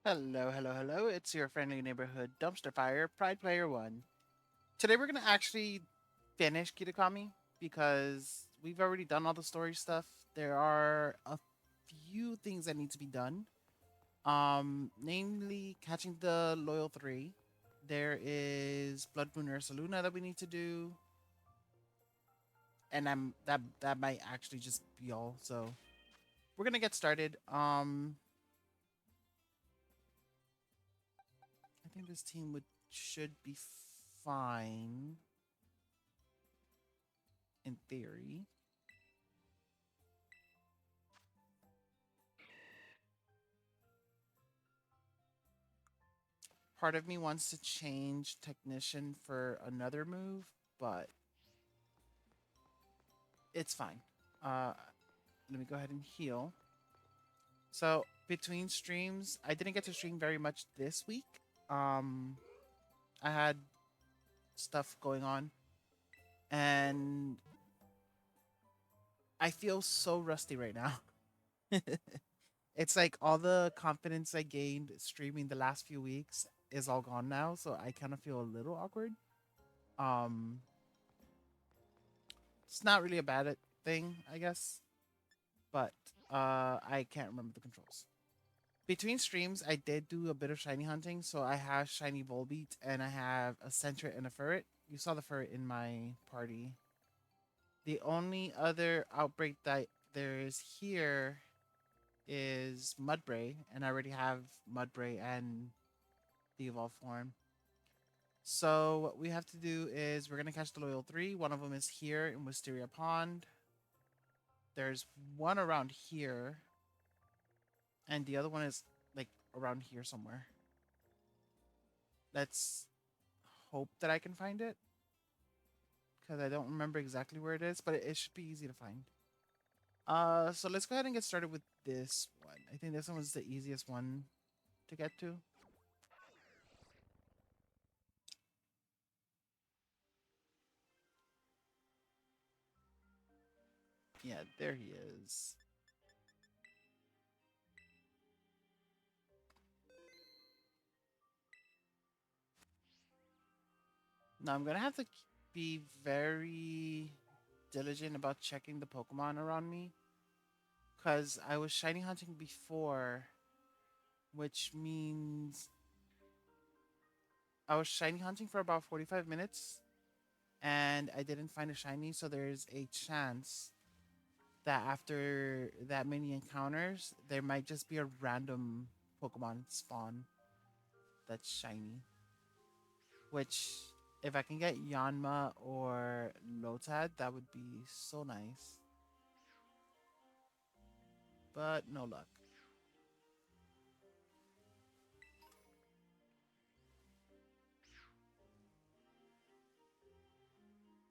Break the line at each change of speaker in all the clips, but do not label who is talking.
Hello, hello, hello. It's your friendly neighborhood dumpster fire, Pride Player One. Today we're gonna actually finish Kitakami because we've already done all the story stuff. There are a few things that need to be done. Namely catching the Loyal Three. There is Blood Moon Ursa Luna that we need to do. And that might actually just be all. So we're gonna get started. I think this team would should be fine in theory. Part of me wants to change technician for another move, but it's fine. Uh, Let me go ahead and heal. So between streams, I didn't get to stream very much this week. Um, I had stuff going on, and I feel so rusty right now. It's like all the confidence I gained streaming the last few weeks is all gone now, so I kind of feel a little awkward. Um, it's not really a bad thing, I guess, but I can't remember the controls. Between streams, I did do a bit of shiny hunting, so I have shiny Volbeat and I have a Sentret and a Ferret. You saw the Ferret in my party. The only other outbreak that there is here is Mudbray, and I already have Mudbray and the evolved form. So what we have to do is we're gonna catch the Loyal Three. One of them is here in Wisteria Pond. There's one around here, and the other one is like around here somewhere. Let's hope that I can find it because I don't remember exactly where it is, but it should be easy to find. So let's go ahead and get started with this one. I think this one was the easiest one to get to. Yeah, there he is. Now I'm gonna have to be very diligent about checking the Pokemon around me because I was shiny hunting before, which means I was shiny hunting for about 45 minutes and I didn't find a shiny, so there's a chance that after that many encounters, there might just be a random Pokemon spawn that's shiny. Which, if I can get Yanma or Lotad, that would be so nice. But no luck.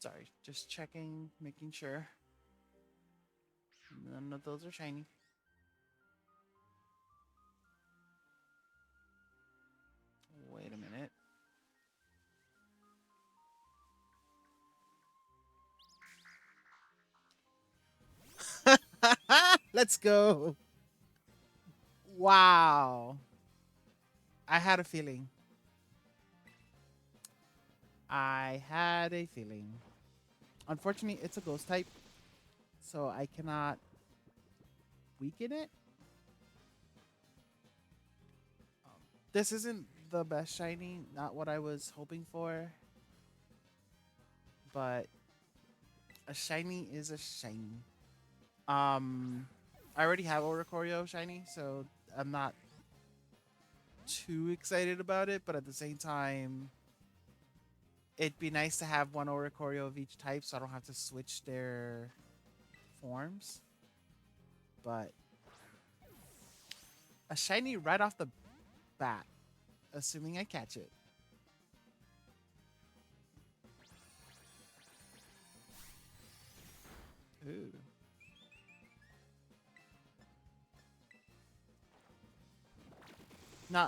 Sorry, just checking, making sure. None of those are shiny. Wait a minute. Let's go. Wow. I had a feeling. I had a feeling. Unfortunately, it's a ghost type, so I cannot weaken it. This isn't the best shiny, not what I was hoping for, but a shiny is a shiny. Um, I already have Oricorio shiny, so I'm not too excited about it, but at the same time, it'd be nice to have one Oricorio of each type so I don't have to switch their forms. But a shiny right off the bat, assuming I catch it. Ooh. No,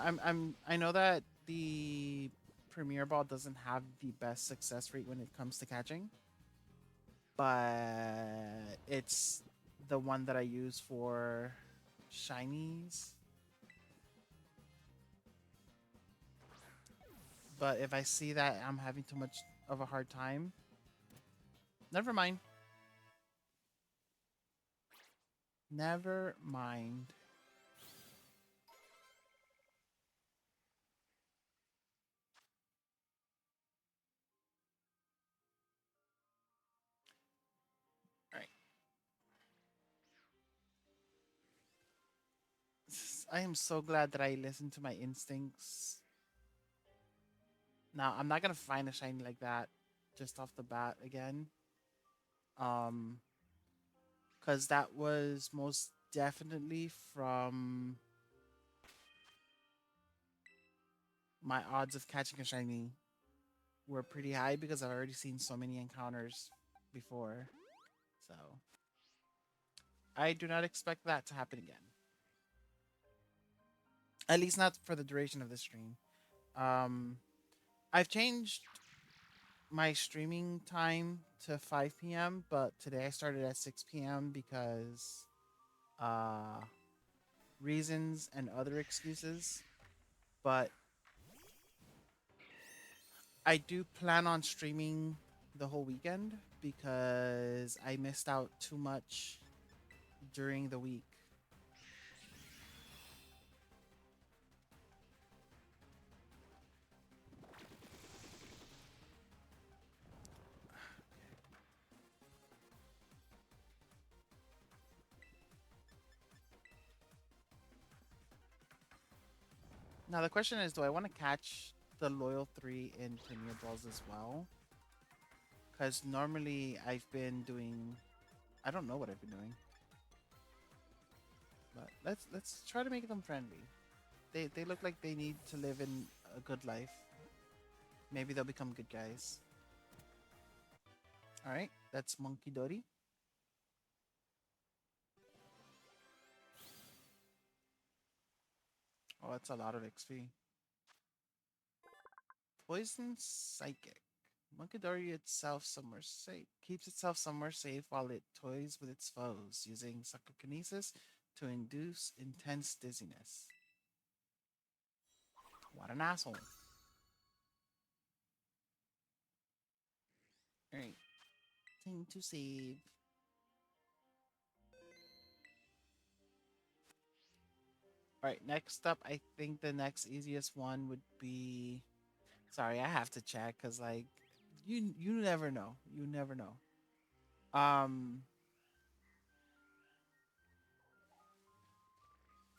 I know that the Premier Ball doesn't have the best success rate when it comes to catching, but it's the one that I use for shinies. But if I see that I'm having too much of a hard time, never mind. Never mind. All right. I am so glad that I listened to my instincts. Now, I'm not going to find a shiny like that just off the bat again. Um, because that was most definitely from my odds of catching a shiny were pretty high because I've already seen so many encounters before. So I do not expect that to happen again. At least not for the duration of the stream. Um, I've changed my streaming time to 5 p.m., but today I started at 6 p.m. because uh, reasons and other excuses. But I do plan on streaming the whole weekend because I missed out too much during the week. Now the question is, do I want to catch the loyal three in Premier Brawls as well? Because normally I've been doing, I don't know what I've been doing, but let's try to make them friendly. They look like they need to live in a good life. Maybe they'll become good guys. All right, that's Monkey Dory. Oh, that's a lot of XP. Poison Psychic. Monkidori itself somewhere safe keeps itself somewhere safe while it toys with its foes, using psychokinesis to induce intense dizziness. What an asshole. Alright. Thing to save. Alright, next up, I think the next easiest one would be. Sorry, I have to check because like you never know. You never know. Um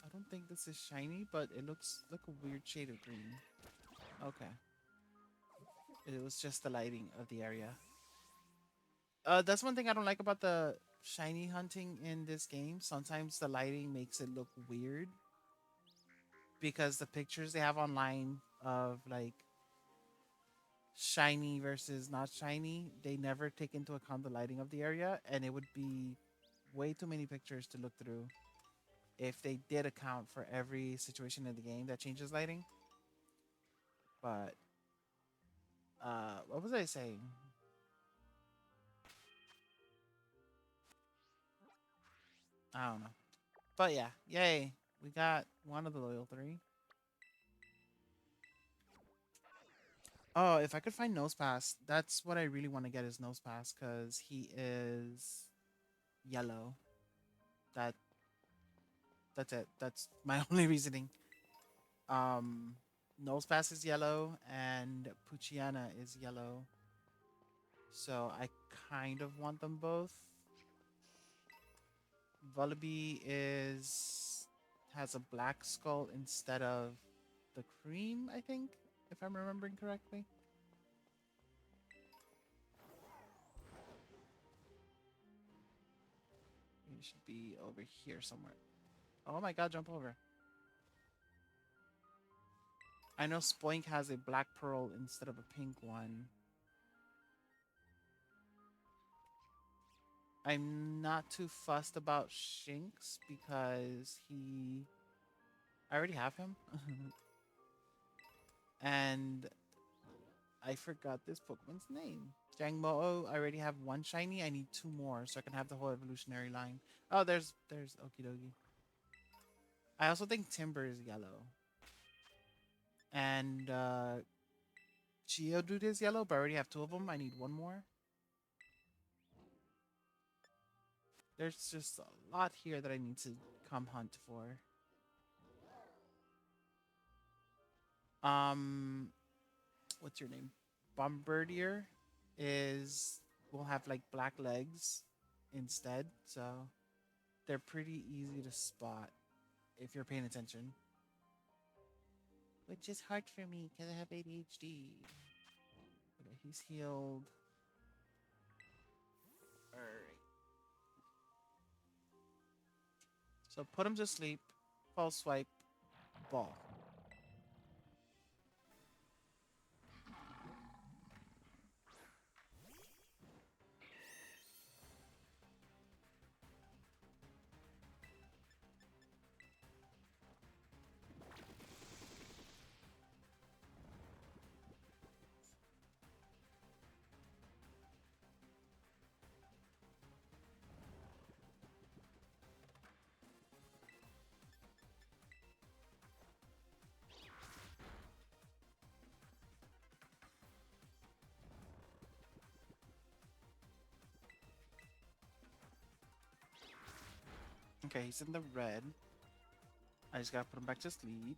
I don't think this is shiny, but it looks like a weird shade of green. Okay. It was just the lighting of the area. That's one thing I don't like about the shiny hunting in this game. Sometimes the lighting makes it look weird because the pictures they have online of like shiny versus not shiny, they never take into account the lighting of the area, and it would be way too many pictures to look through if they did account for every situation in the game that changes lighting. But what was I saying? I don't know. But yeah, yay. We got one of the loyal three. Oh, if I could find Nose Pass, that's what I really want to get is Nose Pass because he is yellow. That that's it. That's my only reasoning. Um, Nose Pass is yellow and Puchiana is yellow, so I kind of want them both. Vullaby is has a black skull instead of the cream, I think, if I'm remembering correctly. It should be over here somewhere. Oh my god, jump over. I know Spoink has a black pearl instead of a pink one. I'm not too fussed about Shinx because I already have him. And I forgot this Pokemon's name. Jangmo-O, I already have one shiny. I need two more so I can have the whole evolutionary line. Oh, there's Okidogi. I also think Timber is yellow. And Geodude is yellow, but I already have two of them. I need one more. There's just a lot here that I need to come hunt for. Um, what's your name? Bombardier is will have like black legs instead, so they're pretty easy to spot if you're paying attention. Which is hard for me because I have ADHD. Okay, he's healed. Alright. So put him to sleep. False swipe. Ball. Okay, he's in the red. I just gotta put him back to sleep.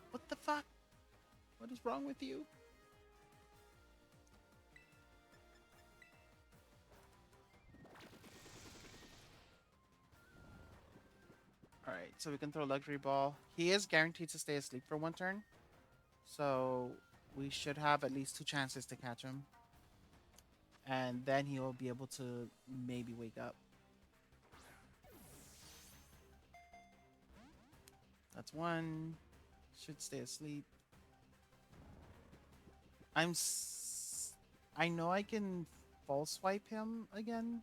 What the fuck? What is wrong with you? Alright, so we can throw Luxury Ball. He is guaranteed to stay asleep for one turn. So we should have at least two chances to catch him. And then he will be able to maybe wake up. That's one. Should stay asleep. I know I can false swipe him again.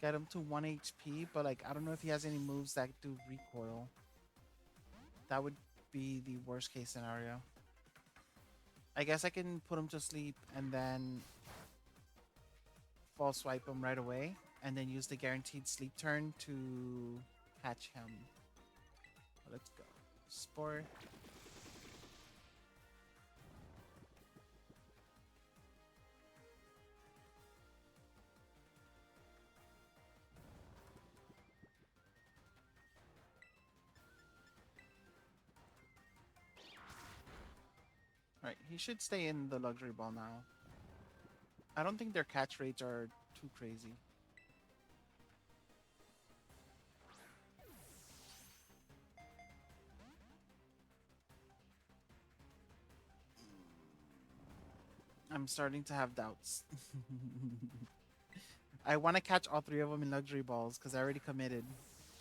Get him to 1 HP, but like I don't know if he has any moves that do recoil. That would be the worst case scenario. I guess I can put him to sleep and then false swipe him right away, and then use the guaranteed sleep turn to catch him. Let's go. Spore. Alright, he should stay in the luxury ball now. I don't think their catch rates are too crazy. I'm starting to have doubts. I want to catch all three of them in luxury balls because I already committed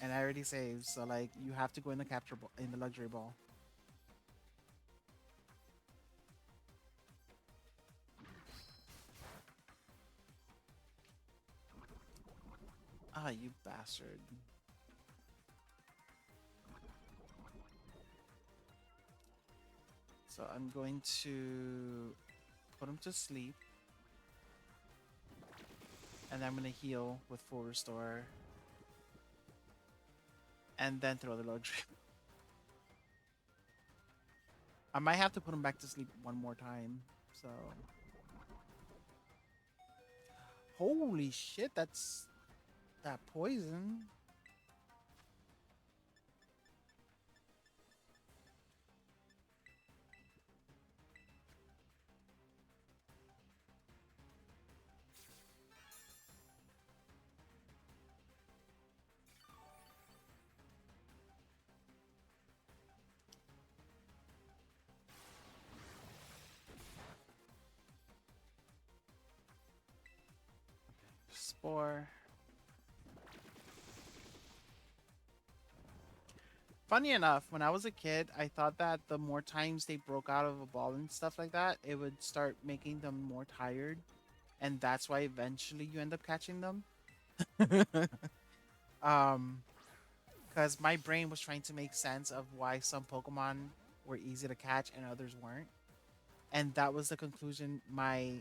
and I already saved. So like, you have to go in the capture ball, in the luxury ball. Ah, you bastard. So I'm going to put him to sleep. And then I'm going to heal with full restore. And then throw the luxury. I might have to put him back to sleep one more time. So. Holy shit, that's that poison. Spore. Funny enough, when I was a kid, I thought that the more times they broke out of a ball and stuff like that, it would start making them more tired. And that's why eventually you end up catching them. um, because my brain was trying to make sense of why some Pokemon were easy to catch and others weren't. And that was the conclusion my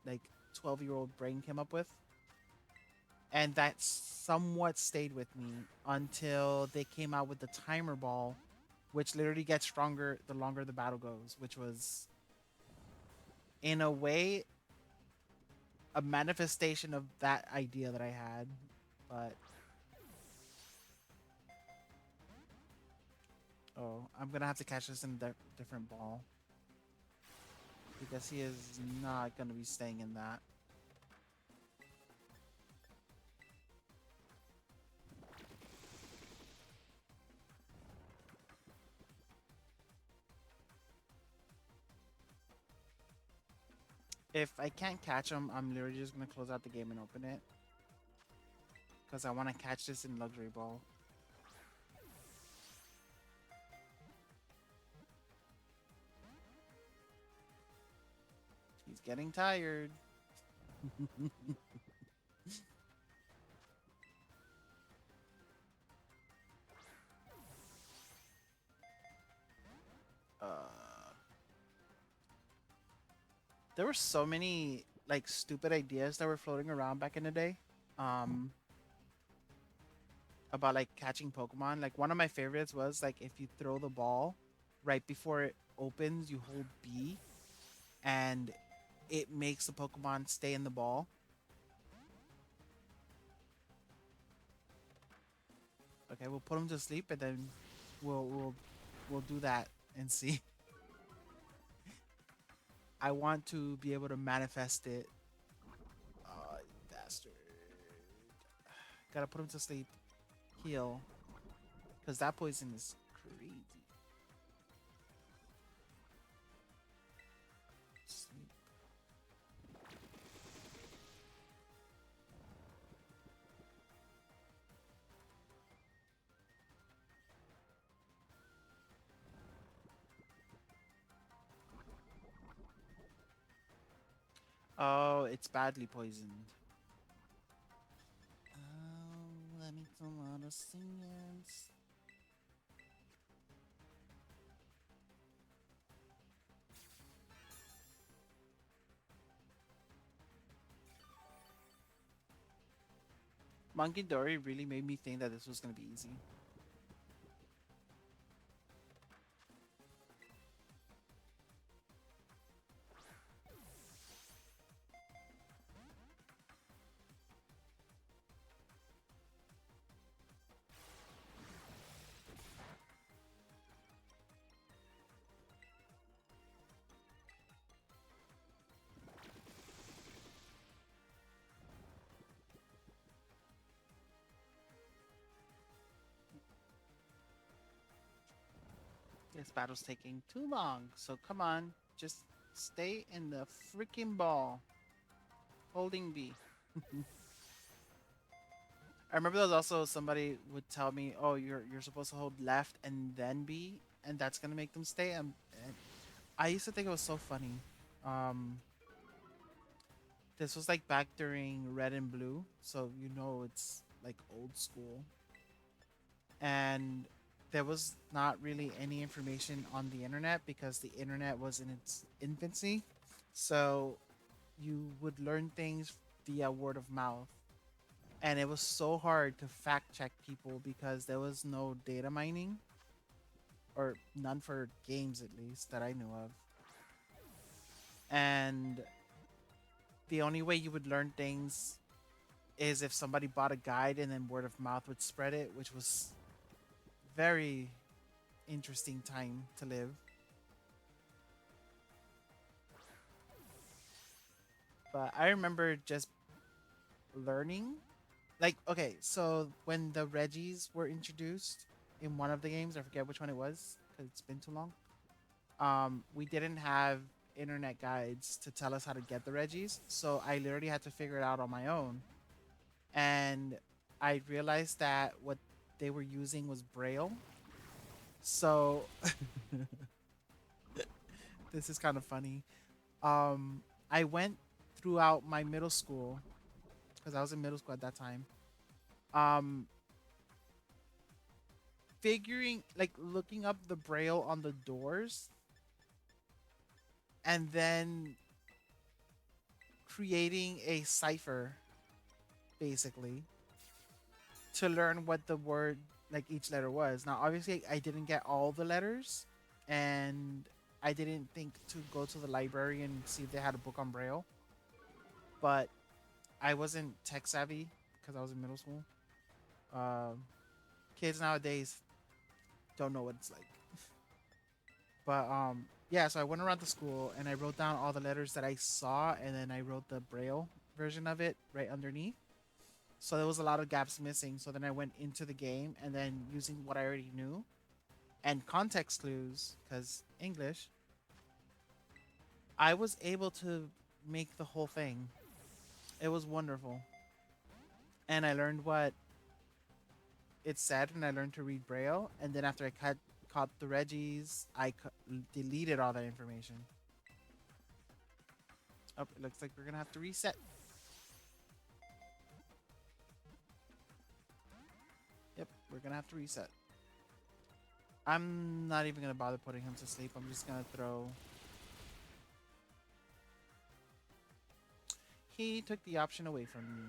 like 12-year-old brain came up with. and that somewhat stayed with me until they came out with the timer ball, which literally gets stronger the longer the battle goes, which was in a way a manifestation of that idea that I had. But oh, I'm gonna have to catch this in a different ball because he is not gonna be staying in that. If I can't catch him, I'm literally just gonna close out the game and open it because I want to catch this in luxury ball. He's getting tired. uh, there were so many like stupid ideas that were floating around back in the day. Um, about like catching Pokemon. Like one of my favorites was like if you throw the ball right before it opens, you hold B and it makes the Pokemon stay in the ball. Okay, we'll put him to sleep and then we'll we'll we'll do that and see. I want to be able to manifest it. Oh, bastard. Gotta put him to sleep. Heal. Because that poison is crazy. Sleep. Oh, it's badly poisoned. Oh, that makes a lot of sense. Monkey Dory really made me think that this was gonna be easy. This battle's taking too long, so come on, just stay in the freaking ball, holding B. I remember there was also somebody would tell me, "Oh, you're supposed to hold left and then B, and that's gonna make them stay." And I used to think it was so funny. Um, this was like back during Red and Blue, so you know it's like old school, and there was not really any information on the internet because the internet was in its infancy. So you would learn things via word of mouth. And it was so hard to fact check people because there was no data mining or none for games at least that I knew of. And the only way you would learn things is if somebody bought a guide and then word of mouth would spread it, which was very interesting time to live. But I remember just learning. Like, okay, so when the Reggies were introduced in one of the games, I forget which one it was because it's been too long. We didn't have internet guides to tell us how to get the Reggies, so I literally had to figure it out on my own. And I realized that what they were using was Braille. So this is kind of funny. I went throughout my middle school because I was in middle school at that time. Um, figuring like looking up the braille on the doors and then creating a cipher basically, to learn what the word, like each letter was. Now, obviously, I didn't get all the letters, and I didn't think to go to the library and see if they had a book on Braille. But I wasn't tech savvy because I was in middle school. Um, Kids nowadays don't know what it's like. But yeah, so I went around the school and I wrote down all the letters that I saw, and then I wrote the Braille version of it right underneath. So there was a lot of gaps missing. So then I went into the game, and then using what I already knew and context clues, because English, I was able to make the whole thing. It was wonderful. And I learned what it said, and I learned to read Braille. And then after caught the Reggies, deleted all that information. Oh, it looks like we're going to have to reset. Yep, we're going to have to reset. I'm not even going to bother putting him to sleep. I'm just going to throw... He took the option away from me.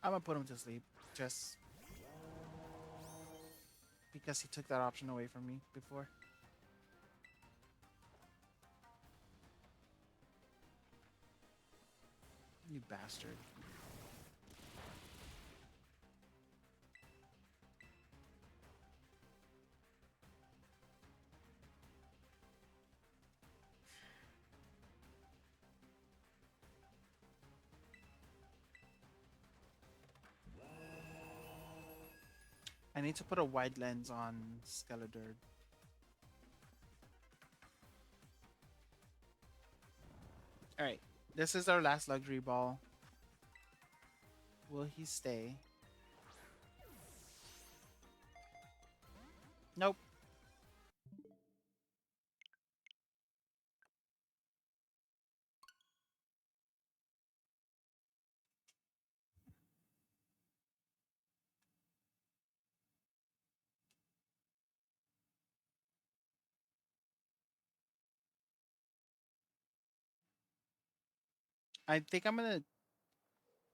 I'm gonna put him to sleep just because he took that option away from me before. You bastard. I need to put a wide lens on Skeledirge. Alright, this is our last luxury ball. Will he stay? Nope. I think I'm gonna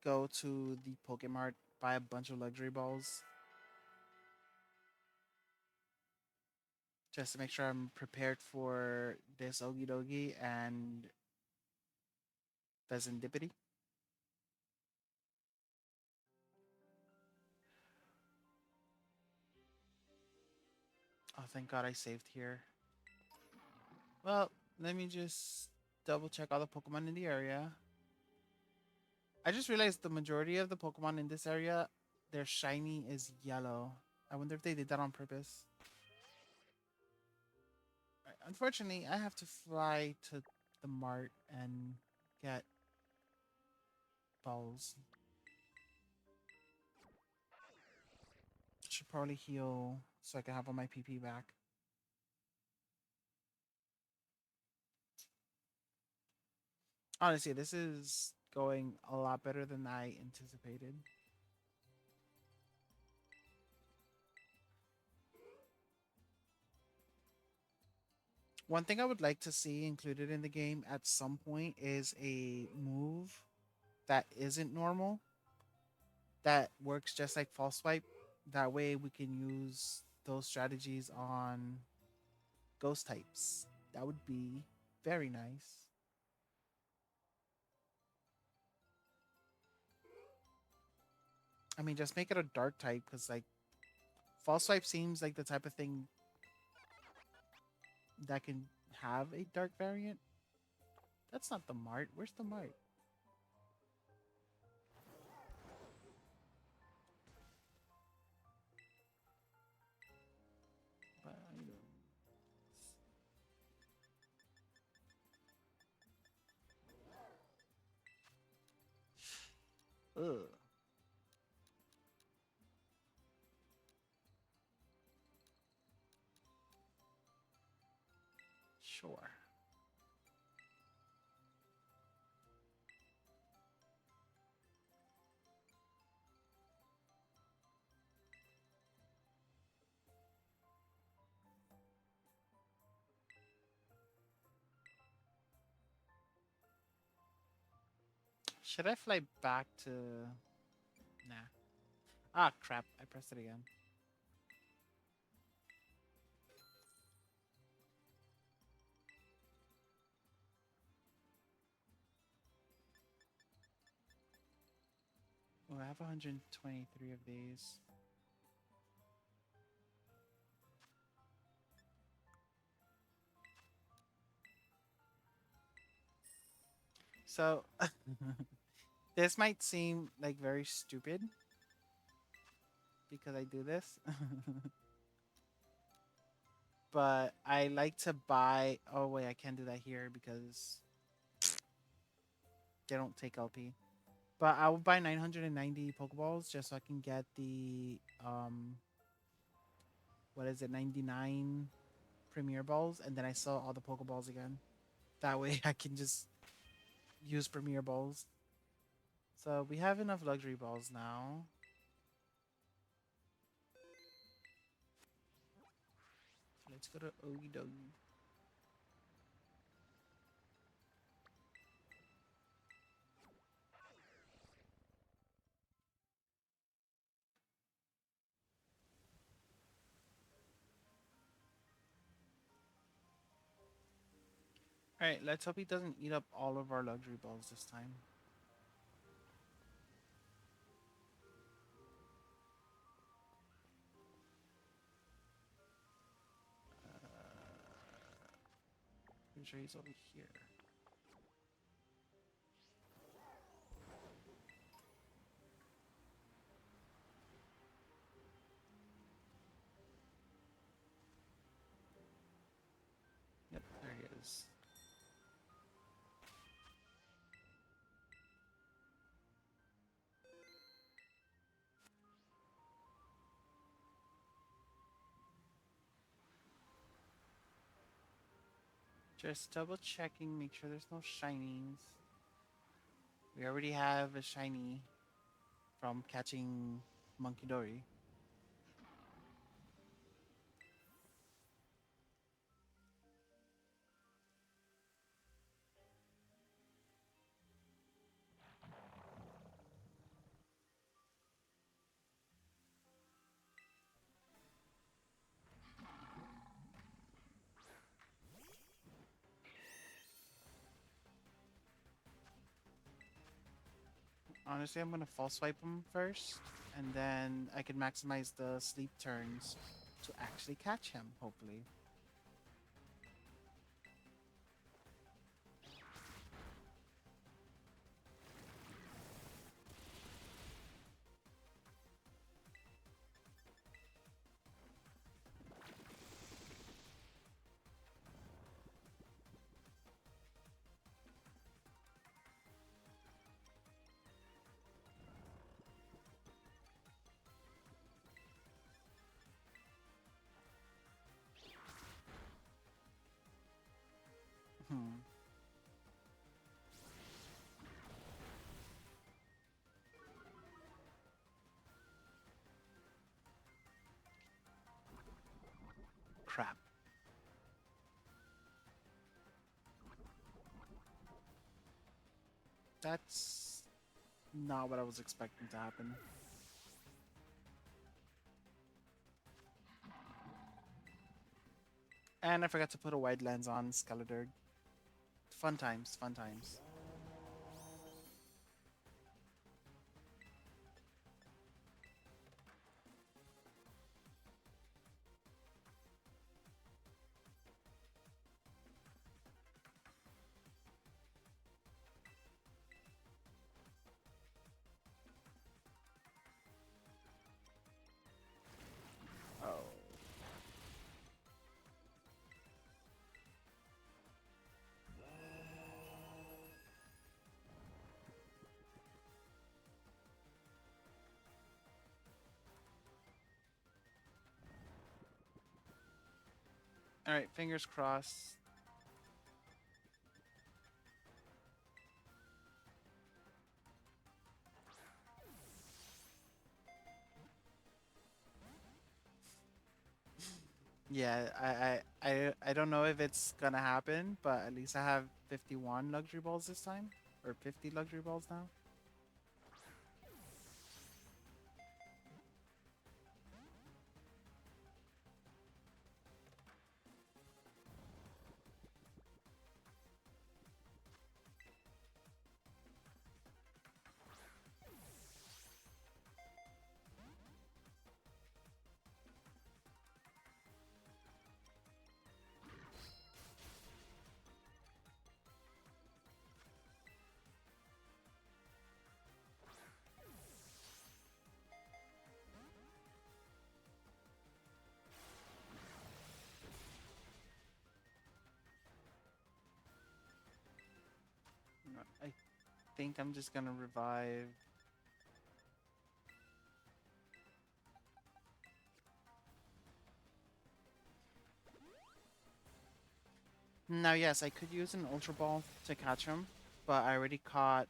go to the Pokemart, buy a bunch of luxury balls, just to make sure I'm prepared for this Ogie and Pheasantipity. Oh, thank God I saved here. Well, let me just double check all the Pokemon in the area. I just realized the majority of the Pokemon in this area, their shiny is yellow. I wonder if they did that on purpose. Right, unfortunately, I have to fly to the mart and get balls. Should probably heal so I can have all my PP back. Honestly, this is going a lot better than I anticipated. One thing I would like to see included in the game at some point is a move that isn't normal, that works just like false swipe. That way we can use those strategies on ghost types. That would be very nice. I mean, just make it a dark type, because like false swipe seems like the type of thing that can have a dark variant. That's not the mart. Where's the mart? But ugh. Sure. Should I fly back to? Nah. Ah, crap! I pressed it again. Oh, I have 123 of these. So this might seem like very stupid because I do this, but I like to buy. Oh wait, I can't do that here because they don't take LP. But I will buy 990 Pokeballs just so I can get the what is it, 99 Premier Balls, and then I sell all the Pokeballs again. That way I can just use Premier Balls. So we have enough luxury balls now. So let's go to Ogie Dogie. Alright, let's hope he doesn't eat up all of our luxury balls this time. Pretty sure he's over here. Yep, there he is. Just double checking, make sure there's no shinies. We already have a shiny from catching Monkey Dory. Honestly, I'm gonna false swipe him first, and then I can maximize the sleep turns to actually catch him, hopefully. Hmm. Crap. That's not what I was expecting to happen. And I forgot to put a wide lens on Skeledirge. Fun times, fun times. Oh. Alright, fingers crossed. Yeah, I don't know if it's gonna happen, but at least I have 51 luxury balls this time. or 50 luxury balls now. I think I'm just gonna revive. Now, yes, I could use an Ultra Ball to catch him, but I already caught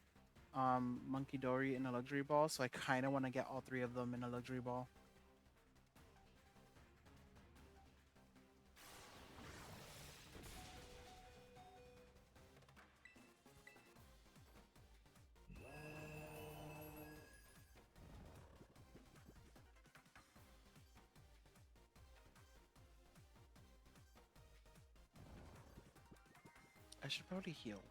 Monkey Dory in a Luxury Ball, so I kind of want to get all three of them in a Luxury Ball. I should probably heal.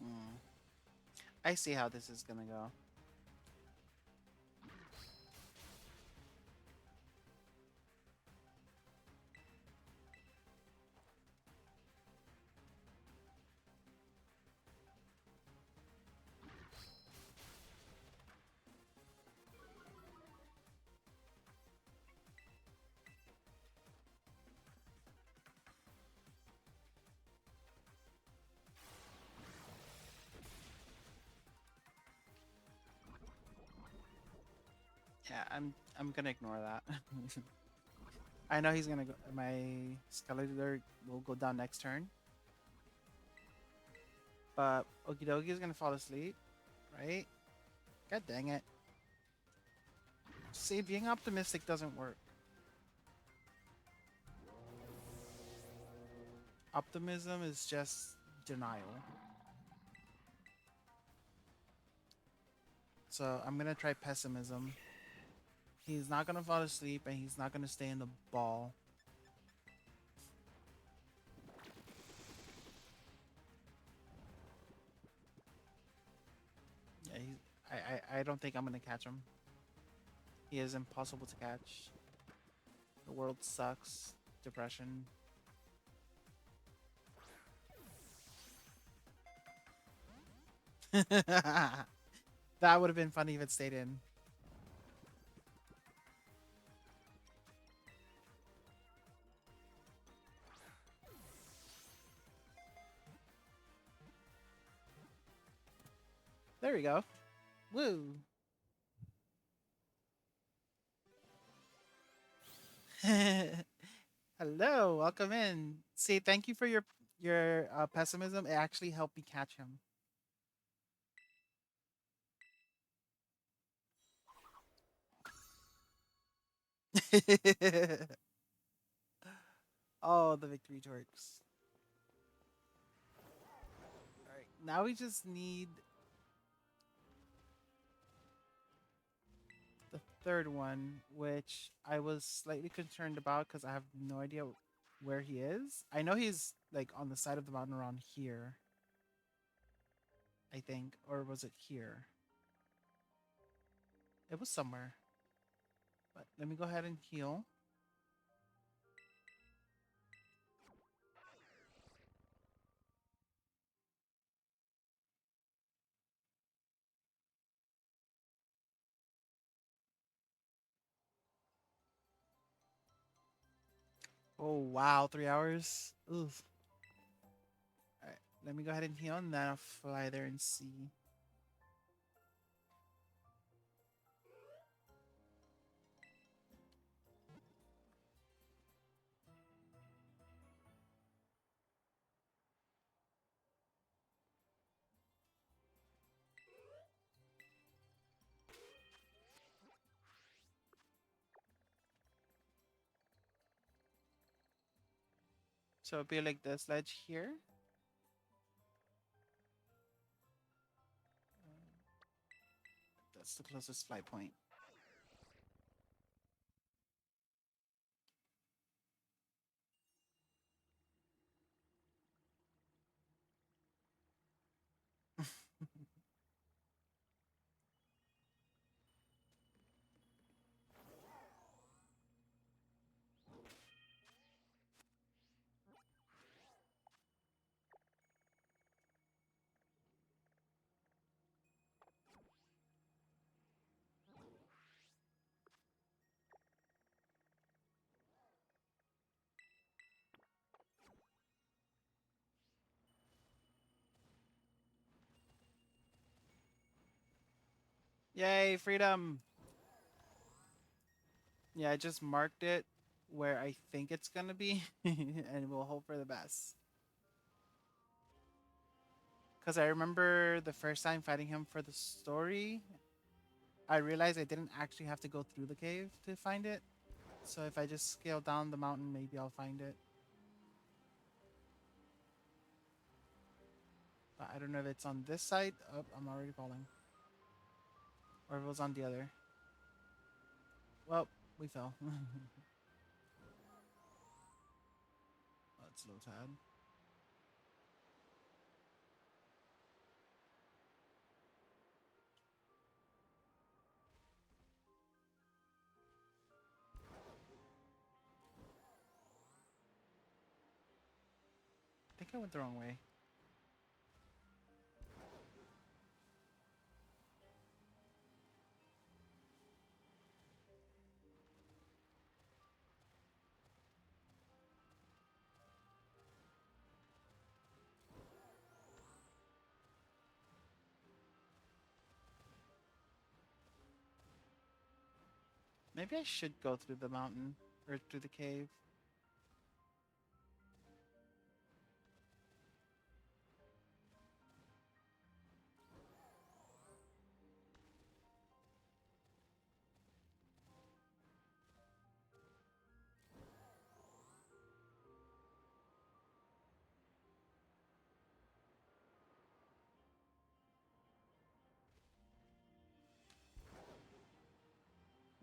Mm. I see how this is gonna go. Yeah, I'm gonna ignore that. I know he's gonna go. My Skeletor will go down next turn, but Okidogi is gonna fall asleep, right? God dang it! See, being optimistic doesn't work. Optimism is just denial. So I'm gonna try pessimism. He's not gonna fall asleep, and he's not gonna stay in the ball. Yeah, I don't think I'm gonna catch him. He is impossible to catch. The world sucks. Depression. That would have been funny if it stayed in. There we go. Woo. Hello, welcome in. See, thank you for your pessimism. It actually helped me catch him. Oh, the victory torques. All right, now we just need the third one, which I was slightly concerned about because I have no idea where he is. I know he's like on the side of the mountain around here, I think, or was it here? It was somewhere. But let me go ahead and heal. Oh wow, 3 hours. Oof. All right, Let me go ahead and heal, and then I'll fly there and see. So it'll be like this ledge here. That's the closest flight point. Yay, freedom! Yeah, I just marked it where I think it's gonna be, and we'll hope for the best. Because I remember the first time fighting him for the story, I realized I didn't actually have to go through the cave to find it. So if I just scale down the mountain, maybe I'll find it. But I don't know if it's on this side. Oh, I'm already falling. Or if it was on the other. Well, we fell. That's low tad. I think I went the wrong way. Maybe I should go through the mountain or through the cave.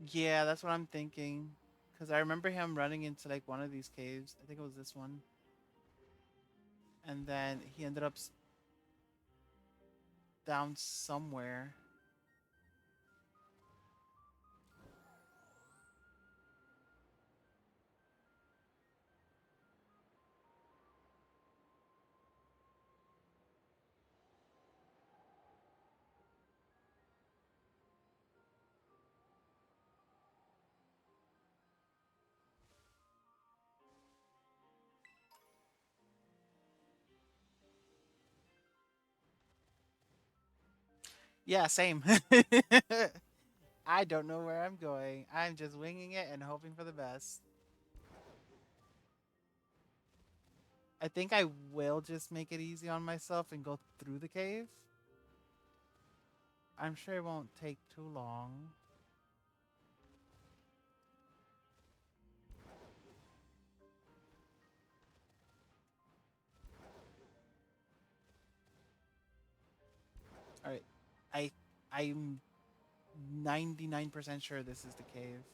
Yeah, that's what I'm thinking. Because I remember him running into like one of these caves. I think it was this one. And then he ended up down somewhere. Yeah, same. I don't know where I'm going. I'm just winging it and hoping for the best. I think I will just make it easy on myself and go through the cave. I'm sure it won't take too long. All right. I'm 99% sure this is the cave.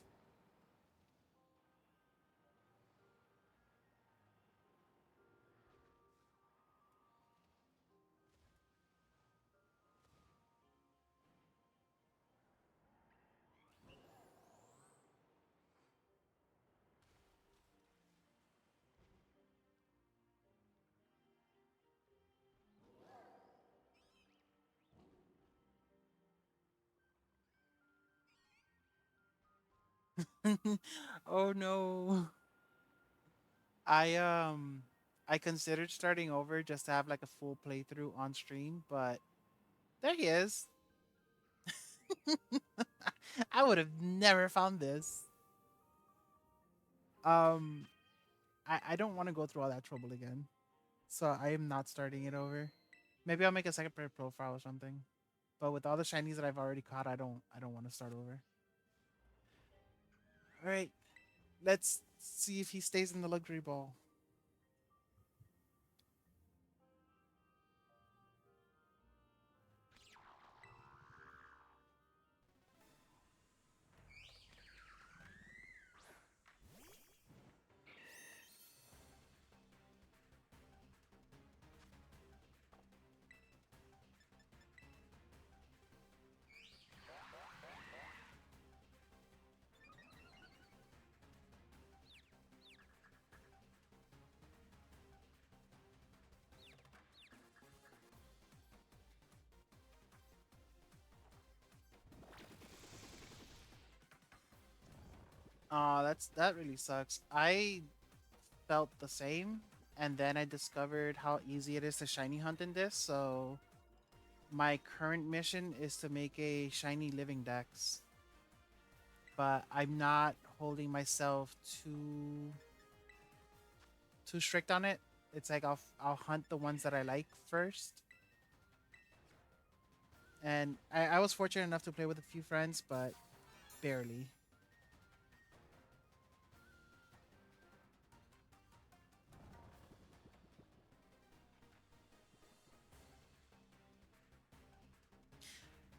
Oh no. I I considered starting over just to have like a full playthrough on stream, but there he is. I would have never found this. Um, I don't want to go through all that trouble again, so I am not starting it over. Maybe I'll make a second profile or something. But with all the shinies that I've already caught, I don't want to start over. All right, let's see if he stays in the luxury ball. That really sucks. I felt the same, and then I discovered how easy it is to shiny hunt in this. So my current mission is to make a shiny living dex, but I'm not holding myself too strict on it. It's like I'll hunt the ones that I like first. And I was fortunate enough to play with a few friends, but barely.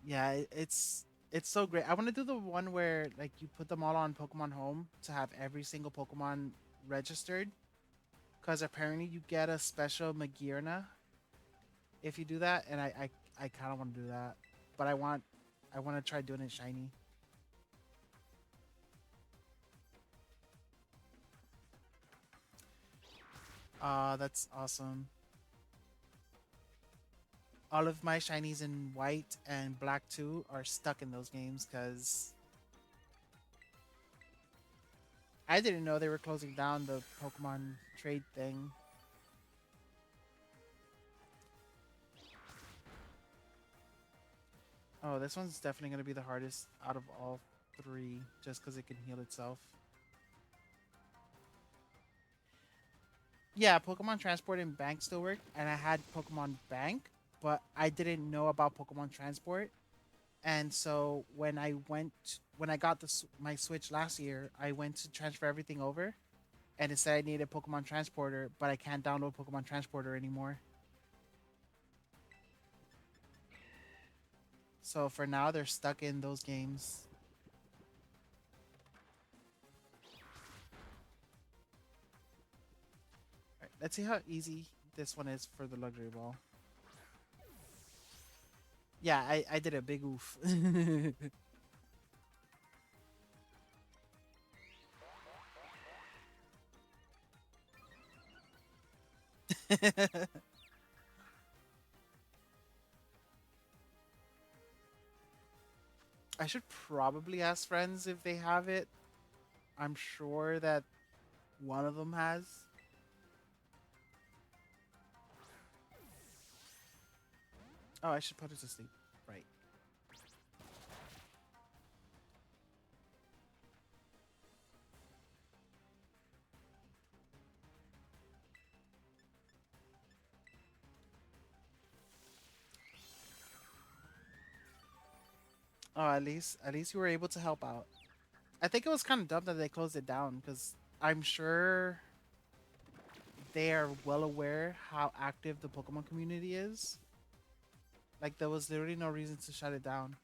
Yeah, it's so great. I want to do the one where like you put them all on Pokemon Home to have every single Pokemon registered. Because apparently you get a special Magirna if you do that, and I kind of want to do that, but I want to try doing it shiny. That's awesome. All of my shinies in white and black too are stuck in those games because I didn't know they were closing down the Pokemon trade thing. Oh, this one's definitely gonna be the hardest out of all three, just because it can heal itself. Yeah, Pokemon Transport and Bank still work, and I had Pokemon Bank, but I didn't know about Pokemon Transport. And so when I got my Switch last year, I went to transfer everything over, and it said I needed Pokemon Transporter, but I can't download Pokemon Transporter anymore. So for now, they're stuck in those games. All right, let's see how easy this one is for the luxury ball. Yeah, I did a big oof. I should probably ask friends if they have it. I'm sure that one of them has. Oh, I should put it to sleep. Right. Oh, at least you were able to help out. I think it was kind of dumb that they closed it down because I'm sure they are well aware how active the Pokemon community is. Like there was literally no reason to shut it down.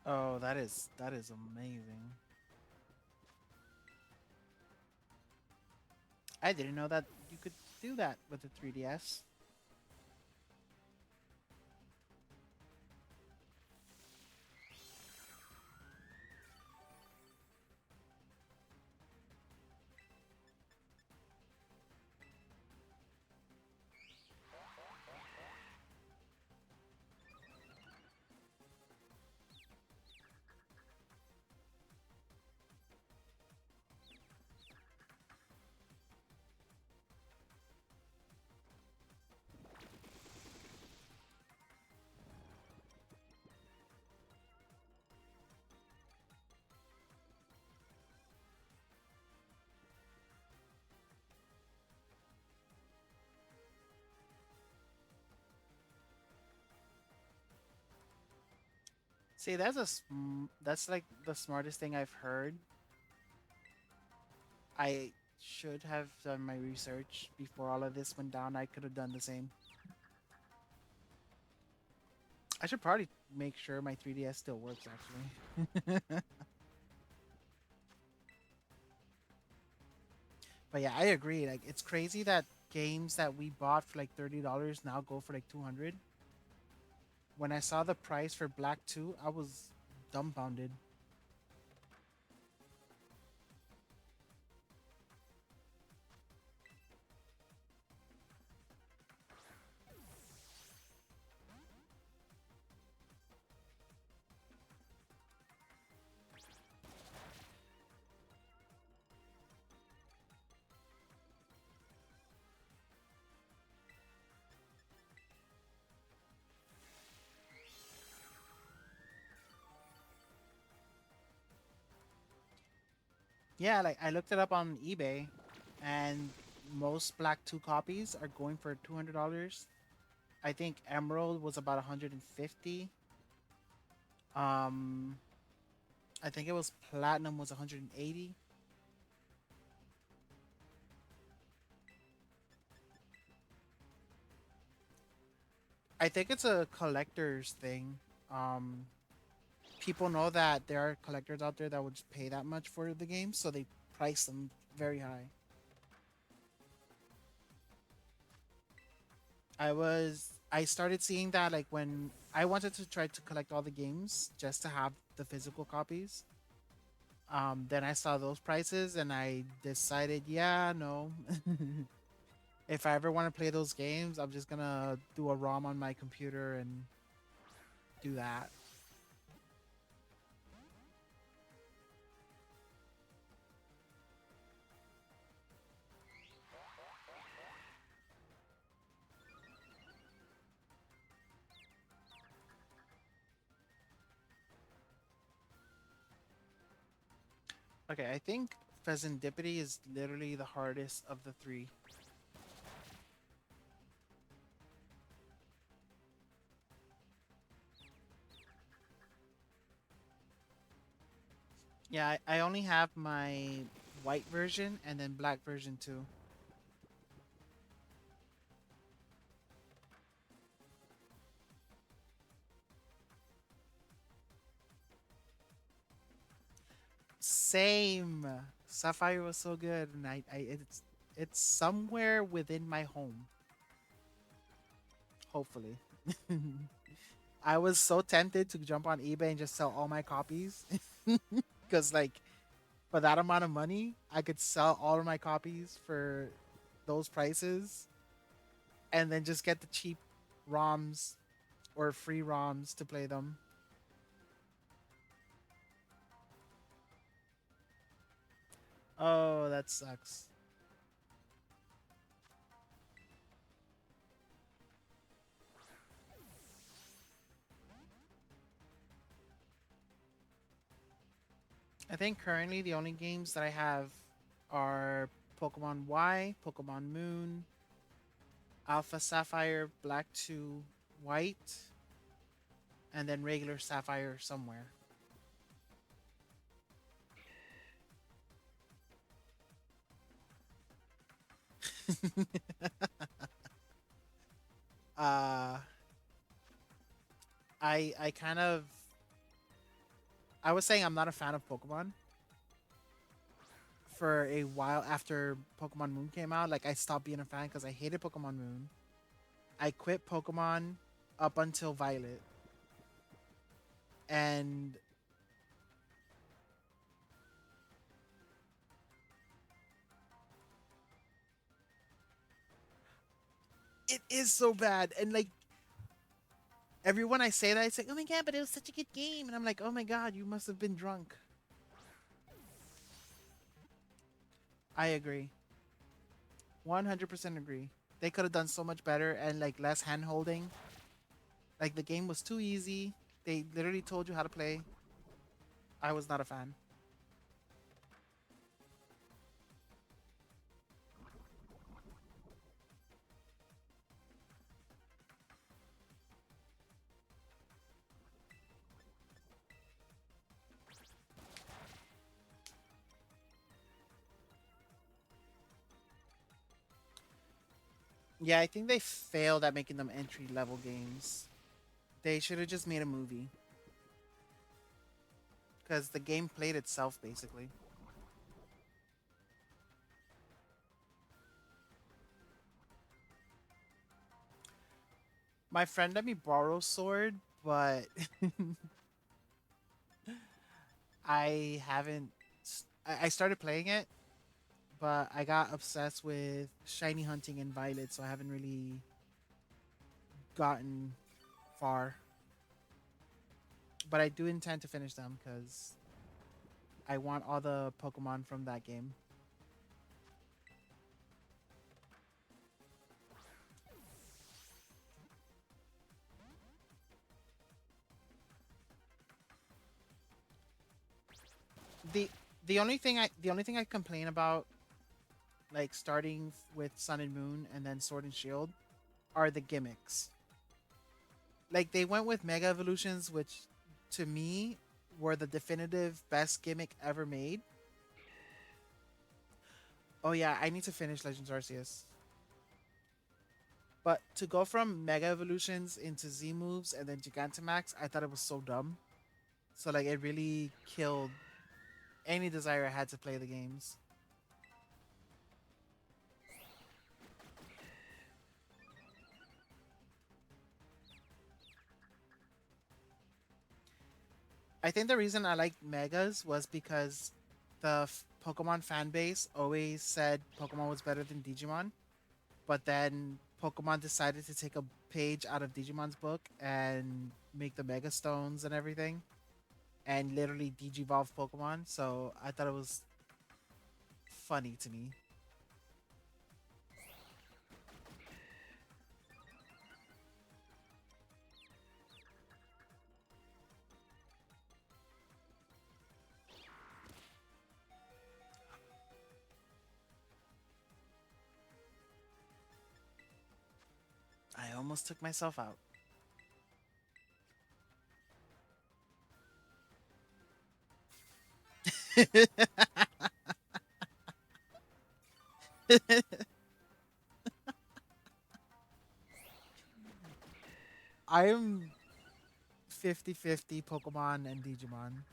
Oh, that is amazing. I didn't know that you could do that with the 3DS. See, that's like the smartest thing I've heard. I should have done my research before all of this went down. I could have done the same. I should probably make sure my 3DS still works actually. But yeah, I agree. Like it's crazy that games that we bought for like $30 now go for like 200. When I saw the price for Black 2, I was dumbfounded. Yeah, like I looked it up on eBay and most Black 2 copies are going for $200. I think Emerald was about 150. Um I think it was Platinum was 180. I think it's a collector's thing. Um People know that there are collectors out there that would just pay that much for the game, so they price them very high. I started seeing that like when I wanted to try to collect all the games just to have the physical copies. Then I saw those prices and I decided, yeah, no. If I ever want to play those games, I'm just gonna do a ROM on my computer and do that. Okay, I think Pheasantipity is literally the hardest of the three. Yeah, I only have my white version and then black version too. Same. Sapphire was so good, and it's somewhere within my home. Hopefully, I was so tempted to jump on eBay and just sell all my copies, because like for that amount of money, I could sell all of my copies for those prices, and then just get the cheap ROMs or free ROMs to play them. Oh, that sucks. I think currently the only games that I have are Pokemon Y, Pokemon Moon, Alpha Sapphire, Black 2, White, and then regular Sapphire somewhere. uh I kind of I was saying I'm not a fan of Pokemon for a while after Pokemon Moon came out. Like I stopped being a fan because I hated Pokemon Moon. I quit Pokemon up until Violet. And it is so bad. And like everyone I say that, it's like, oh my god, but it was such a good game. And I'm like, oh my god, you must have been drunk. I agree. 100% agree. They could have done so much better and like less hand holding. Like the game was too easy. They literally told you how to play. I was not a fan. Yeah, I think they failed at making them entry level games. They should have just made a movie because the game played itself basically. My friend let me borrow Sword, but I haven't. I started playing it, but I got obsessed with shiny hunting and Violet, so I haven't really gotten far. But I do intend to finish them because I want all the Pokemon from that game. the the only thing I complain about, like starting with Sun and Moon and then Sword and Shield, are the gimmicks. Like they went with Mega Evolutions, which to me were the definitive best gimmick ever made. Oh yeah, I need to finish Legends Arceus. But to go from Mega Evolutions into Z moves and then Gigantamax, I thought it was so dumb. So like it really killed any desire I had to play the games. I think the reason I liked Megas was because Pokemon fan base always said Pokemon was better than Digimon, but then Pokemon decided to take a page out of Digimon's book and make the Mega Stones and everything, and literally Digivolve Pokemon. So I thought it was funny to me. I almost took myself out. I'm 50-50 Pokemon and Digimon.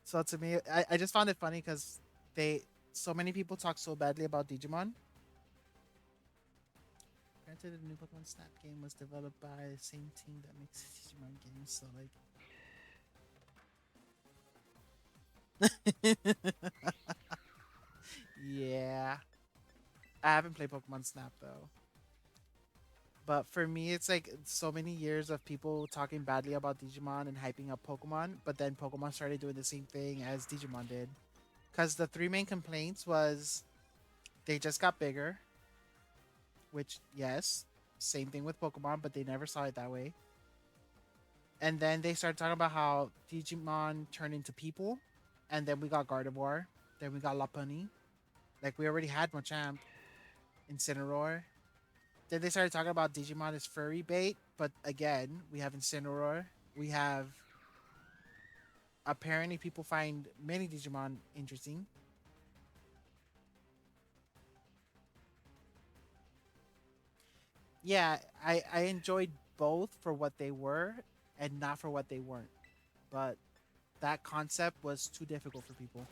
So to me, I just found it funny because they so many people talk so badly about Digimon. Granted, the new Pokemon Snap game was developed by the same team that makes Digimon games, so like, yeah, I haven't played Pokemon Snap though. But for me, it's like so many years of people talking badly about Digimon and hyping up Pokemon, but then Pokemon started doing the same thing as Digimon did. Because the three main complaints was they just got bigger, which yes, same thing with Pokemon, but they never saw it that way. And then they started talking about how Digimon turned into people, and then we got Gardevoir, then we got Lopunny. Like we already had Machamp, Incineroar. Then they started talking about Digimon as furry bait, but again, we have Incineroar. We have apparently people find many Digimon interesting. Yeah, I enjoyed both for what they were and not for what they weren't. But that concept was too difficult for people.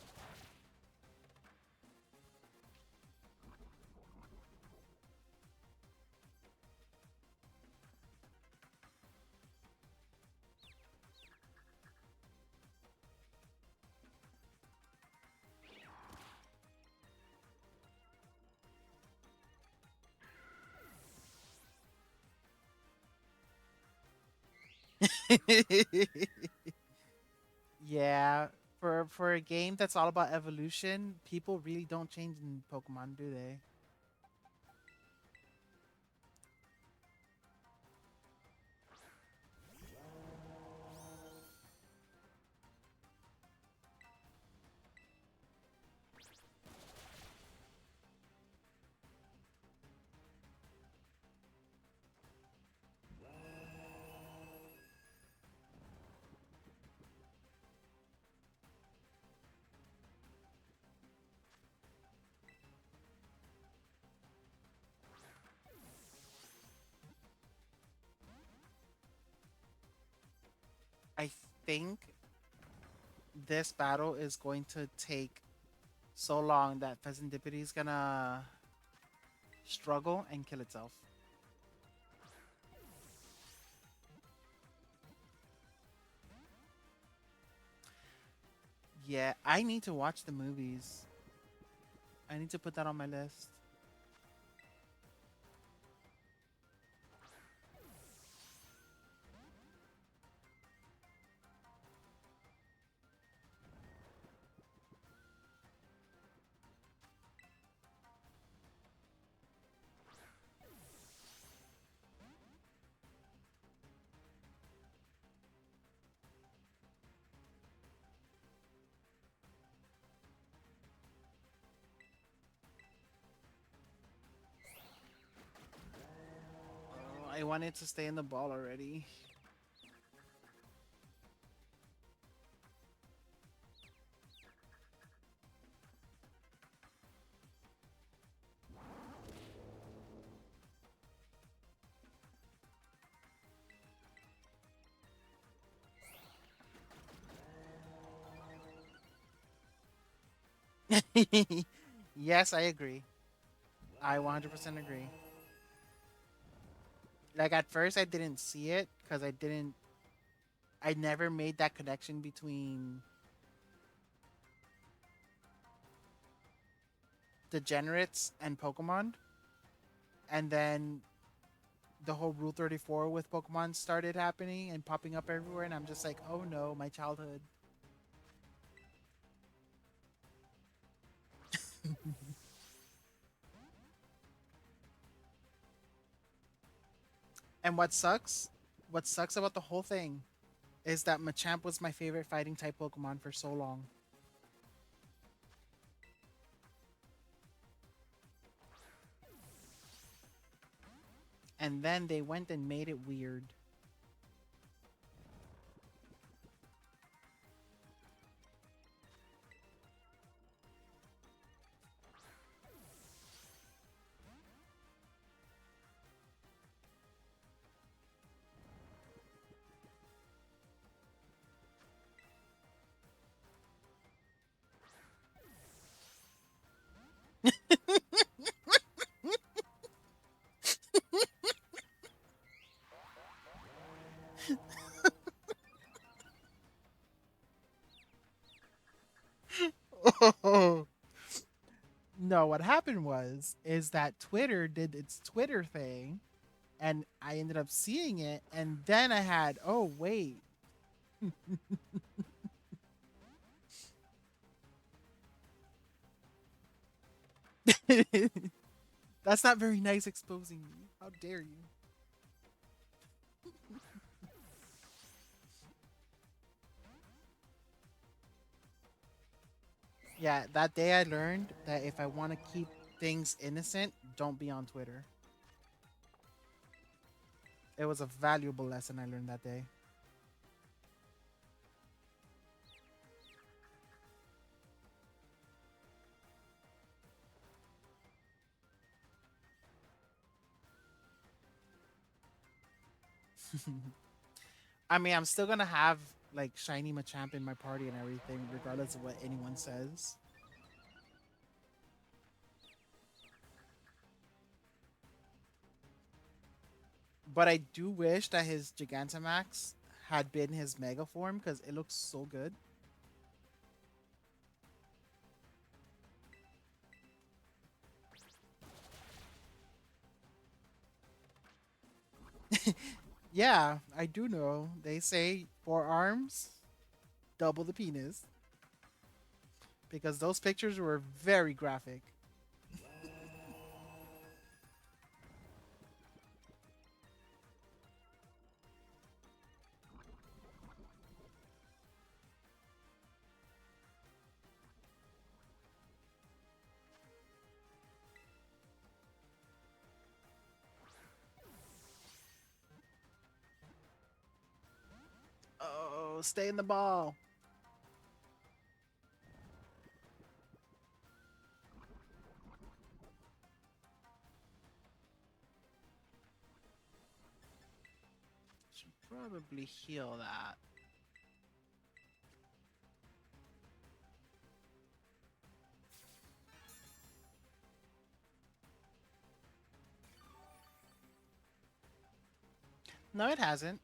Yeah, for a game that's all about evolution, people really don't change in Pokemon, do they? think this battle is going to take so long that Pheasantipity is gonna struggle and kill itself. Yeah, I need to watch the movies. I need to put that on my list. Oh, I wanted to stay in the ball already. Yes, I agree. I 100% agree. Like at first I didn't see it because I never made that connection between degenerates and Pokemon. And then the whole Rule 34 with Pokemon started happening and popping up everywhere. And I'm just like, oh no, my childhood. And what sucks about the whole thing is that Machamp was my favorite fighting type Pokemon for so long. And then they went and made it weird. No, what happened was is that Twitter did its Twitter thing and I ended up seeing it and then I had, oh wait. That's not very nice exposing me. How dare you? Yeah, that day I learned that if I want to keep things innocent, don't be on Twitter. It was a valuable lesson I learned that day. I mean, I'm still gonna have like shiny Machamp in my party and everything, regardless of what anyone says. But I do wish that his Gigantamax had been his Mega form because it looks so good. Yeah, I do know. They say 4 arms, double the penis, because those pictures were very graphic. Oh, stay in the ball. Should probably heal that. No, it hasn't.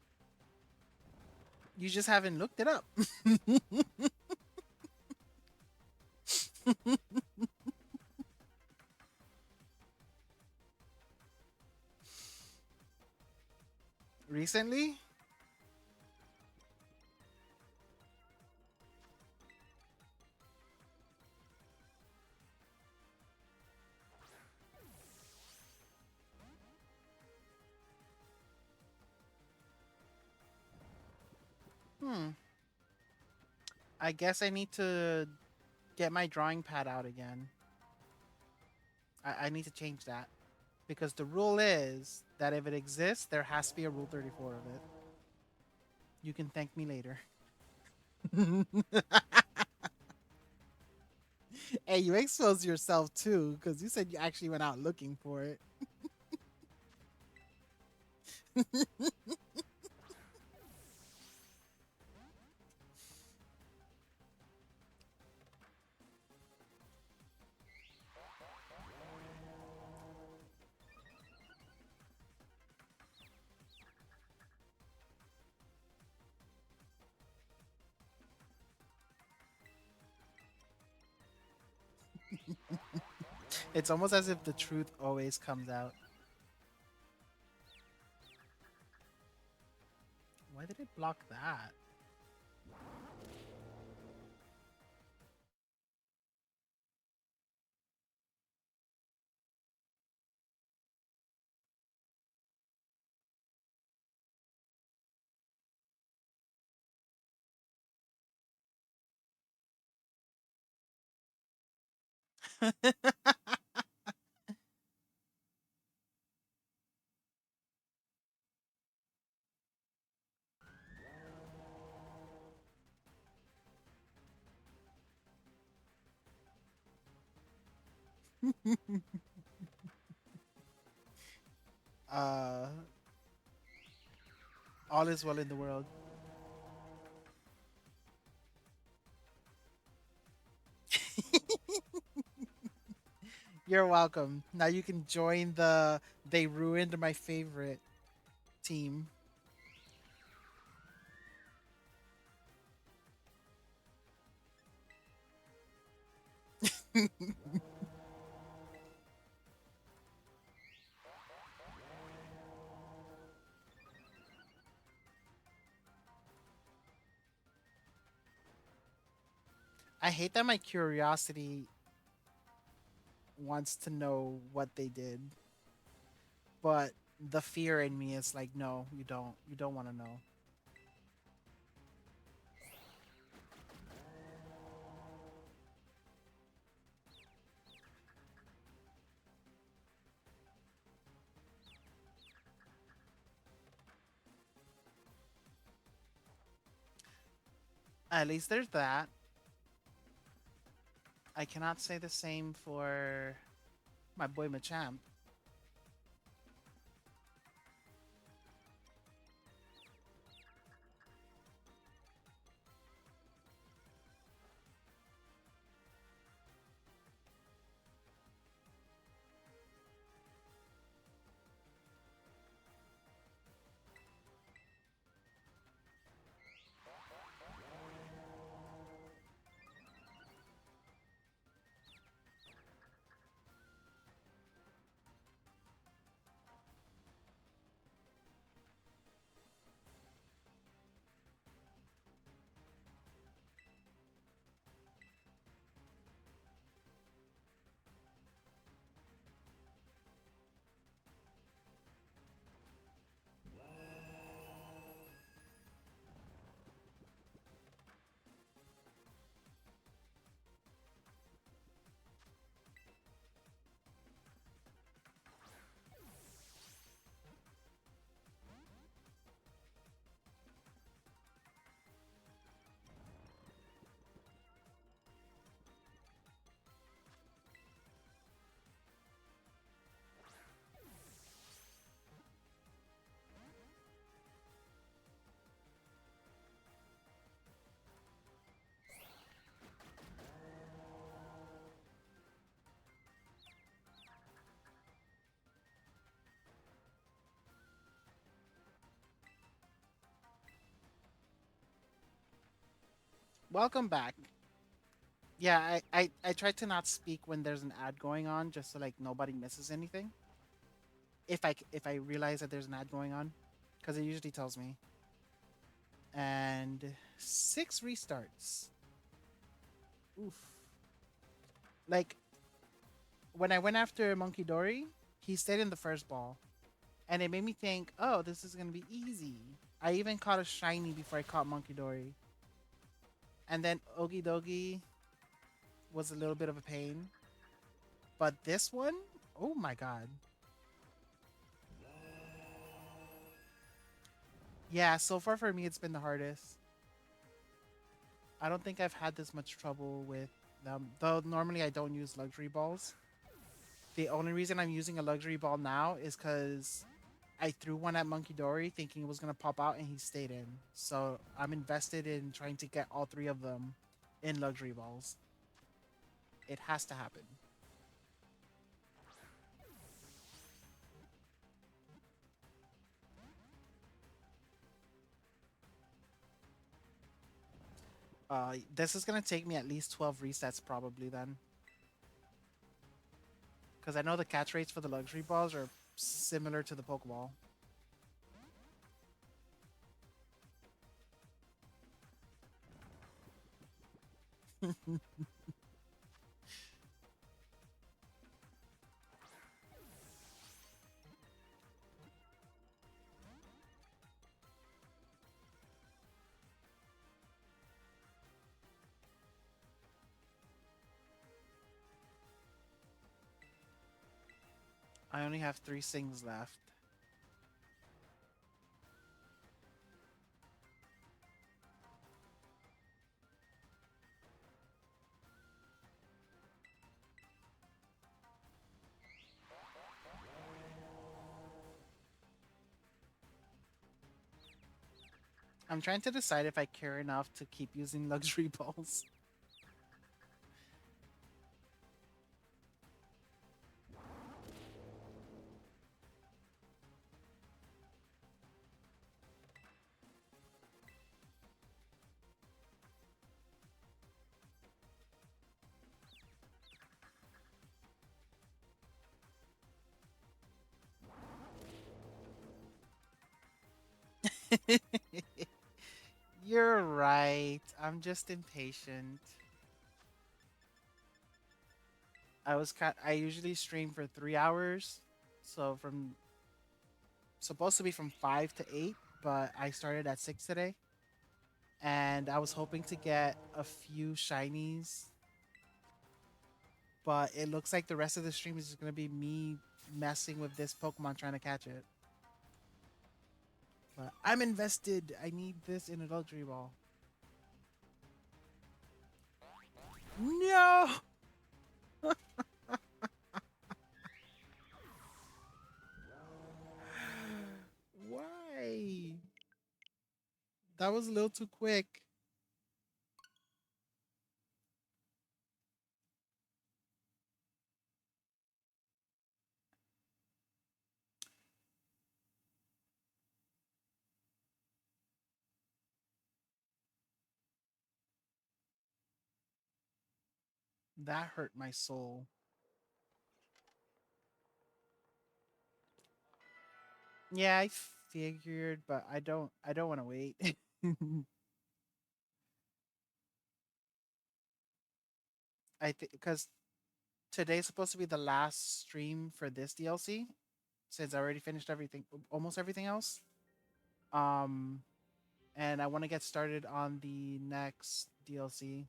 You just haven't looked it up. Recently? Hmm. I guess I need to get my drawing pad out again. I need to change that. Because the rule is that if it exists, there has to be a Rule 34 of it. You can thank me later. Hey, you exposed yourself too, because you said you actually went out looking for it. It's almost as if the truth always comes out. Why did it block that? uh, all is well in the world. You're welcome. Now you can join the they ruined my favorite team. I hate that my curiosity wants to know what they did, but the fear in me is like, no, you don't. You don't want to know. At least there's that. I cannot say the same for my boy Machamp. Welcome back. Yeah, I try to not speak when there's an ad going on, just so like nobody misses anything. If I realize that there's an ad going on, because it usually tells me. And 6 restarts. Oof. Like when I went after Monkey Dory, he stayed in the first ball, and it made me think, oh, this is gonna be easy. I even caught a shiny before I caught Monkey Dory, and then Ogie Dogie was a little bit of a pain. But this one, oh my god. Yeah, so far for me, it's been the hardest. I don't think I've had this much trouble with them, though normally I don't use luxury balls. The only reason I'm using a luxury ball now is because I threw one at Monkey Dory thinking it was going to pop out and he stayed in. So I'm invested in trying to get all three of them in luxury balls. It has to happen. This is going to take me at least 12 resets probably then. Because I know the catch rates for the luxury balls are similar to the Pokeball. I only have 3 Sings left. I'm trying to decide if I care enough to keep using luxury balls. You're right. I'm just impatient. I usually stream for 3 hours, so from supposed to be from 5 to 8, but I started at 6 today, and I was hoping to get a few shinies, but it looks like the rest of the stream is just gonna be me messing with this Pokemon trying to catch it. But I'm invested. I need this in a luxury ball. No. Why? That was a little too quick. That hurt my soul. Yeah, I figured, but I don't want to wait. I think because today's supposed to be the last stream for this DLC since I already finished everything, almost everything else. Um, and I want to get started on the next DLC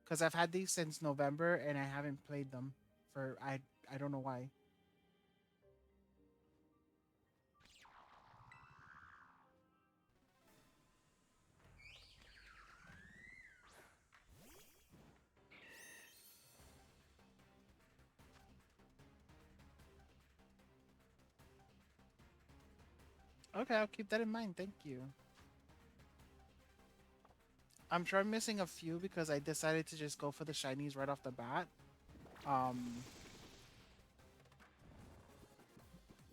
because I've had these since November and I haven't played them for I don't know why. Okay, I'll keep that in mind. Thank you. I'm sure I'm missing a few because I decided to just go for the shinies right off the bat. Um,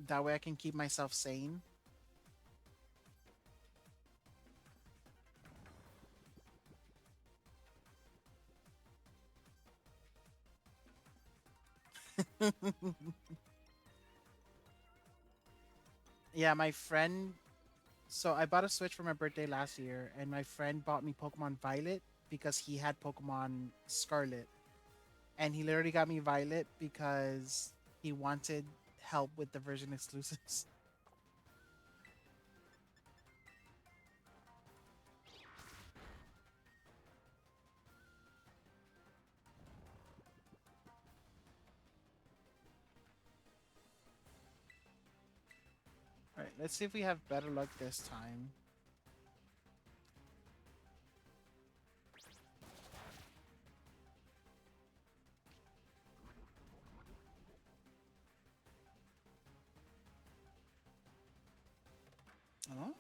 that way I can keep myself sane. Yeah, my friend. So I bought a Switch for my birthday last year, and my friend bought me Pokemon Violet because he had Pokemon Scarlet, and he literally got me Violet because he wanted help with the version exclusives. All right, let's see if we have better luck this time.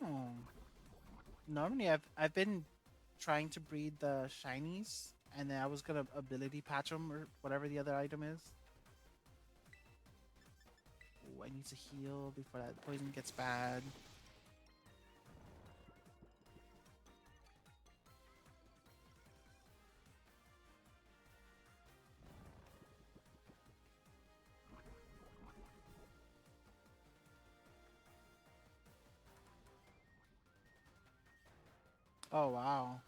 Oh, normally I've been trying to breed the shinies, and then I was gonna ability patch them or whatever the other item is. Ooh, I need to heal before that poison gets bad. Oh wow,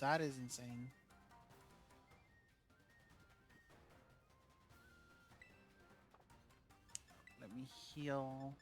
that is insane. Let me heal.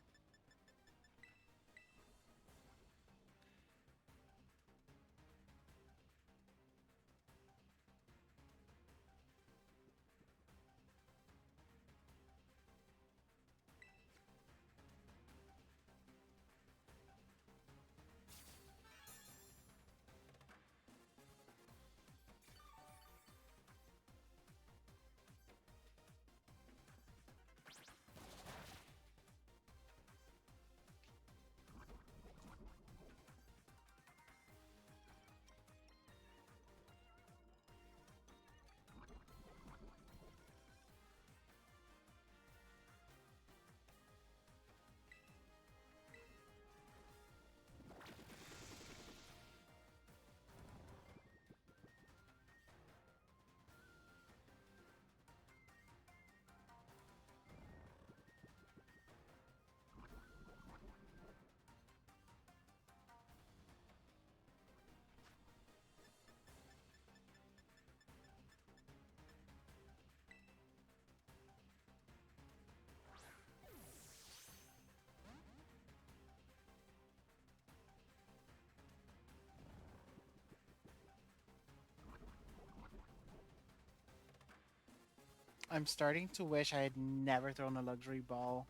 I'm starting to wish I had never thrown a luxury ball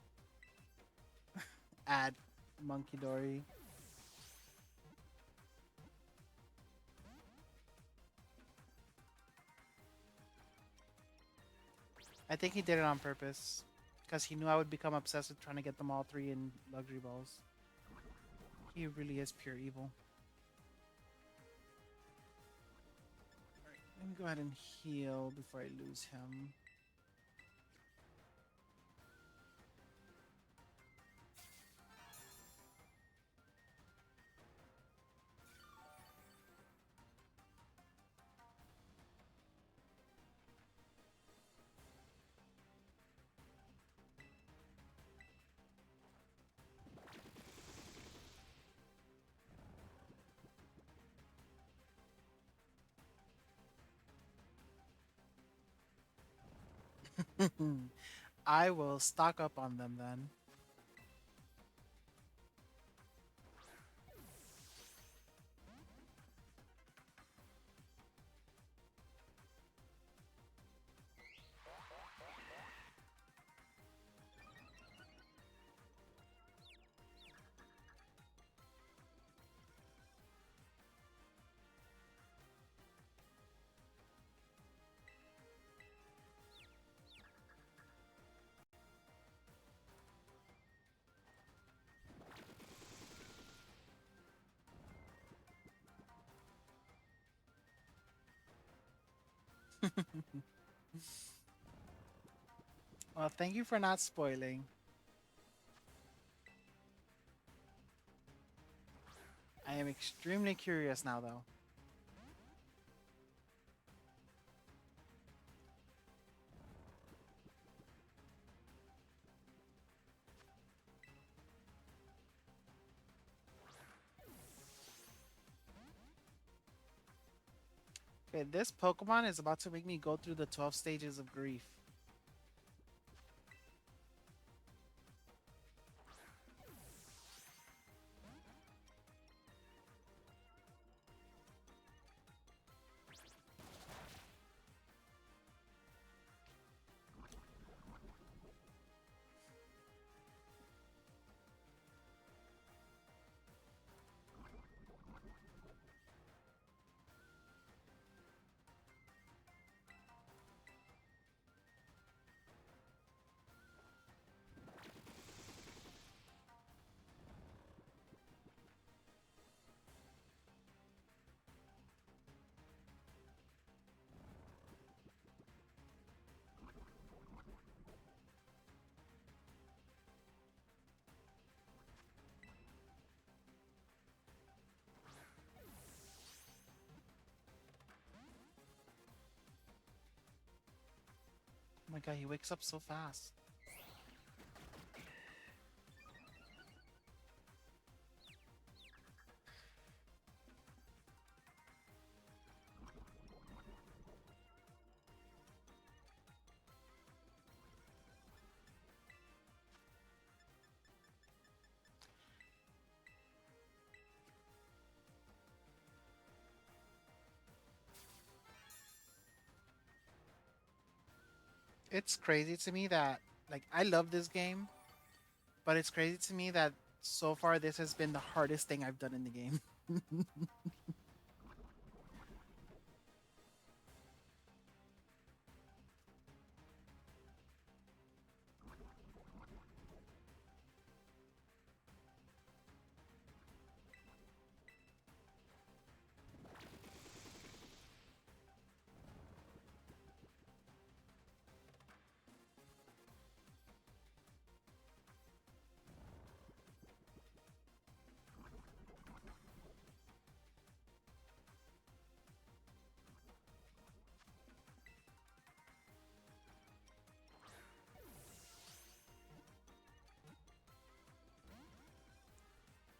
at Monkey Dory. I think he did it on purpose because he knew I would become obsessed with trying to get them all three in luxury balls. He really is pure evil. Alright, let me go ahead and heal before I lose him. I will stock up on them then. Well, thank you for not spoiling. I am extremely curious now, though. Okay, this Pokemon is about to make me go through the 12 stages of grief. Oh my god, he wakes up so fast. It's crazy to me that, like, I love this game, but it's crazy to me that so far this has been the hardest thing I've done in the game.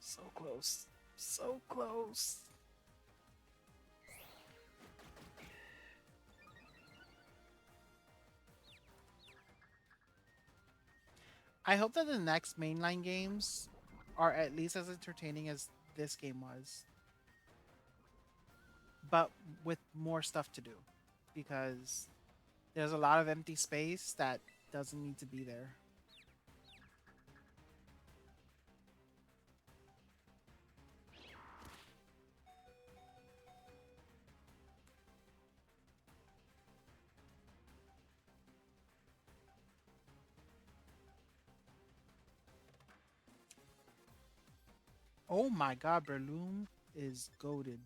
So close. So close. I hope that the next mainline games are at least as entertaining as this game was, but with more stuff to do. Because there's a lot of empty space that doesn't need to be there. Oh my god, Breloom is goaded.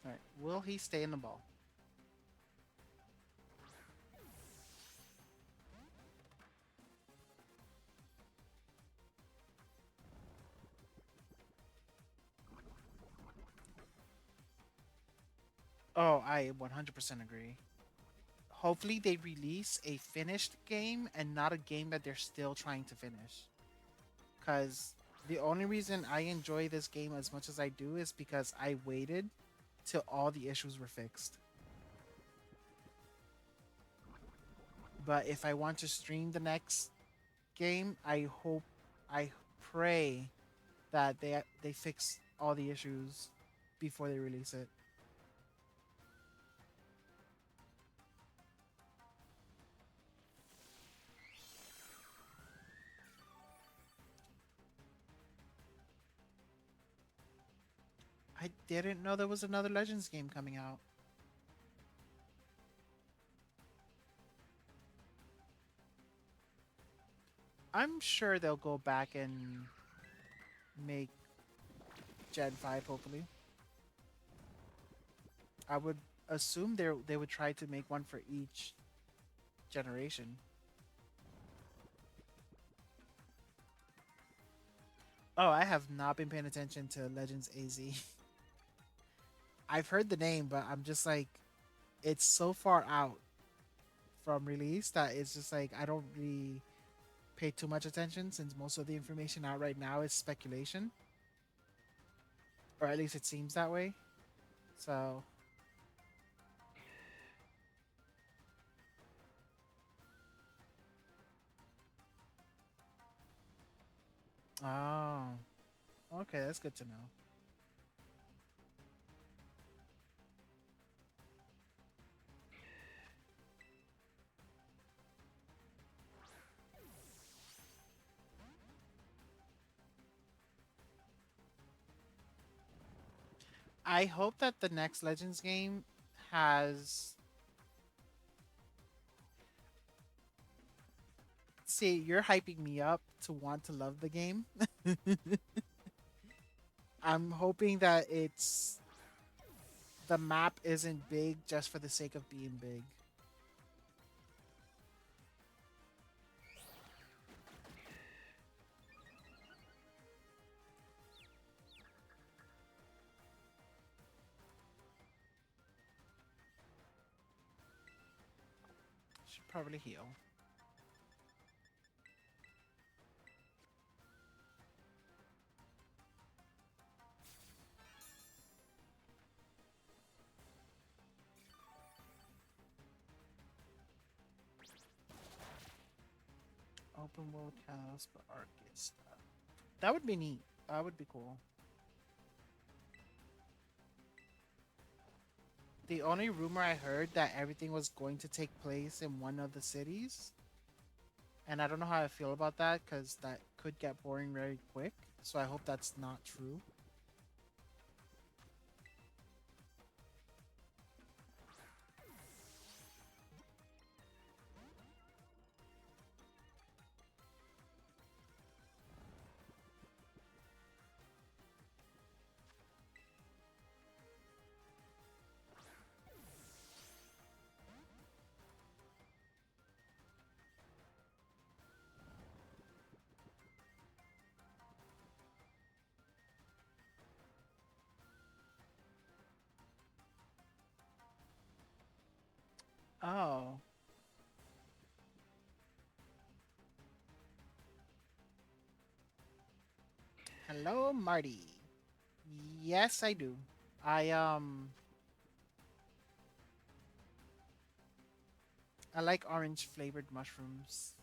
Alright, will he stay in the ball? Oh, I 100% agree. Hopefully, they release a finished game and not a game that they're still trying to finish. Because the only reason I enjoy this game as much as I do is because I waited till all the issues were fixed. But if I want to stream the next game, I pray that they fix all the issues before they release it. I didn't know there was another Legends game coming out. I'm sure they'll go back and make Gen 5 hopefully. I would assume they would try to make one for each generation. Oh, I have not been paying attention to Legends AZ. I've heard the name, but I'm just like it's so far out from release that it's just like I don't really pay too much attention since most of the information out right now is speculation, or at least it seems that way. So, oh, okay, that's good to know. I hope that the next Legends game has. See, you're hyping me up to want to love the game. I'm hoping that the map isn't big just for the sake of being big. Should probably heal. Open world cast for Arcus. That would be neat. That would be cool. The only rumor I heard that everything was going to take place in one of the cities, and I don't know how I feel about that because that could get boring very quick. So I hope that's not true. Oh, hello, Marty. Yes, I do. I like orange flavored mushrooms.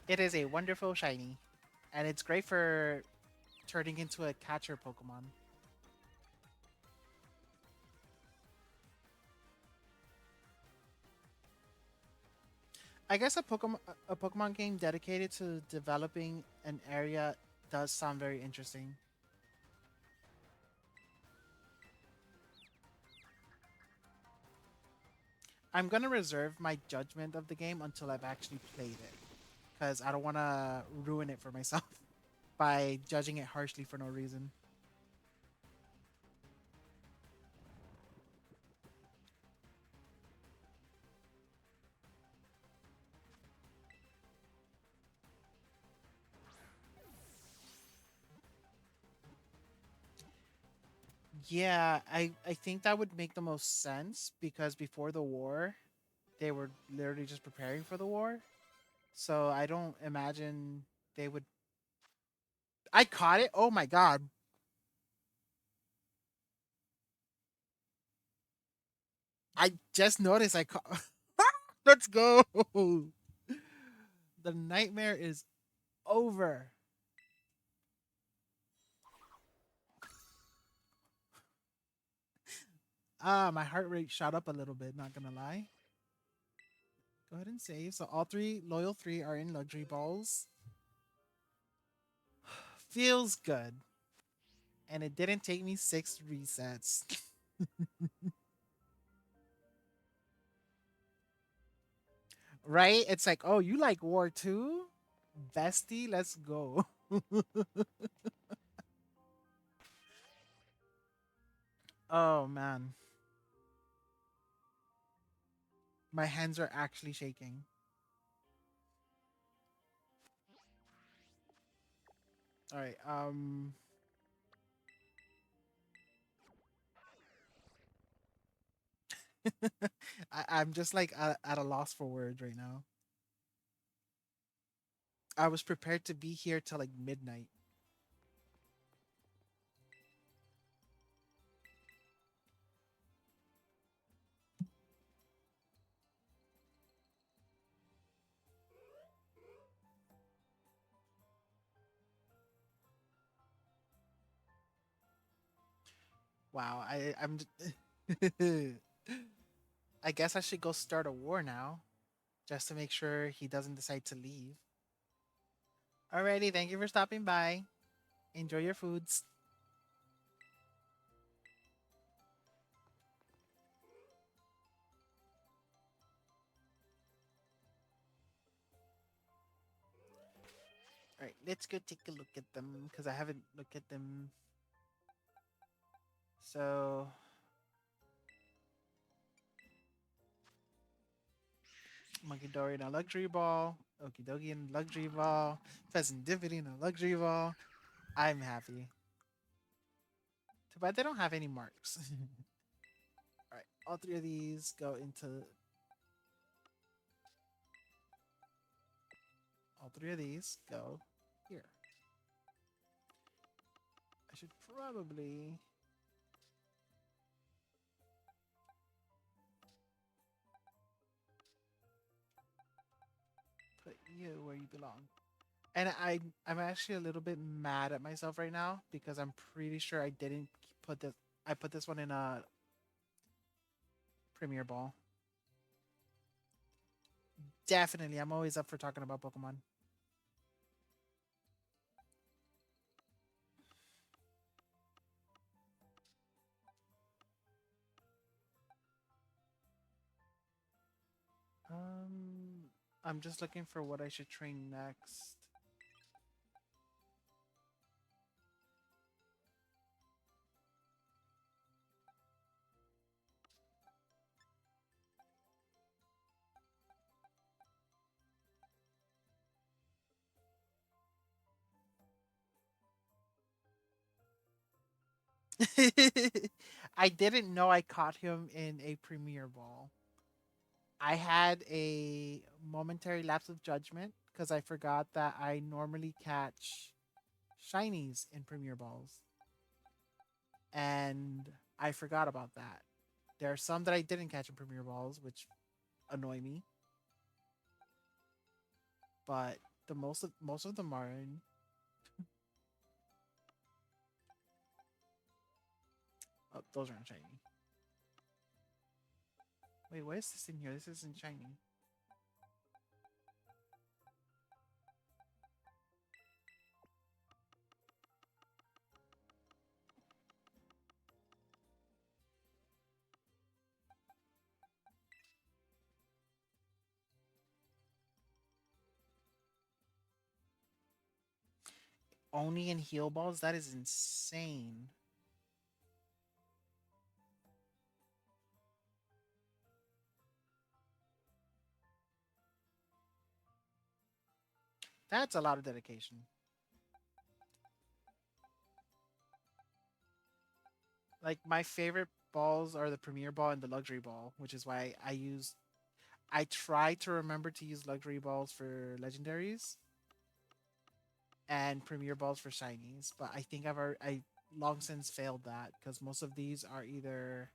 It is a wonderful shiny, and it's great for turning into a catcher Pokemon. I guess a Pokemon game dedicated to developing an area does sound very interesting. I'm gonna reserve my judgment of the game until I've actually played it, because I don't want to ruin it for myself by judging it harshly for no reason. Yeah, I think that would make the most sense because before the war, they were literally just preparing for the war. So I don't imagine they would. I caught it. Oh my god! I just noticed I caught. Let's go. The nightmare is over. My heart rate shot up a little bit, not gonna lie. Go ahead and save. So all three loyal three are in luxury balls. Feels good. And it didn't take me 6 resets. Right? It's like, oh, you like war too? Bestie, let's go. Oh man. My hands are actually shaking. All right. I'm just like at a loss for words right now. I was prepared to be here till like midnight. Wow. I guess I should go start a war now, just to make sure he doesn't decide to leave. Alrighty, thank you for stopping by. Enjoy your foods. All right, let's go take a look at them because I haven't looked at them. So, Monkey Dory in a luxury ball, Okie Dokie in a luxury ball, Pheasant Divinity in a luxury ball. I'm happy. Too bad they don't have any marks. All right, all three of these go into. All three of these go here. I should probably put you where you belong. And I'm actually a little bit mad at myself right now because I'm pretty sure I didn't put this. I put this one in a Premier Ball. Definitely, I'm always up for talking about Pokemon. Um, I'm just looking for what I should train next. I didn't know I caught him in a Premier Ball. I had a momentary lapse of judgment because I forgot that I normally catch shinies in Premier Balls. And I forgot about that. There are some that I didn't catch in Premier Balls, which annoy me. But the most of them are in. Oh, those aren't shiny. Wait, what is this in here? This isn't shiny. Only in heal balls? That is insane. That's a lot of dedication. Like my favorite balls are the Premier Ball and the Luxury Ball, which is why I try to remember to use Luxury Balls for legendaries and Premier Balls for shinies, but I think I long since failed that because most of these are either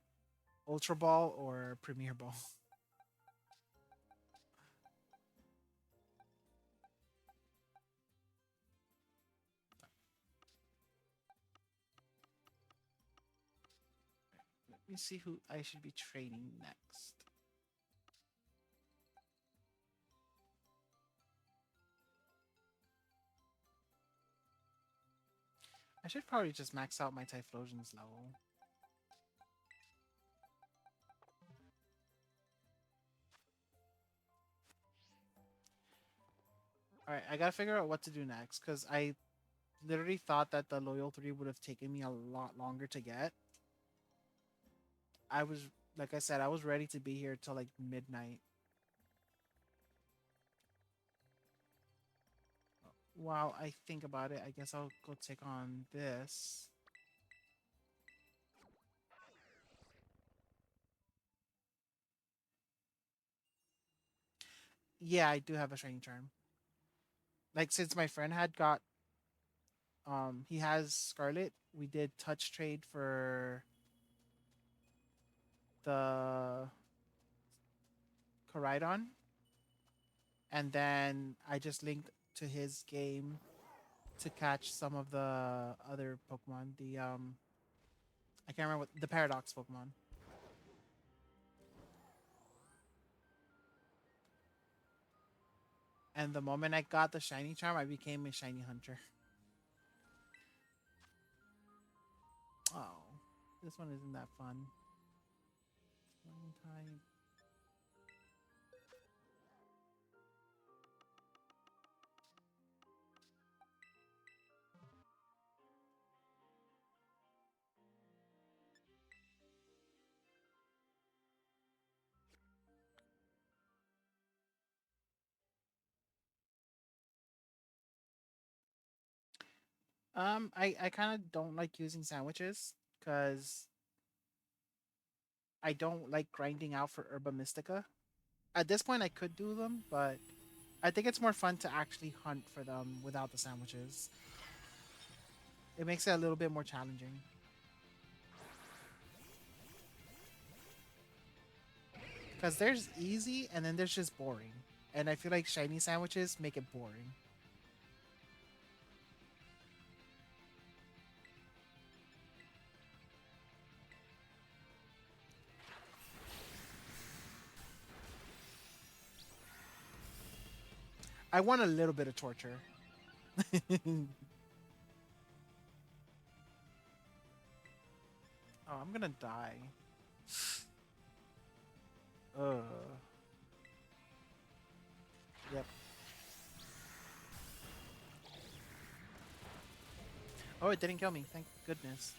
Ultra Ball or Premier Ball. Let me see who I should be training next. I should probably just max out my Typhlosion's level. Alright, I gotta figure out what to do next, because I literally thought that the Loyal 3 would have taken me a lot longer to get. I was, like I said, I was ready to be here till like midnight. While I think about it, I guess I'll go take on this. Yeah, I do have a shiny charm. Like since my friend had got he has Scarlet, we did touch trade for the Koraidon. And then I just linked to his game to catch some of the other Pokemon. The I can't remember what the Paradox Pokemon. And the moment I got the shiny charm, I became a shiny hunter. Oh, this one isn't that fun. One time. I kind of don't like using sandwiches because I don't like grinding out for Herba Mystica. At this point, I could do them, but I think it's more fun to actually hunt for them without the sandwiches. It makes it a little bit more challenging. Because there's easy and then there's just boring. And I feel like shiny sandwiches make it boring. I want a little bit of torture. Oh, I'm gonna die. Ugh. Yep. Oh, it didn't kill me. Thank goodness.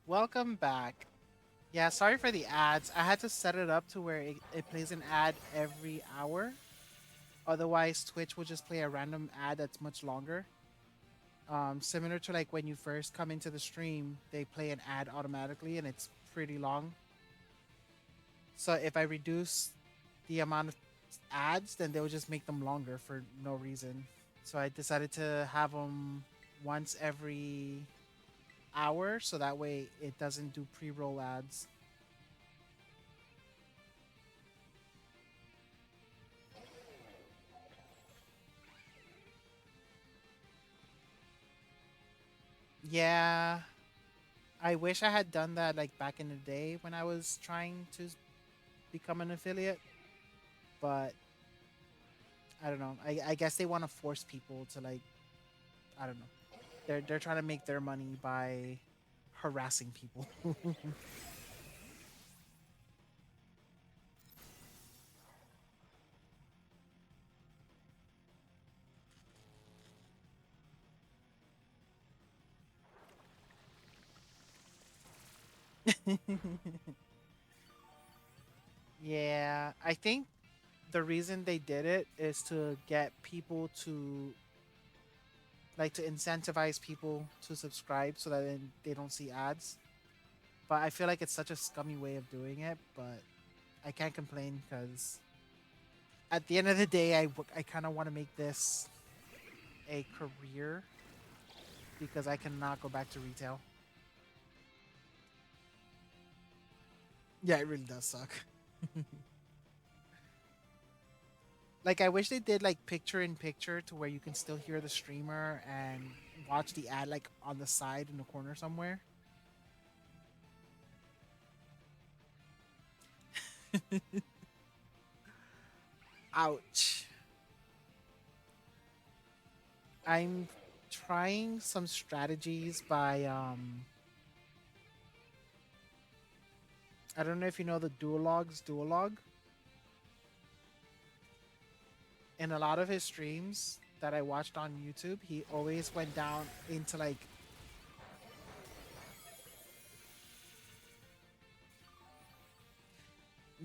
Welcome back. Yeah, sorry for the ads. I had to set it up to where it plays an ad every hour. Otherwise, Twitch will just play a random ad that's much longer. Similar to like when you first come into the stream, they play an ad automatically and it's pretty long. So if I reduce the amount of ads, then they would just make them longer for no reason. So I decided to have them once every hour, so that way it doesn't do pre-roll ads. Yeah, I wish I had done that like back in the day when I was trying to become an affiliate, but I don't know. I guess they want to force people to like, I don't know. They're trying to make their money by harassing people. Yeah, I think the reason they did it is to get people to like to incentivize people to subscribe so that then they don't see ads. But I feel like it's such a scummy way of doing it, but I can't complain because at the end of the day, I kind of want to make this a career because I cannot go back to retail. Yeah, it really does suck. Like I wish they did like picture in picture to where you can still hear the streamer and watch the ad like on the side in the corner somewhere. Ouch. I'm trying some strategies by I don't know if you know the duologue. In a lot of his streams that I watched on YouTube, he always went down into like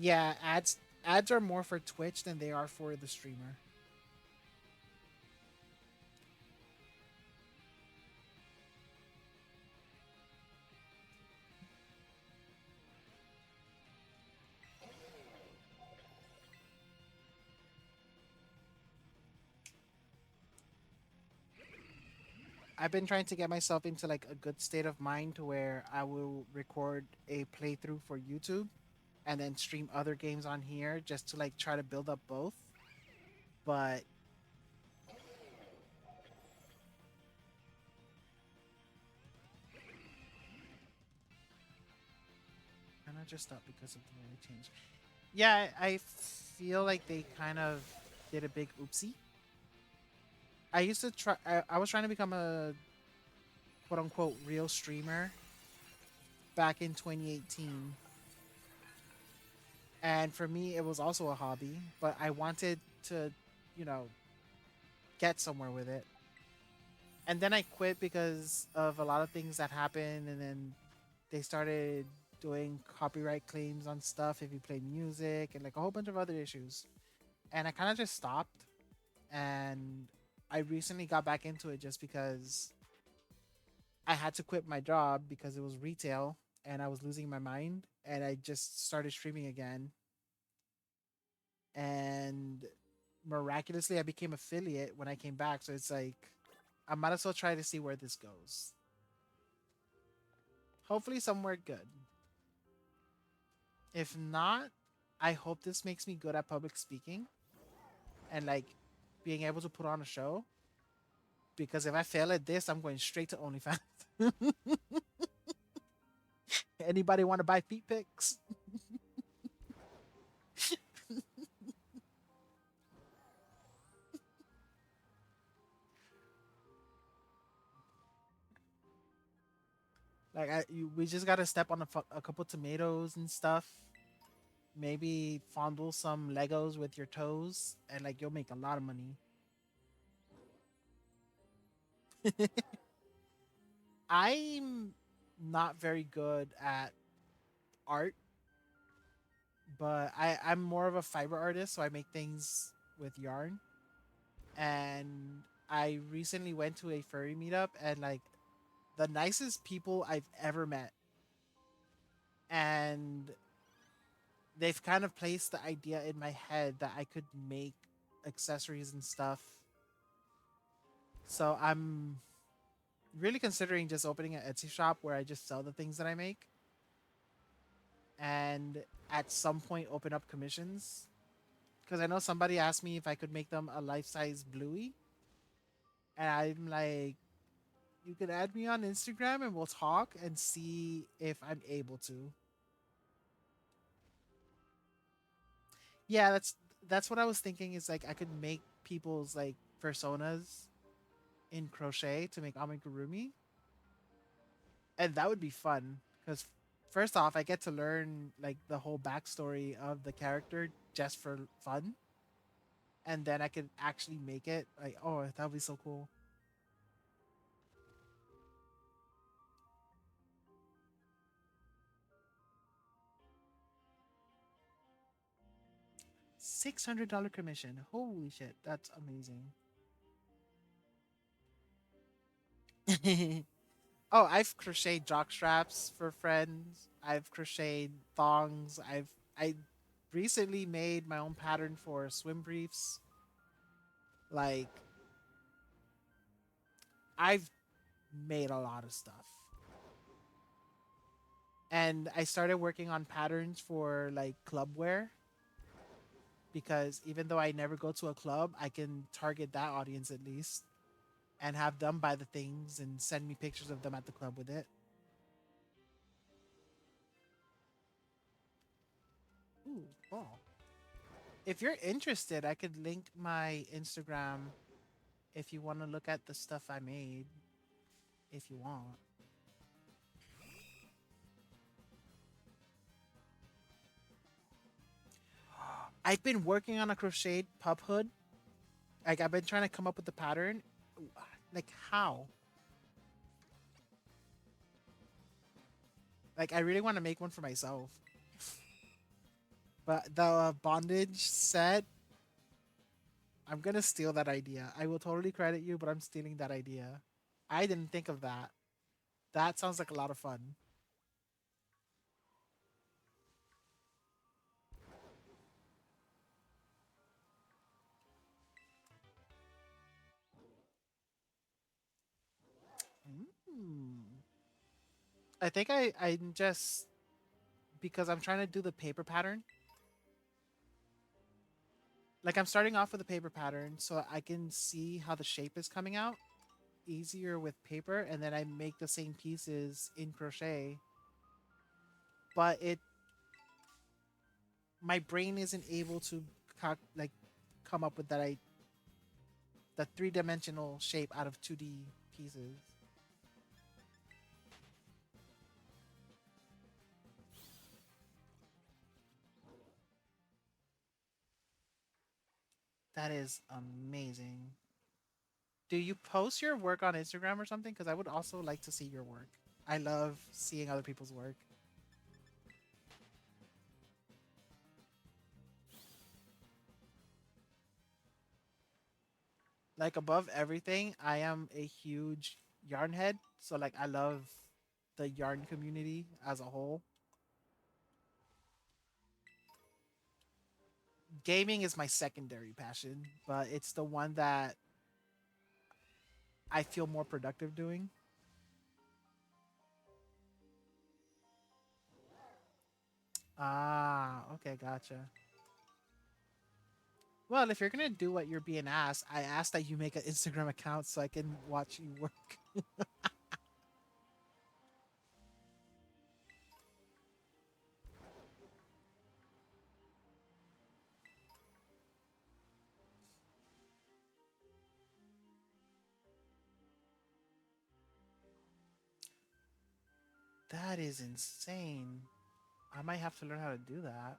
yeah, ads are more for Twitch than they are for the streamer. I've been trying to get myself into like a good state of mind to where I will record a playthrough for YouTube and then stream other games on here just to like try to build up both. But kind of just stopped because of the way they changed. Yeah, I feel like they kind of did a big oopsie. I used to try. I was trying to become a quote unquote real streamer back in 2018, and for me, it was also a hobby. But I wanted to, you know, get somewhere with it, and then I quit because of a lot of things that happened, and then they started doing copyright claims on stuff if you play music and like a whole bunch of other issues. And I kind of just stopped, and I recently got back into it just because I had to quit my job because it was retail and I was losing my mind, and I just started streaming again, and miraculously I became affiliate when I came back, so it's like I might as well try to see where this goes. Hopefully somewhere good. If not, I hope this makes me good at public speaking and like being able to put on a show, because if I fail at this, I'm going straight to OnlyFans. Anybody want to buy feet pics? We just gotta step on a couple tomatoes and stuff. Maybe fondle some Legos with your toes, and like you'll make a lot of money. I'm not very good at art, but I'm more of a fiber artist, so I make things with yarn. And I recently went to a furry meetup, and like the nicest people I've ever met. And they've kind of placed the idea in my head that I could make accessories and stuff. So I'm really considering just opening an Etsy shop where I just sell the things that I make and at some point open up commissions. Because I know somebody asked me if I could make them a life size Bluey. And I'm like, you can add me on Instagram and we'll talk and see if I'm able to. Yeah, that's what I was thinking is like I could make people's like personas in crochet to make amigurumi, and that would be fun because first off, I get to learn like the whole backstory of the character just for fun, and then I could actually make it. Like, oh, that would be so cool. $600 commission. Holy shit, that's amazing. Oh, I've crocheted jock straps for friends. I've crocheted thongs. I recently made my own pattern for swim briefs. Like I've made a lot of stuff. And I started working on patterns for like club wear because even though I never go to a club, I can target that audience at least and have them buy the things and send me pictures of them at the club with it. Ooh, ball. If you're interested, I could link my Instagram if you want to look at the stuff I made. If you want, I've been working on a crocheted pup hood. Like I've been trying to come up with the pattern. Like how? Like I really want to make one for myself. But the bondage set, I'm gonna steal that idea. I will totally credit you, but I'm stealing that idea. I didn't think of that. That sounds like a lot of fun. Mm. I think I'm just because I'm trying to do the paper pattern. Like I'm starting off with a paper pattern so I can see how the shape is coming out easier with paper, and then I make the same pieces in crochet. But it my brain isn't able to like come up with the 3 dimensional shape out of 2D pieces. That is amazing. Do you post your work on Instagram or something? Because I would also like to see your work. I love seeing other people's work. Like above everything, I am a huge yarn head. So like I love the yarn community as a whole. Gaming is my secondary passion, but it's the one that I feel more productive doing. Ah, okay, gotcha. Well, if you're gonna do what you're being asked, I ask that you make an Instagram account so I can watch you work. That is insane. I might have to learn how to do that.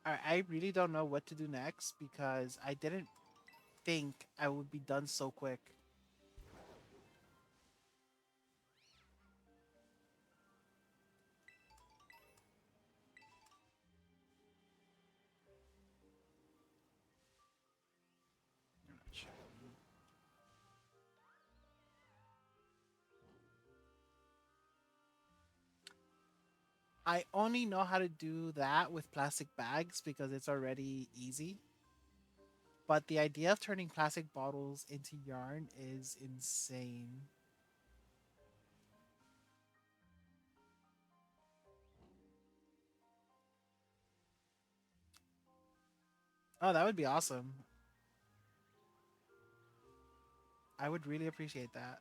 I really don't know what to do next because I didn't think I would be done so quick. I only know how to do that with plastic bags because it's already easy. But the idea of turning plastic bottles into yarn is insane. Oh, that would be awesome. I would really appreciate that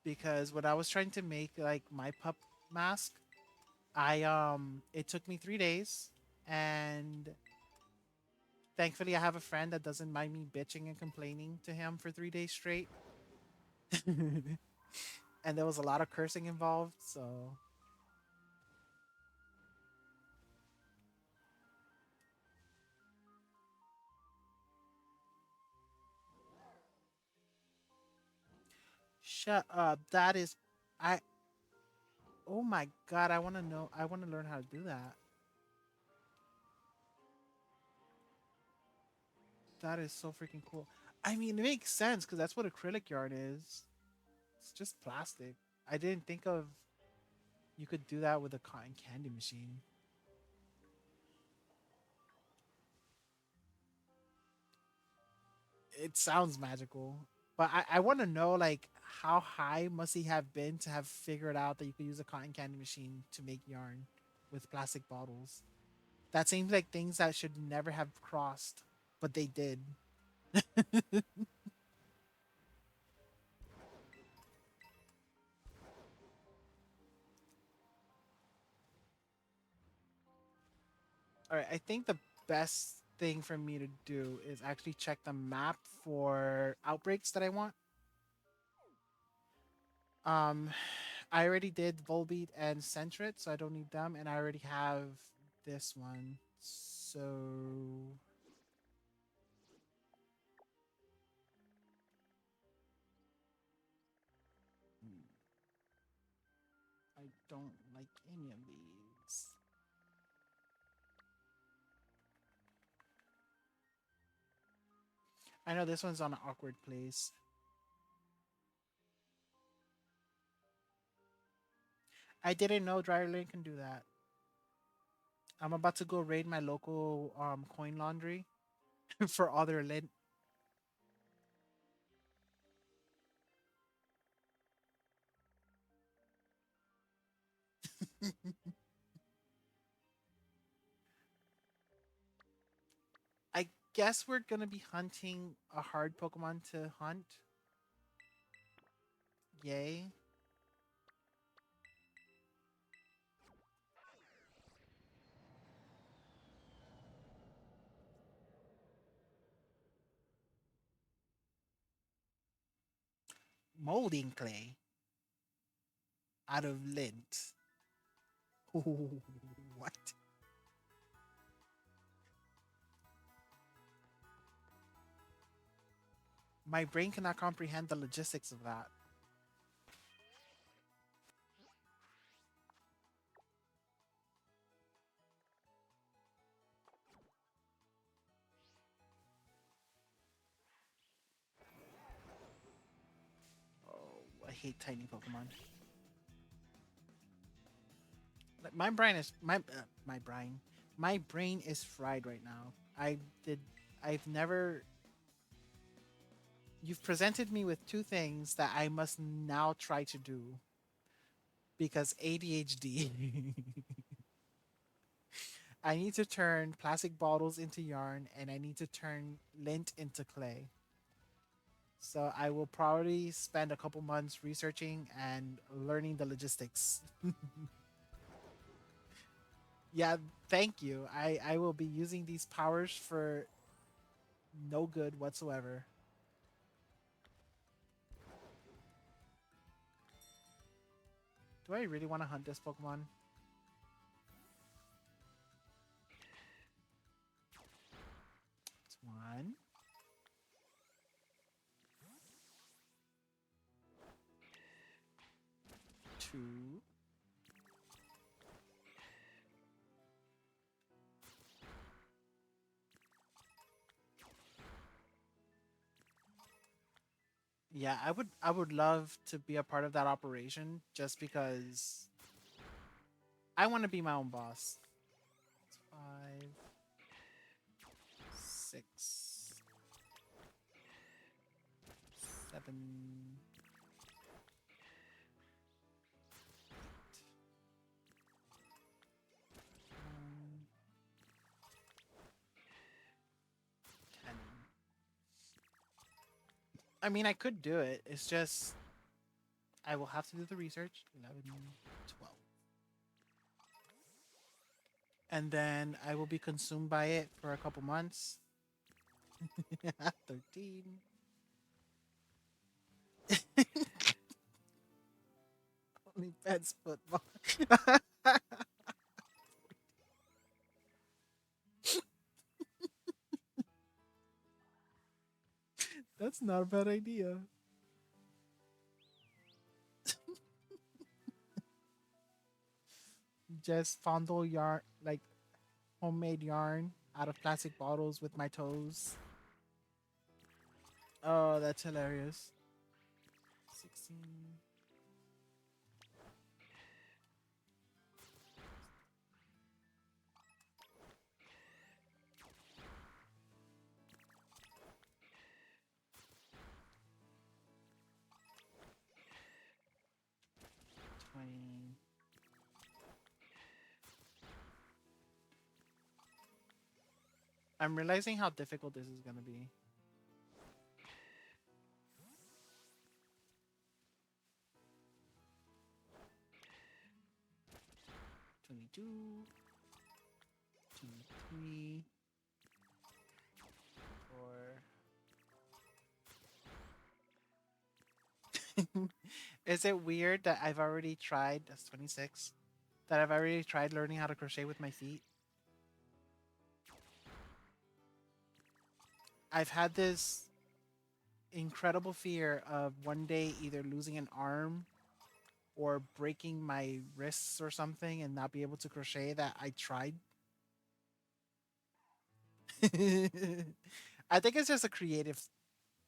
because when I was trying to make like my pup mask, I it took me 3 days and thankfully I have a friend that doesn't mind me bitching and complaining to him for 3 days straight. And there was a lot of cursing involved, so shut up. That is I oh my god, I want to know. I want to learn how to do that. That is so freaking cool. I mean, it makes sense because that's what acrylic yarn is. It's just plastic. I didn't think of you could do that with a cotton candy machine. It sounds magical, but I want to know like how high must he have been to have figured out that you could use a cotton candy machine to make yarn with plastic bottles. That seems like things that should never have crossed, but they did. All right, I think the best thing for me to do is actually check the map for outbreaks that I want. Um, I already did Volbeat and Centret, so I don't need them, and I already have this one. So hmm, I don't like any of these. I know this one's on an awkward place. I didn't know Dryer Lane can do that. I'm about to go raid my local coin laundry for all their lint. I guess we're gonna be hunting a hard Pokemon to hunt. Yay. Molding clay out of lint. What? My brain cannot comprehend the logistics of that. Oh, I hate tiny Pokemon. Like, my brain my brain is fried right now. Did I've never you've presented me with two things that I must now try to do because ADHD. I need to turn plastic bottles into yarn and I need to turn lint into clay. So I will probably spend a couple months researching and learning the logistics. Yeah, thank you. I will be using these powers for no good whatsoever. Do I really want to hunt this Pokemon? It's one, two. Yeah, I would love to be a part of that operation just because I want to be my own boss. 5, 6, 7, 9, 10. I mean, I could do it. It's just I will have to do the research. 11, 12. And then I will be consumed by it for a couple months. 13. Only pets football. That's not a bad idea. Just fondle yarn, like homemade yarn out of plastic bottles with my toes. Oh, that's hilarious. 16, 20. I'm realizing how difficult this is going to be. 22, 23, 4. Is it weird that I've already tried, that's 26, that I've already tried learning how to crochet with my feet? I've had this incredible fear of one day either losing an arm or breaking my wrists or something and not be able to crochet that I tried. I think it's just a creative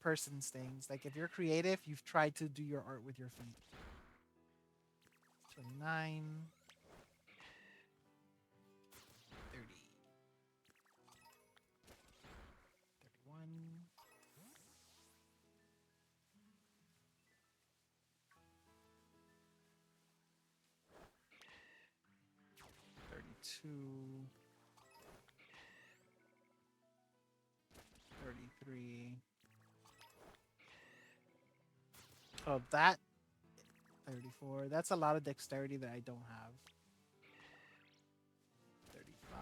person's things. Like if you're creative, you've tried to do your art with your feet. 29, 30, 31, 32, 33. Oh, that 34. That's a lot of dexterity that I don't have. 35,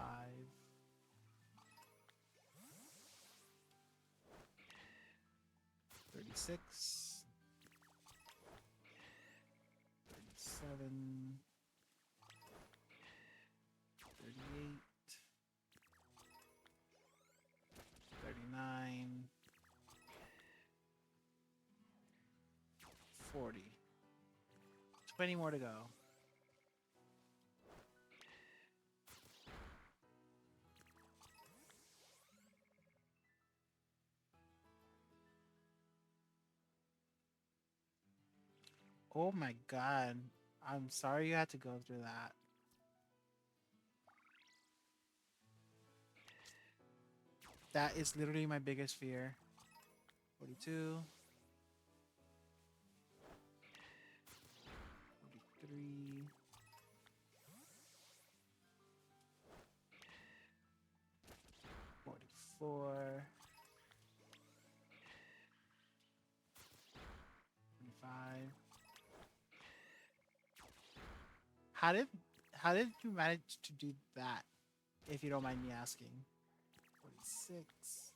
36, 37, 38, 39, 40. 20 more to go. Oh my god. I'm sorry you had to go through that. That is literally my biggest fear. 42, 43, 44, 45. How did how did you manage to do that, if you don't mind me asking? 46.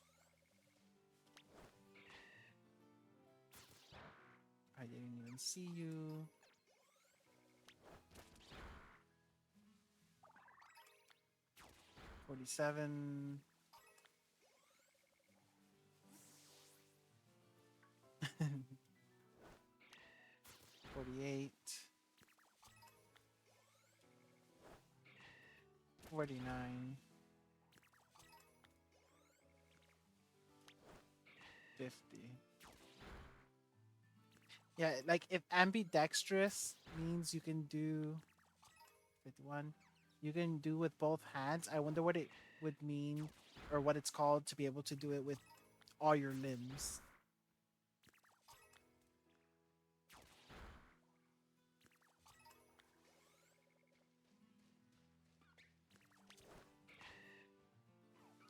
I didn't even see you. 47. 48. 49. 50. Yeah, like if ambidextrous means you can do 51, you can do with both hands. I wonder what it would mean or what it's called to be able to do it with all your limbs.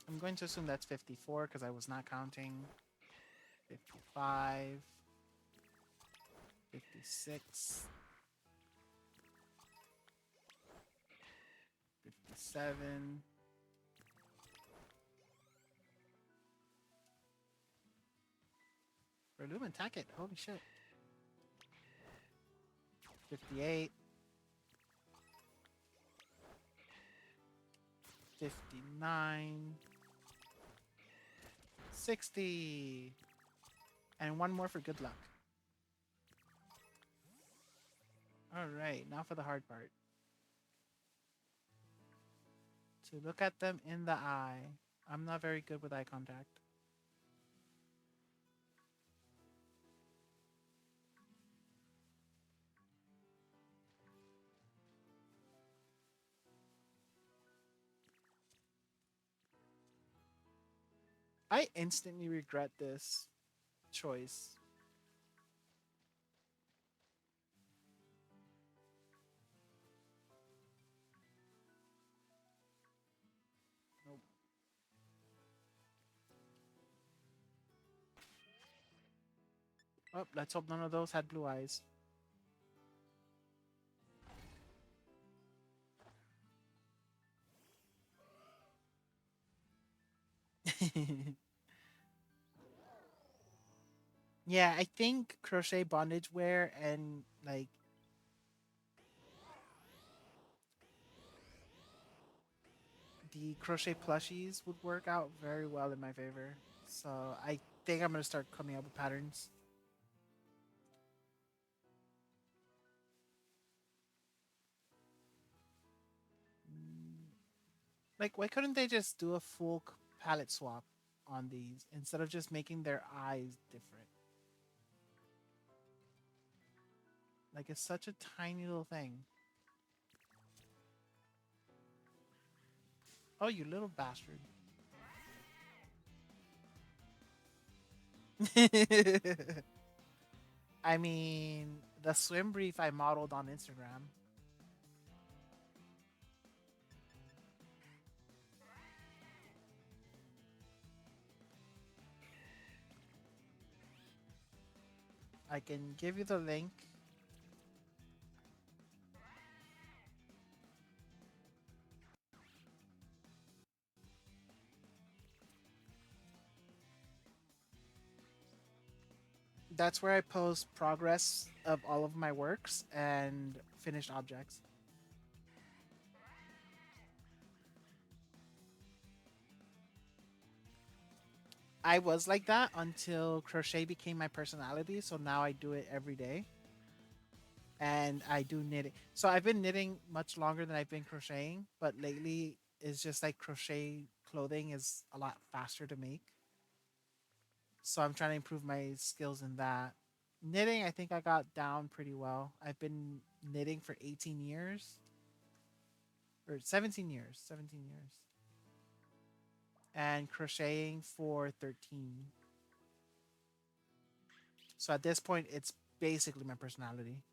I'm going to assume that's 54 because I was not counting. 55, 56, 57. Relume attack it. Holy shit. 58, 59, 60. And one more for good luck. All right, now for the hard part. To look at them in the eye. I'm not very good with eye contact. I instantly regret this choice. Nope. Oh, let's hope none of those had blue eyes. Yeah, I think crochet bondage wear and like the crochet plushies would work out very well in my favor. So I think I'm gonna start coming up with patterns. Mm, like, why couldn't they just do a full palette swap on these instead of just making their eyes different? Like, it's such a tiny little thing. Oh, you little bastard. I mean, the swim brief I modeled on Instagram. I can give you the link. That's where I post progress of all of my works and finished objects. I was like that until crochet became my personality, so now I do it every day. And I do knitting. So I've been knitting much longer than I've been crocheting, but lately it's just like crochet clothing is a lot faster to make. So I'm trying to improve my skills in that. Knitting, I think I got down pretty well. I've been knitting for 18 years or 17 years, 17 years. And crocheting for 13. So at this point, it's basically my personality.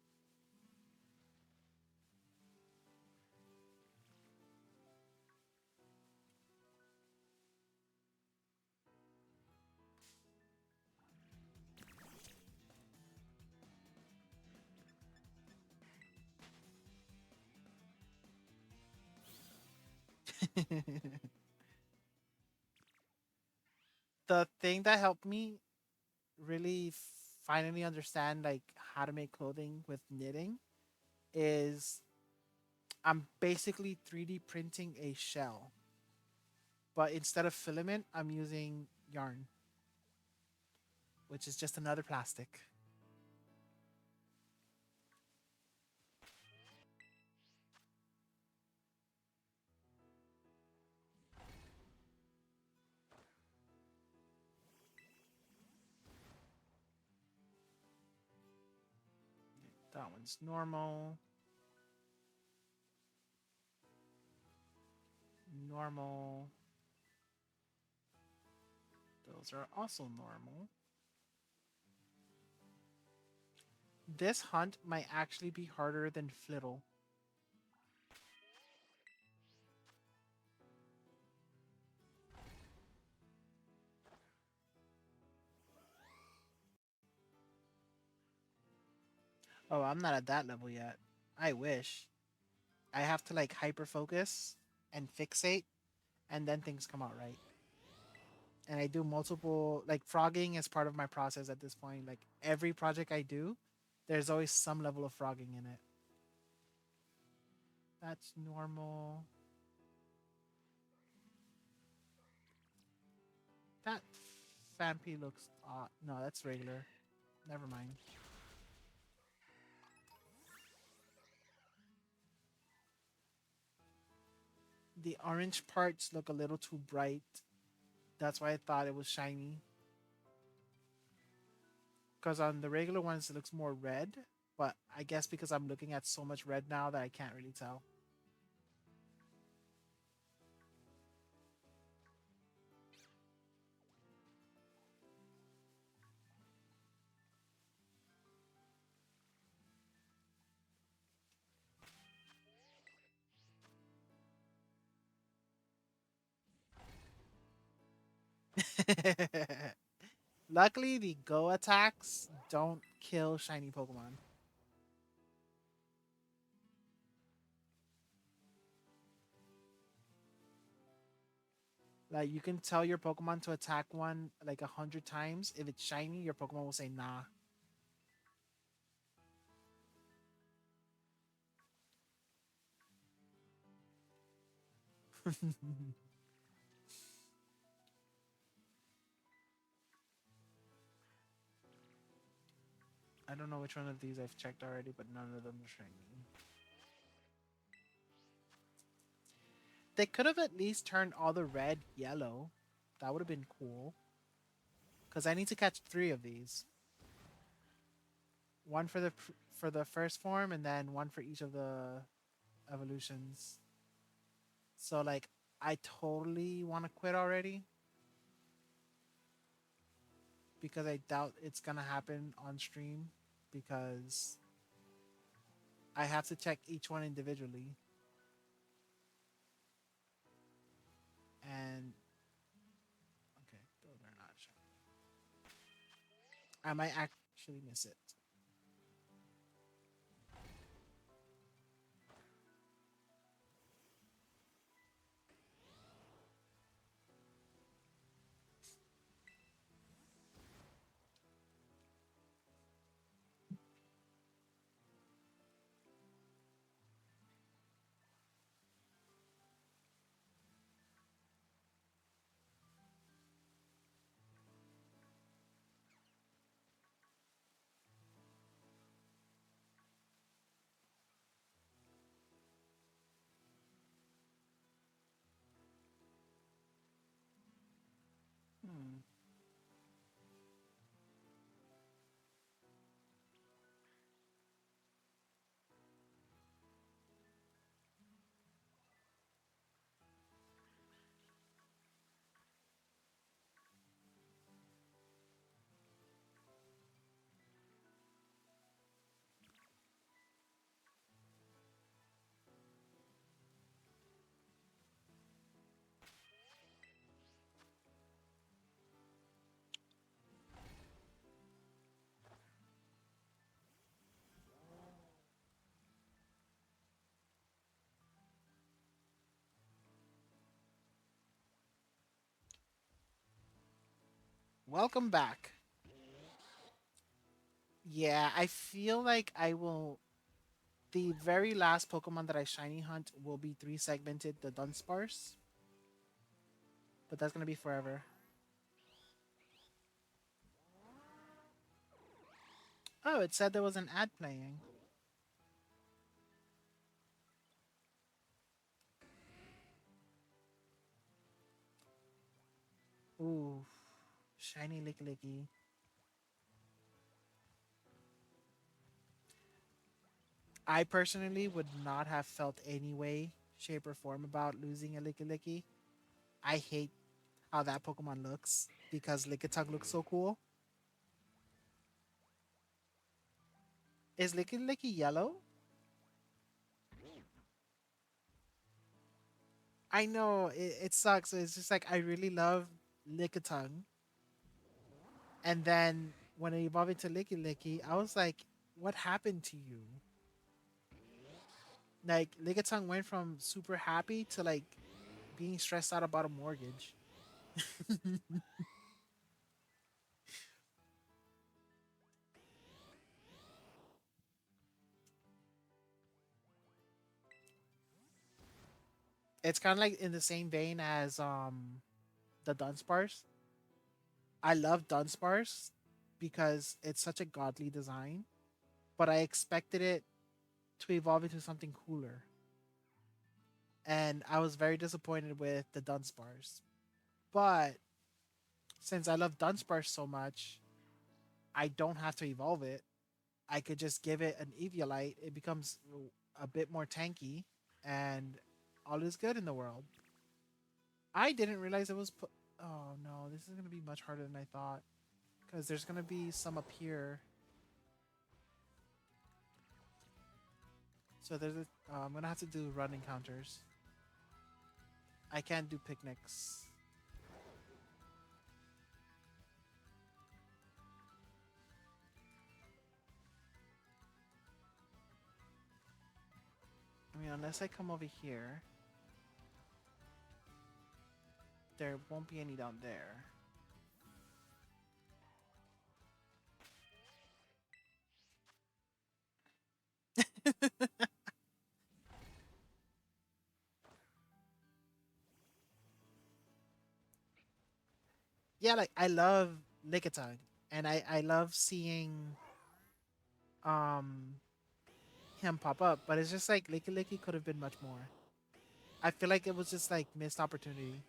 The thing that helped me really finally understand like how to make clothing with knitting is I'm basically 3D printing a shell, but instead of filament, I'm using yarn, which is just another plastic. That one's normal. Normal. Those are also normal. This hunt might actually be harder than Flittle. Oh, I'm not at that level yet. I wish. I have to like hyper focus and fixate, and then things come out right. And I do multiple, like frogging is part of my process at this point. Like every project I do, there's always some level of frogging in it. That's normal. That Fampi looks odd. No, that's regular. Never mind. The orange parts look a little too bright. That's why I thought it was shiny. Because on the regular ones, it looks more red. But I guess because I'm looking at so much red now that I can't really tell. Luckily, the go attacks don't kill shiny Pokemon. Like you can tell your Pokemon to attack one like 100 times. If it's shiny, your Pokemon will say nah. I don't know which one of these I've checked already, but none of them are shiny. They could have at least turned all the red yellow. That would have been cool. Because I need to catch 3 of these. One for the first form, and then one for each of the evolutions. So like, I totally want to quit already because I doubt it's gonna happen on stream because I have to check each one individually, and okay, those are not shiny. I might actually miss it. Hmm. Welcome back. Yeah, I feel like I will. The very last Pokemon that I shiny hunt will be 3 segmented, the Dunsparce, but that's gonna be forever. Oh, it said there was an ad playing. Ooh, shiny Licky Licky. I personally would not have felt any way, shape, or form about losing a Licky. I hate how that Pokemon looks because Lickitung looks so cool. Is Licky yellow? I know it sucks. It's just like I really love Lickitung, and then when it evolved into Licky, I was like, "What happened to you?" Like Lickitung went from super happy to like being stressed out about a mortgage. It's kind of like in the same vein as the Dunsparce. I love Dunsparce because it's such a godly design, but I expected it to evolve into something cooler. And I was very disappointed with the Dunsparce. But since I love Dunsparce so much, I don't have to evolve it. I could just give it an Eviolite. It becomes a bit more tanky, and all is good in the world. I didn't realize it was. Oh no, this is gonna be much harder than I thought. Because there's gonna be some up here. So there's a. I'm gonna have to do run encounters. I can't do picnics. I mean, unless I come over here, there won't be any down there. Yeah, like I love Lickitung, and I love seeing um him pop up, but it's just like Licky could have been much more. I feel like it was just like missed opportunity.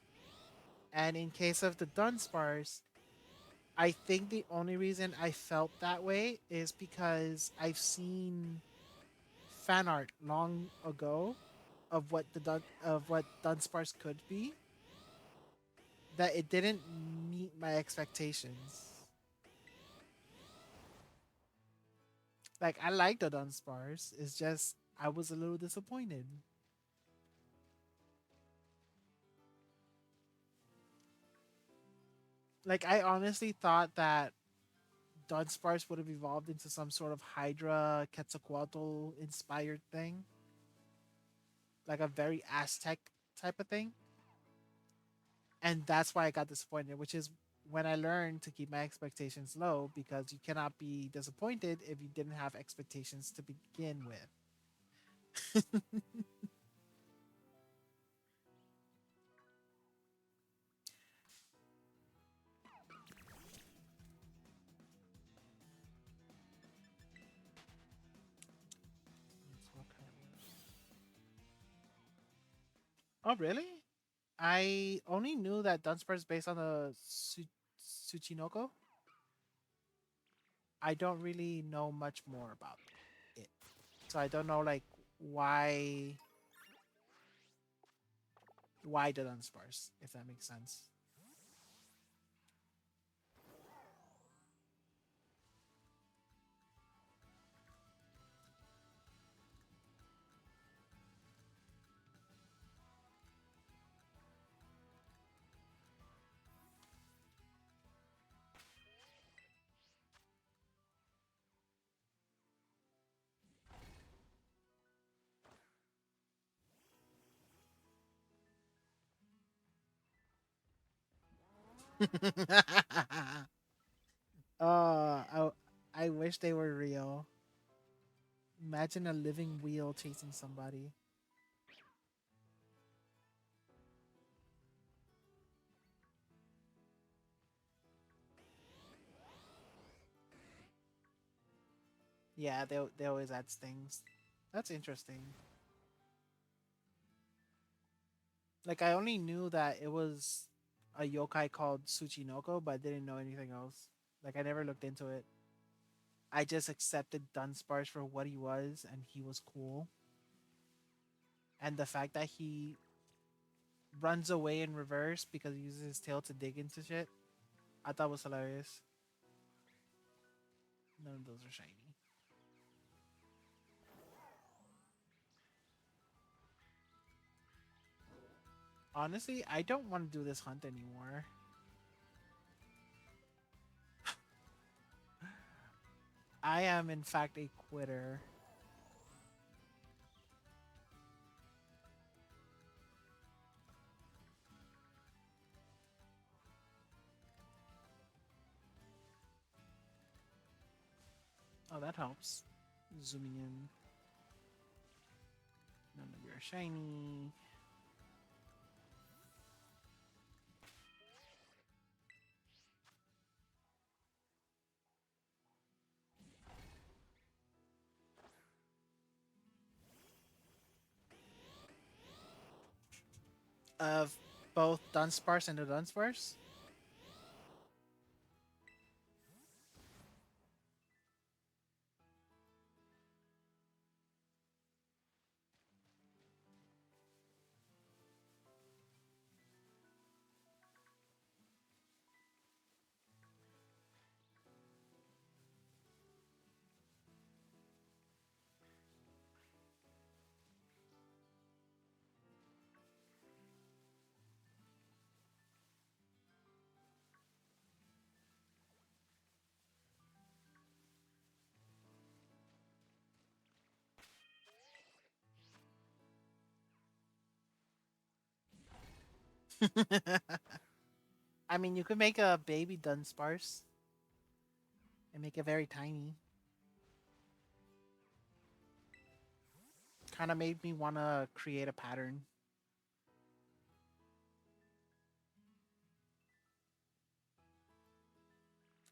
And in case of the Dunsparce, I think the only reason I felt that way is because I've seen fan art long ago of what of what Dunsparce could be, that it didn't meet my expectations. Like I like the Dunsparce, it's just I was a little disappointed. Like I honestly thought that Dunsparce would have evolved into some sort of Hydra Quetzalcoatl inspired thing, like a very Aztec type of thing, and that's why I got disappointed. Which is when I learned to keep my expectations low because you cannot be disappointed if you didn't have expectations to begin with. Oh, really? I only knew that Dunsparce is based on the Tsuchinoko. I don't really know much more about it, so I don't know like why why the Dunsparce, if that makes sense. I wish they were real. Imagine a living wheel chasing somebody. Yeah, they always add things. That's interesting. Like I only knew that it was a yokai called Tsuchinoko, but I didn't know anything else. Like I never looked into it. I just accepted Dunsparce for what he was, and he was cool. And the fact that he runs away in reverse because he uses his tail to dig into shit, I thought was hilarious. None of those are shiny. Honestly, I don't want to do this hunt anymore. I am, in fact, a quitter. Oh, that helps. Zooming in. None of your shiny. Of both Dunsparce and the Dunsparce. I mean, you could make a baby Dunsparce and make it very tiny. Kind of made me want to create a pattern.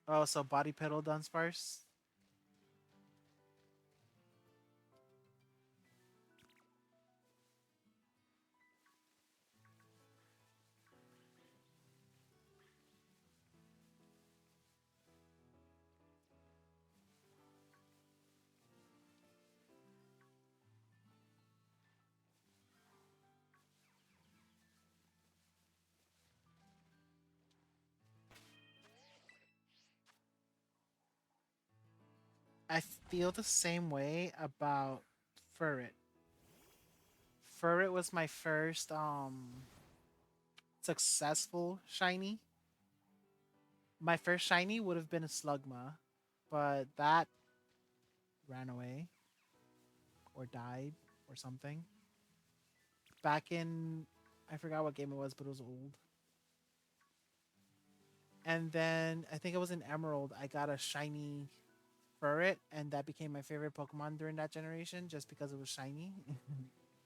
Oh, so body pedal Dunsparce. I feel the same way about Furret. Furret was my first successful shiny. My first shiny would have been a Slugma, but that ran away or died or something. Back in, I forgot what game it was, but it was old. And then I think it was in Emerald. I got a shiny Furret, and that became my favorite Pokemon during that generation just because it was shiny.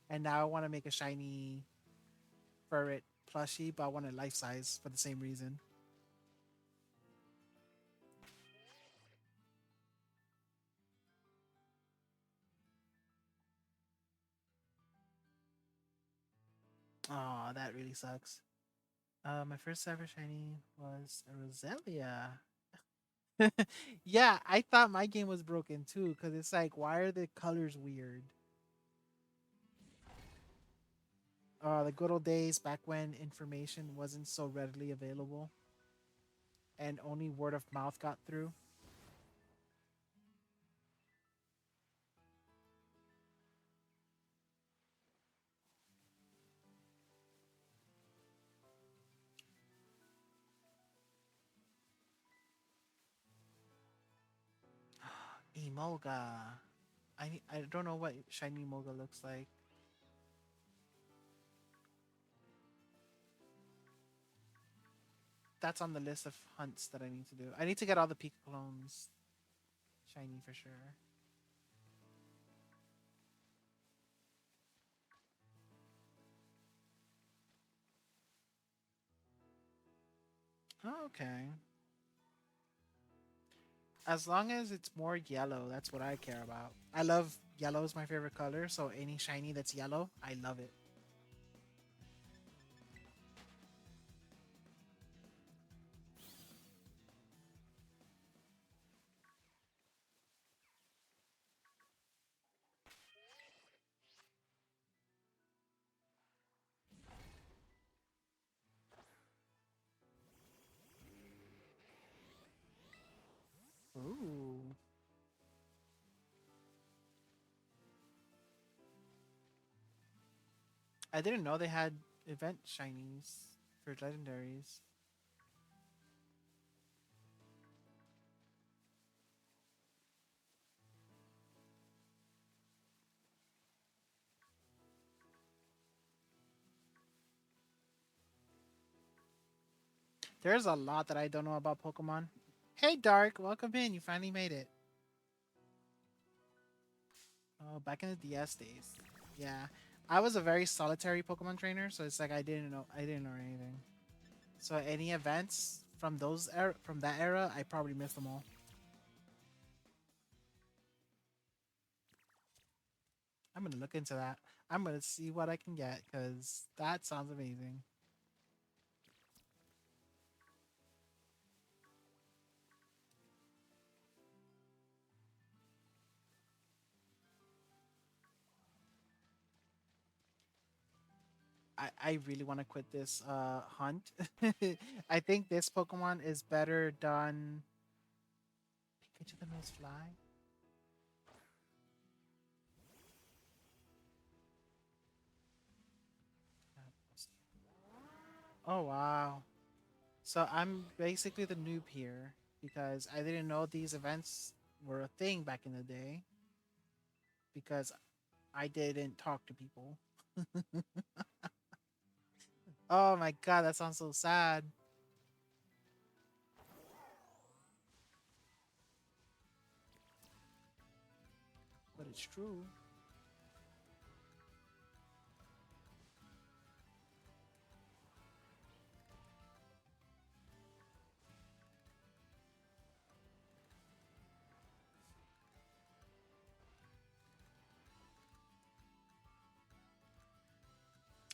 And now I want to make a shiny Furret plushie, but I want it life size for the same reason. Oh, that really sucks. My first ever shiny was a Roselia. Yeah, I thought my game was broken too, because it's like, why are the colors weird? The good old days back when information wasn't so readily available and only word of mouth got through. Emolga. I don't know what shiny Emolga looks like. That's on the list of hunts that I need to do. I need to get all the Pika clones shiny for sure. Oh, okay. As long as it's more yellow, that's what I care about. I love yellow is my favorite color, so any shiny that's yellow, I love it. I didn't know they had event shinies for legendaries. There's a lot that I don't know about Pokemon. Hey, Dark, welcome in. You finally made it. Oh, back in the DS days. Yeah, I was a very solitary Pokemon trainer, so it's like I didn't know anything. So any events from from that era, I probably missed them all. I'm gonna look into that. I'm gonna see what I can get because that sounds amazing. I really want to quit this hunt. I think this Pokemon is better done. Pikachu the Nose Fly. Oh wow! So I'm basically the noob here because I didn't know these events were a thing back in the day because I didn't talk to people. Oh my god, that sounds so sad, but it's true.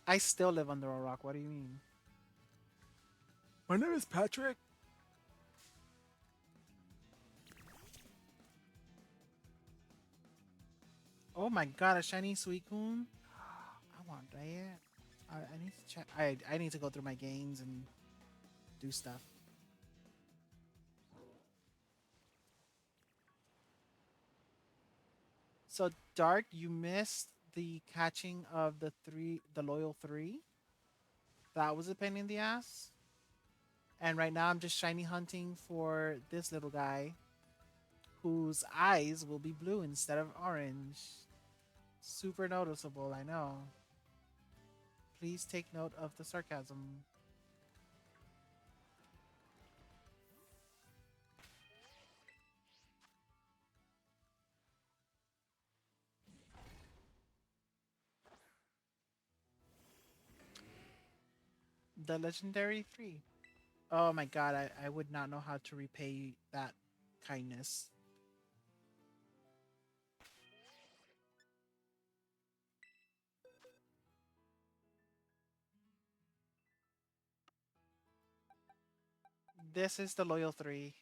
I still live under a rock. What do you mean? My name is Patrick. Oh my god, a shiny Suicune. I want that. I need to check. I need to go through my games and do stuff. So Dark, you missed the catching of the loyal three. That was a pain in the ass. And right now I'm just shiny hunting for this little guy whose eyes will be blue instead of orange. Super noticeable, I know. Please take note of the sarcasm. The legendary three. Oh my god, I would not know how to repay that kindness. This is the loyal three.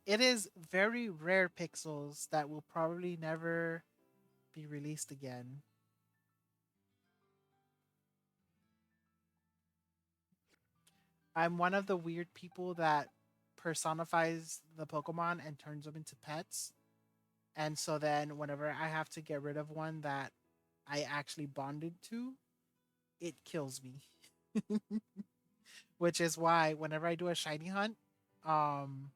It is very rare pixels that will probably never be released again. I'm one of the weird people that personifies the Pokemon and turns them into pets. And so then whenever I have to get rid of one that I actually bonded to, it kills me. Which is why whenever I do a shiny hunt, um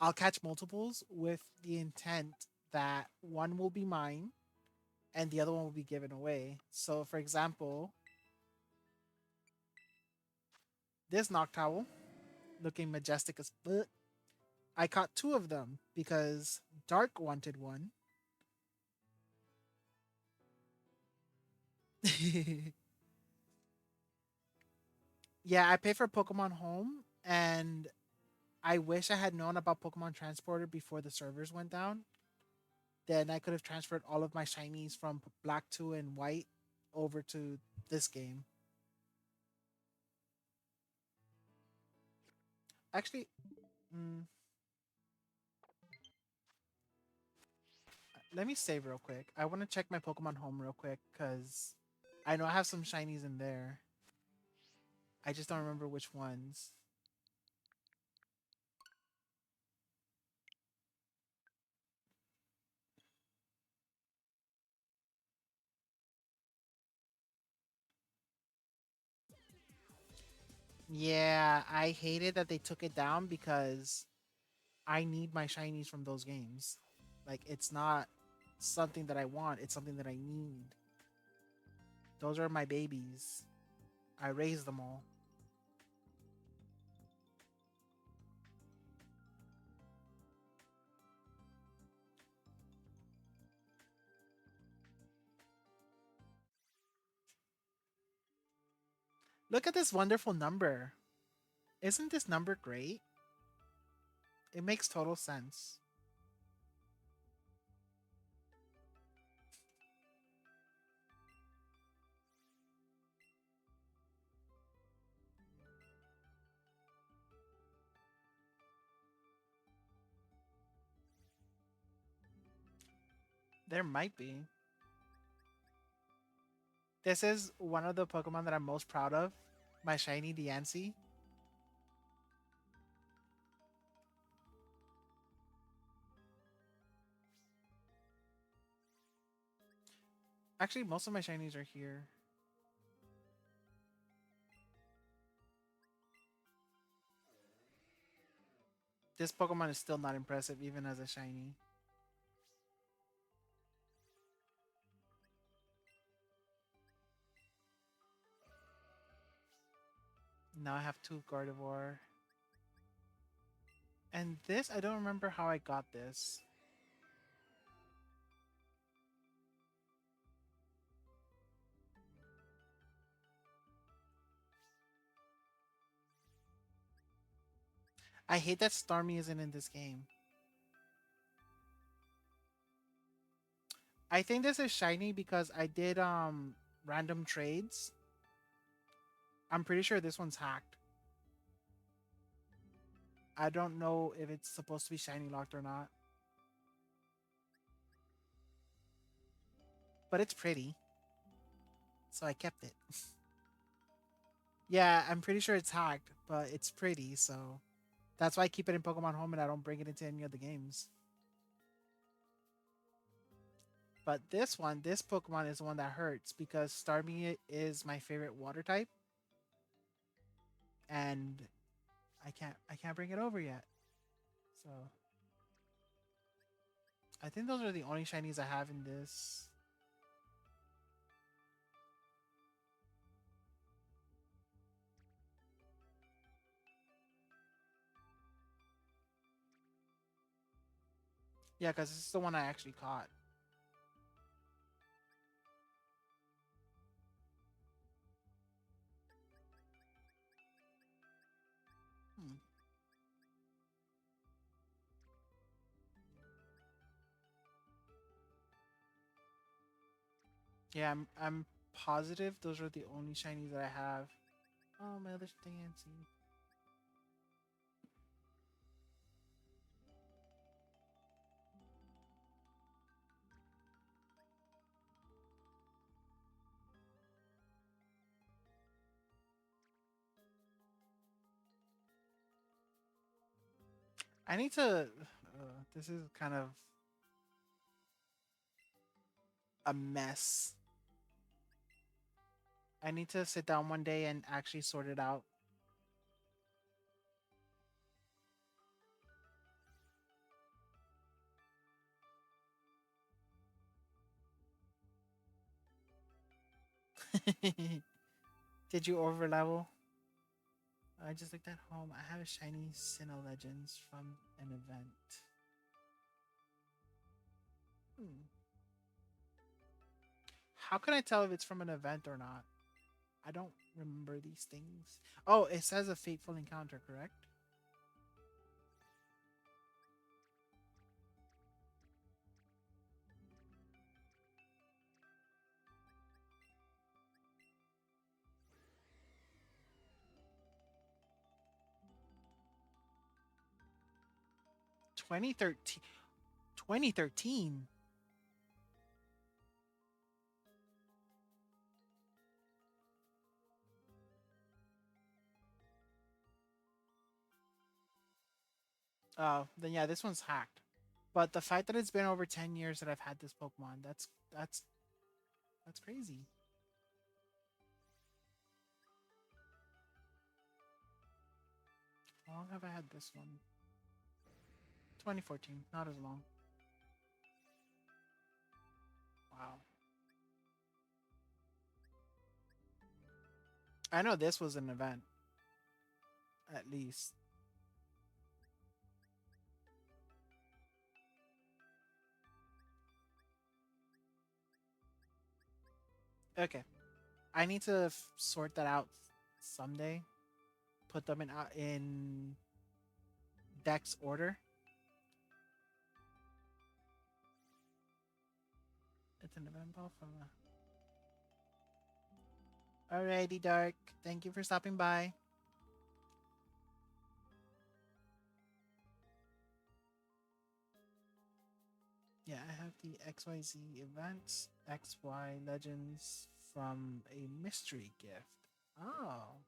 I'll catch multiples with the intent that one will be mine and the other one will be given away. So for example, this Noctowl looking majestic as fuck. I caught two of them because Dark wanted one. Yeah, I pay for Pokemon Home, and I wish I had known about Pokemon Transporter before the servers went down. Then I could have transferred all of my shinies from Black 2 and White over to this game. Actually, mm, let me save real quick. I want to check my Pokemon Home real quick because I know I have some shinies in there. I just don't remember which ones. Yeah, I hated that they took it down because I need my shinies from those games. Like it's not something that I want, it's something that I need. Those are my babies. I raised them all. Look at this wonderful number. Isn't this number great? It makes total sense. There might be. This is one of the Pokemon that I'm most proud of. My shiny Diancie. Actually, most of my shinies are here. This Pokemon is still not impressive, even as a shiny. Now I have two Gardevoir. And this, I don't remember how I got this. I hate that Starmie isn't in this game. I think this is shiny because I did random trades. I'm pretty sure this one's hacked. I don't know if it's supposed to be shiny locked or not. But it's pretty. So I kept it. Yeah, I'm pretty sure it's hacked, but it's pretty, so that's why I keep it in Pokemon Home and I don't bring it into any of the games. But this one, this Pokemon is the one that hurts because Starmie is my favorite water type, and I can't bring it over yet. So I think those are the only shinies I have in this. Yeah, because this is the one I actually caught. Hmm. Yeah, I'm positive those are the only shinies that I have. Oh, my other Stancy. I need to. This is kind of a mess. I need to sit down one day and actually sort it out. 'Did you over level? I just looked at home. I have a shiny Sinnoh Legends from an event. Hmm. How can I tell if it's from an event or not? I don't remember these things. Oh, it says a fateful encounter, correct? 2013. 2013. Oh, then yeah, this one's hacked. But the fact that it's been over 10 years that I've had this Pokemon, that's crazy. How long have I had this one? 2014, not as long. Wow. I know this was an event, at least. Okay. I need to sort that out someday. Put them in Dex order. It's an event ball from. Alrighty, Dark. Thank you for stopping by. Yeah, I have the XYZ events, XY legends from a mystery gift. Oh,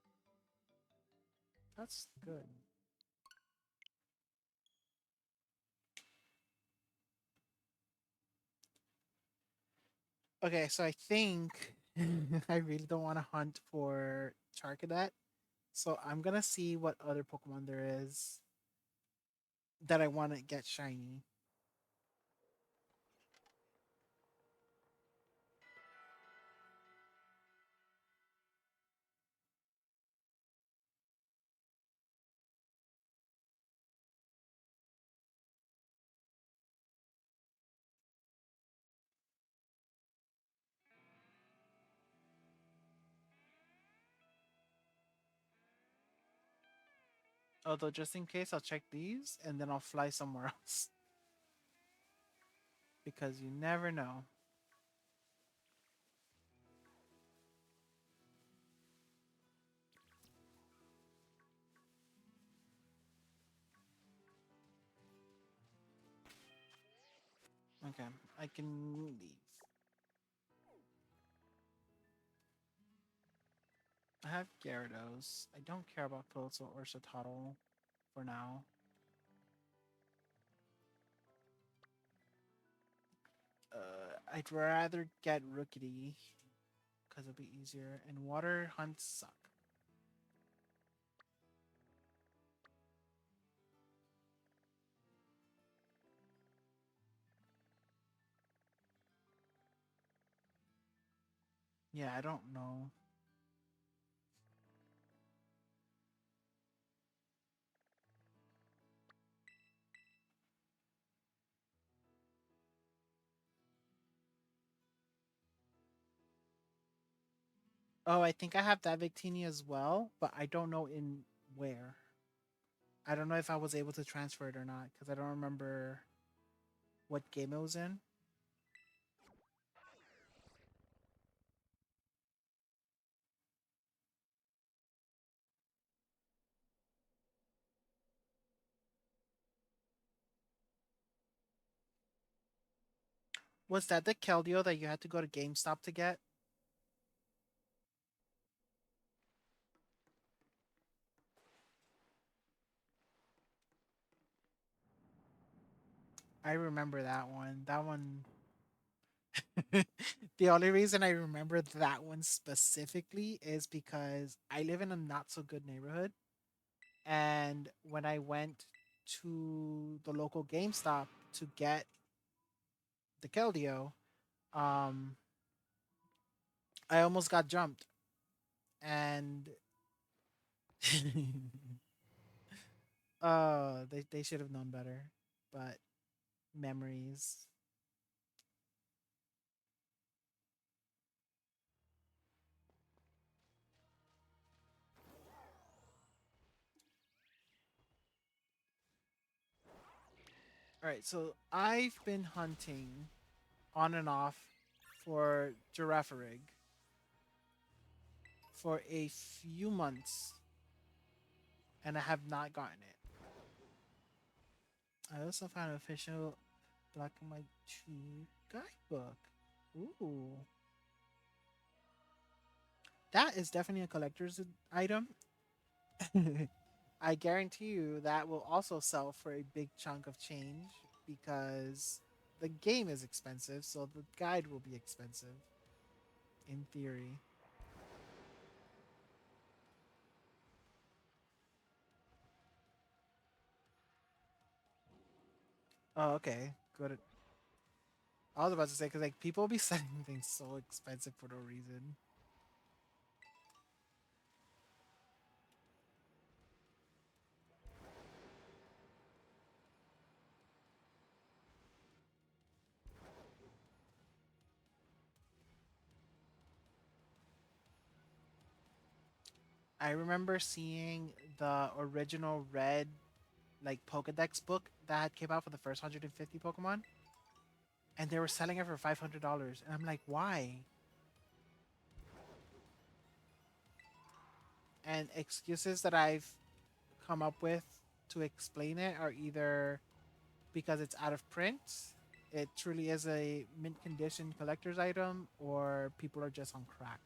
that's good. Okay, so I think I really don't want to hunt for Charcadet. So I'm gonna see what other Pokemon there is that I want to get shiny. Although just in case, I'll check these and then I'll fly somewhere else because you never know. Okay, I can leave. I have Gyarados. I don't care about Piloto or Shatottle for now. I'd rather get Rookity because it'll be easier. And water hunts suck. Yeah, I don't know. Oh, I think I have that Victini as well, but I don't know in where. I don't know if I was able to transfer it or not because I don't remember what game it was in. Was that the Keldeo that you had to go to GameStop to get? I remember that one. That one. The only reason I remember that one specifically is because I live in a not so good neighborhood. And when I went to the local GameStop to get the Keldeo, um, I almost got jumped. And they should have known better. But memories. All right, so I've been hunting on and off for Girafarig for a few months, and I have not gotten it. I also found an official Black and White 2 guidebook. Ooh. That is definitely a collector's item. I guarantee you that will also sell for a big chunk of change because the game is expensive, so the guide will be expensive in theory. Oh, okay. Good. I was about to say because like people be selling things so expensive for no reason. I remember seeing the original red like Pokedex book that came out for the first 150 Pokemon, and they were selling it for $500, and I'm like, why? And excuses that I've come up with to explain it are either because it's out of print, it truly is a mint condition collector's item, or people are just on crack.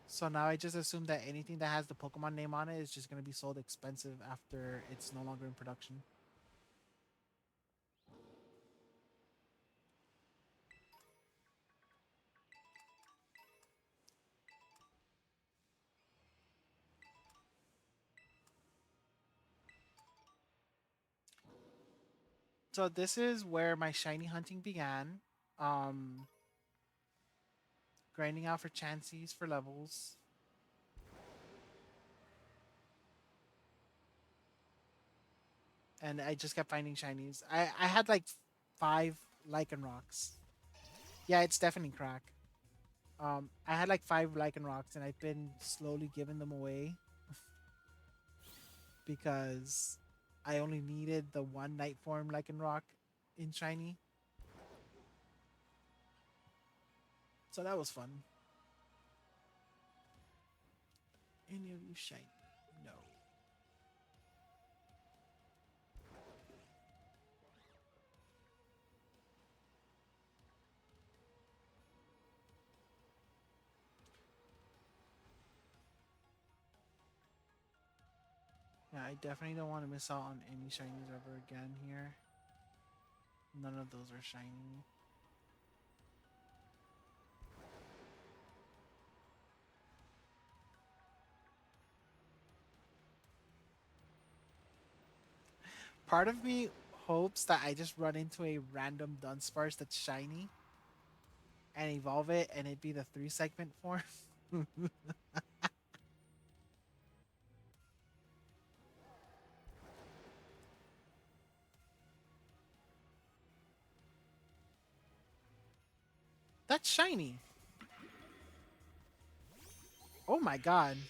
So now I just assume that anything that has the Pokemon name on it is just going to be sold expensive after it's no longer in production. So this is where my shiny hunting began. Um, Grinding out for chances for levels, and I just kept finding shinies. I had like five lichen rocks. Yeah, it's definitely crack. I had like five lichen rocks, and I've been slowly giving them away because I only needed the one night form lichen rock in shiny, so that was fun. Any of you shiny? No. Yeah, I definitely don't want to miss out on any shinies ever again here. None of those are shiny. Part of me hopes that I just run into a random Dunsparce that's shiny and evolve it, and it be the 3 segment form. That's shiny. Oh my god.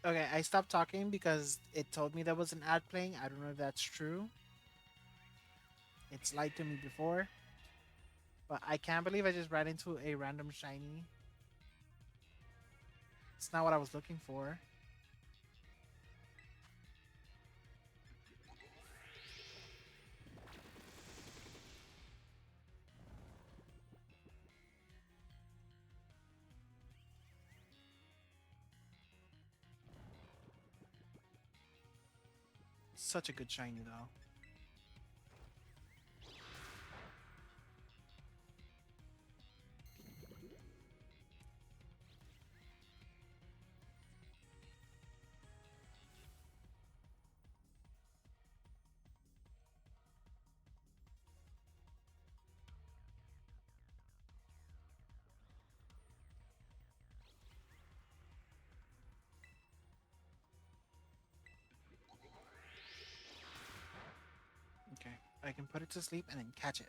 Okay, I stopped talking because it told me there was an ad playing. I don't know if that's true. It's lied to me before, but I can't believe I just ran into a random shiny. It's not what I was looking for. Such a good shiny though. can put it to sleep and then catch it.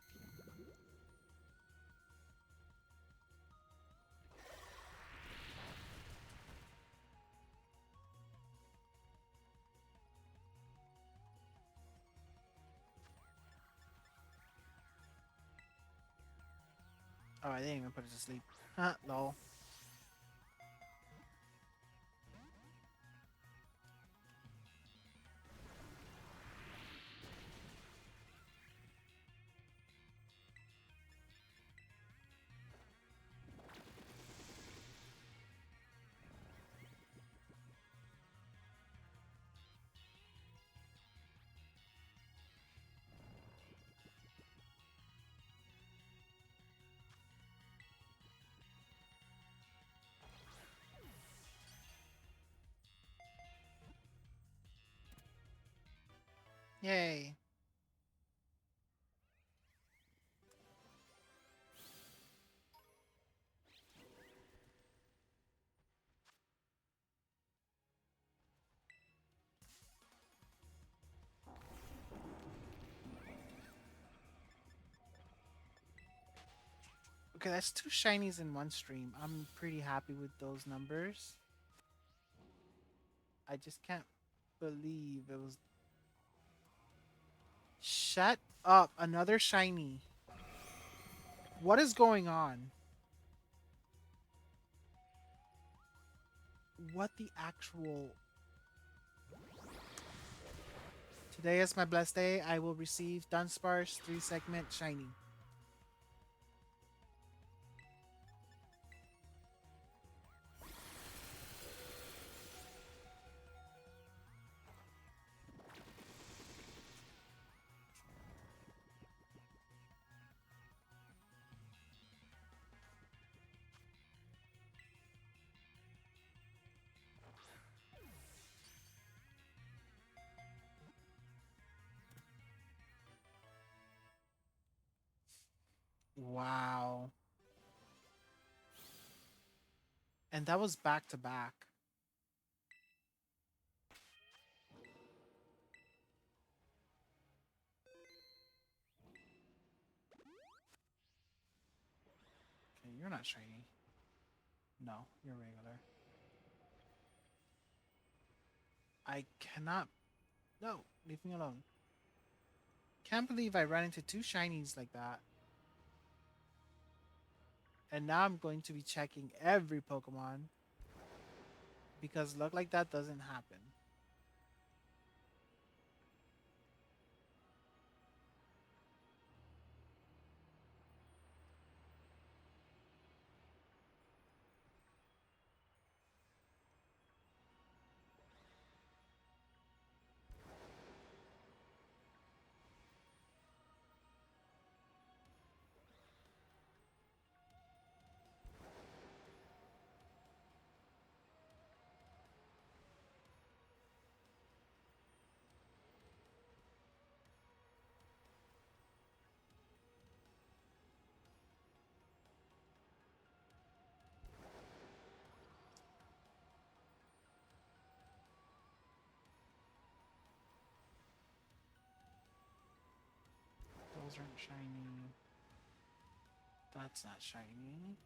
Oh, I didn't even put it to sleep. Huh, lol. Yay. Okay, that's two shinies in one stream. I'm pretty happy with those numbers. I just can't believe it was. Shut up. Another shiny. What is going on? What the actual. Today is my blessed day. I will receive Dunsparce 3 segment shiny. Wow. And that was back to back. Okay, you're not shiny. No, you're regular. I cannot. No, leave me alone. Can't believe I ran into two shinies like that. And now I'm going to be checking every Pokemon because luck like that doesn't happen. Those aren't shiny. That's not shiny.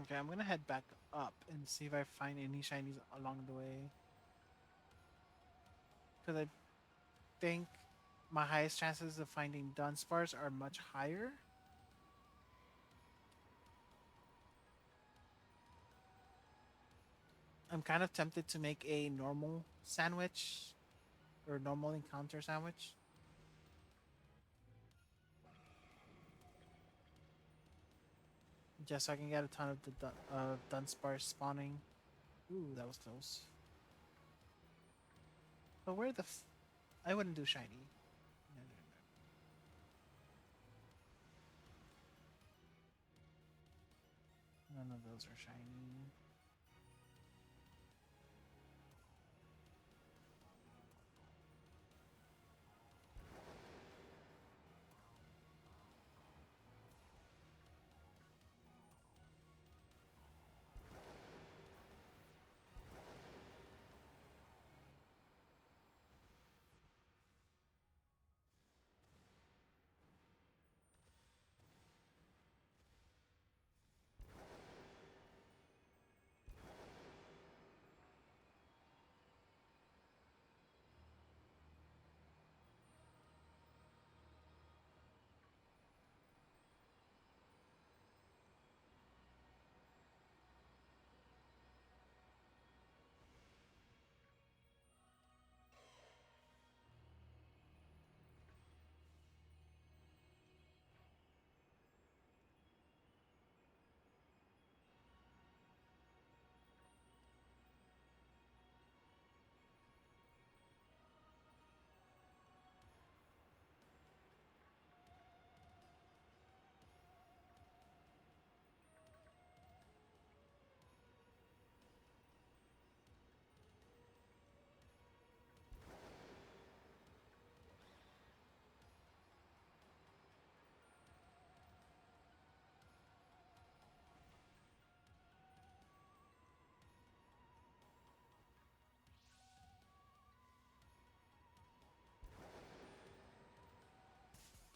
Okay, I'm gonna head back up and see if I find any shinies along the way. Because I think my highest chances of finding Dunsparce are much higher. I'm kind of tempted to make a normal sandwich or normal encounter sandwich. Just so I can get a ton of Dunsparce spawning. Ooh, that was close. But where the I wouldn't do shiny. No, no, no. None of those are shiny.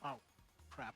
Oh, crap.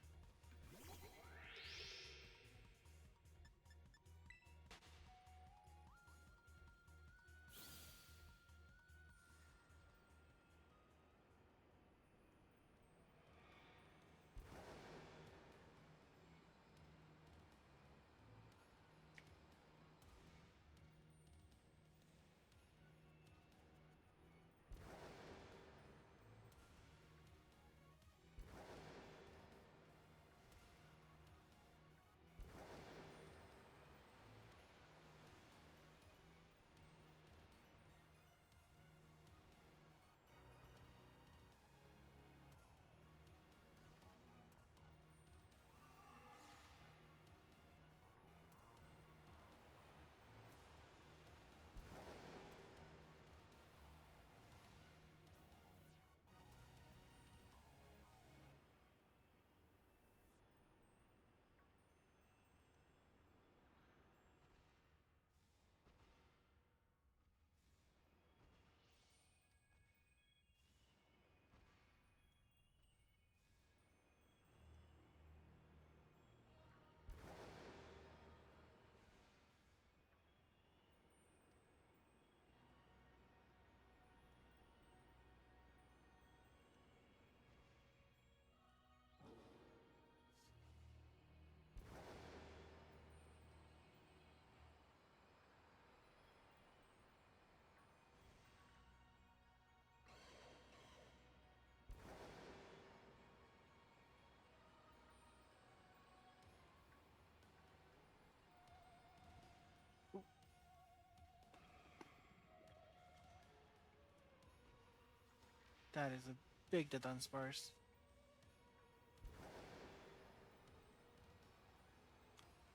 That is a big Dunsparce.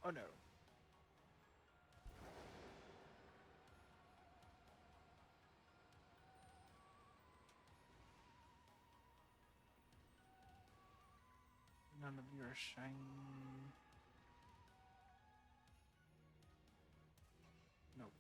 Oh no. None of you are shiny. Nope.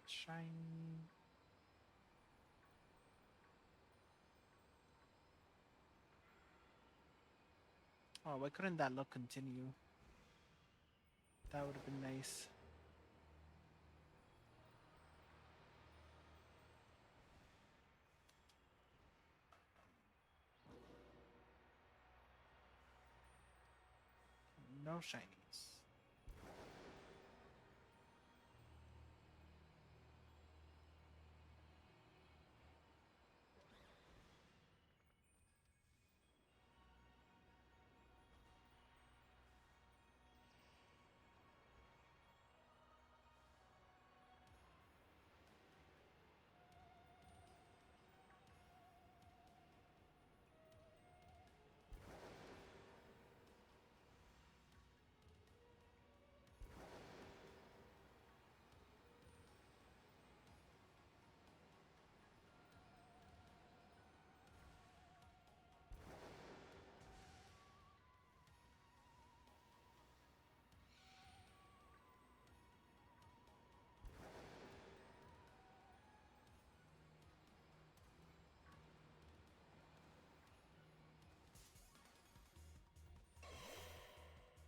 shiny. Oh, why couldn't that look continue? That would have been nice. No shinies.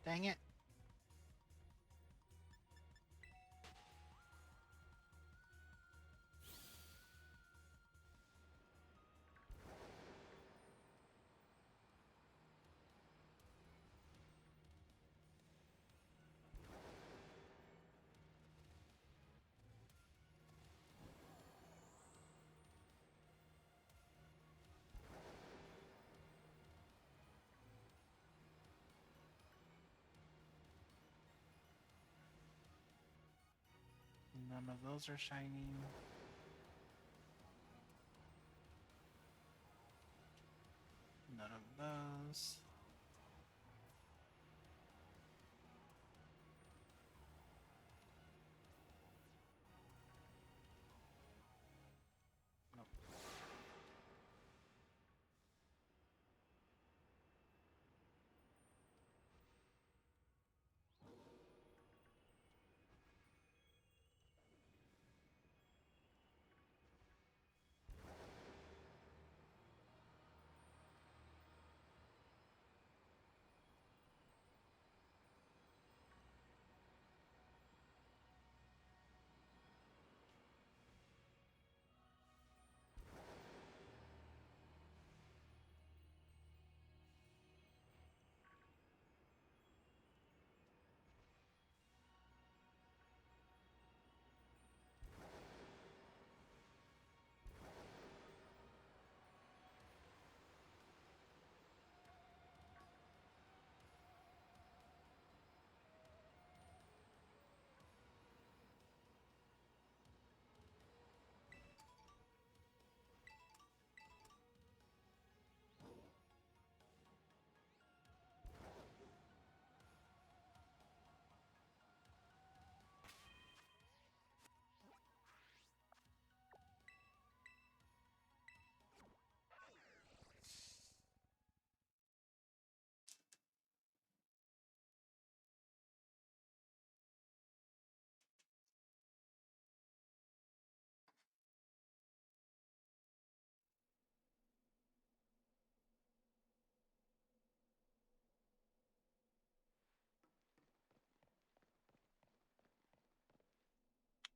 Dang it. None of those are shiny. None of those. Nope.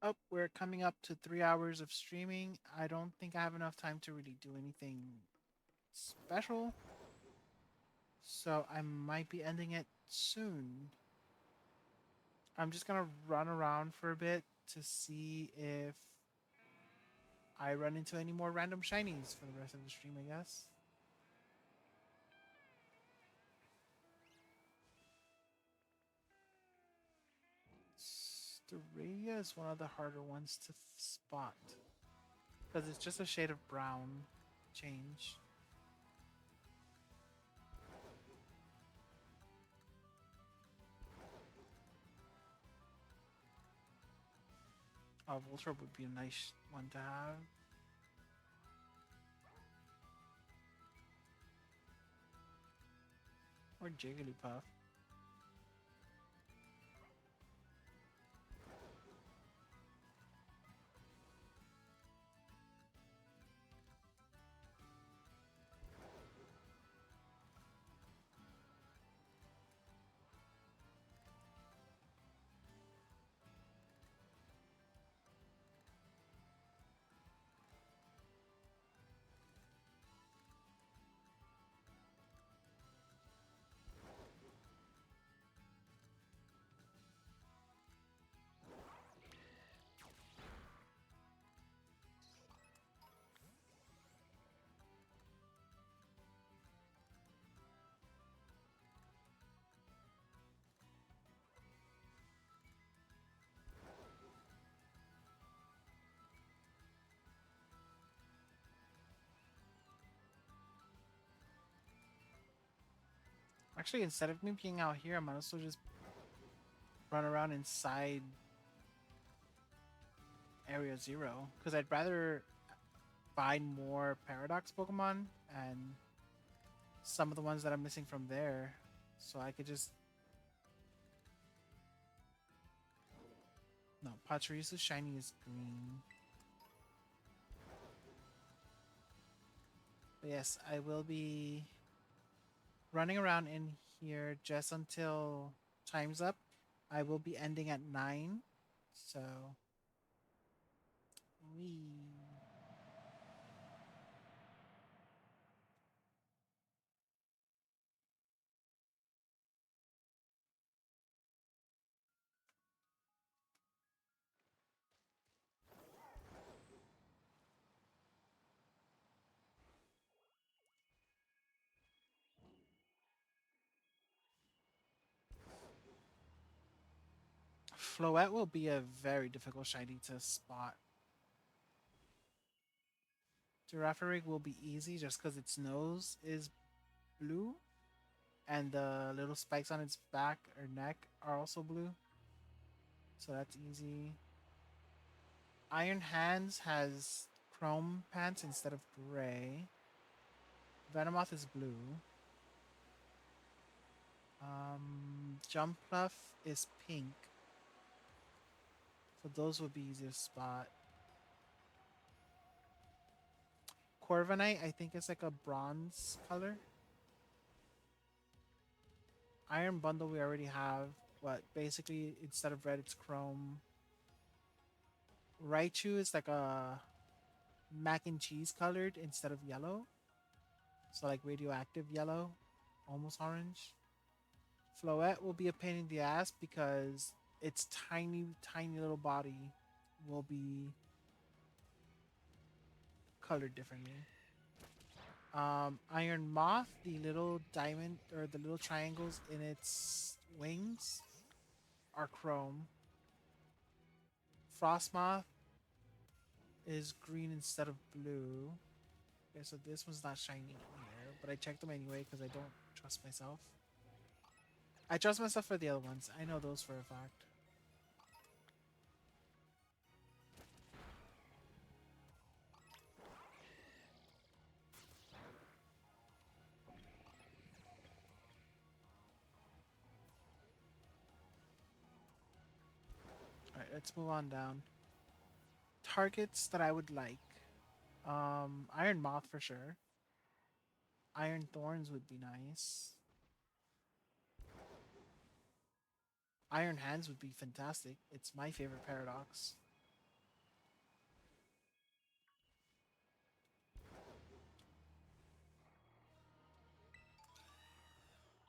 Oh, we're coming up to 3 hours of streaming. I don't think I have enough time to really do anything special. So I might be ending it soon. I'm just gonna run around for a bit to see if I run into any more random shinies for the rest of the stream, I guess. Styria is one of the harder ones to spot because it's just a shade of brown change. Voltorb would be a nice one to have. Or Jigglypuff. Actually, instead of me being out here, I might as well just run around inside Area Zero. Because I'd rather find more Paradox Pokemon and some of the ones that I'm missing from there. So I could just. No, Pachirisu Shiny is green. But yes, I will be running around in here just until time's up. I will be ending at 9. So we Floette will be a very difficult shiny to spot. Girafarig will be easy just because its nose is blue and the little spikes on its back or neck are also blue. So that's easy. Iron Hands has chrome pants instead of gray. Venomoth is blue. Jumpluff is pink. So those would be easy to spot. Corviknight, I think it's like a bronze color. Iron Bundle we already have, but basically instead of red, it's chrome. Raichu is like a mac and cheese colored instead of yellow. So like radioactive yellow, almost orange. Floette will be a pain in the ass because its tiny, tiny little body will be colored differently. Iron Moth, the little diamond or the little triangles in its wings are chrome. Frostmoth is green instead of blue. Okay, so this one's not shiny either, but I checked them anyway because I don't trust myself. I trust myself for the other ones. I know those for a fact. All right, let's move on down. Targets that I would like. Iron Moth for sure. Iron Thorns would be nice. Iron Hands would be fantastic. It's my favorite paradox.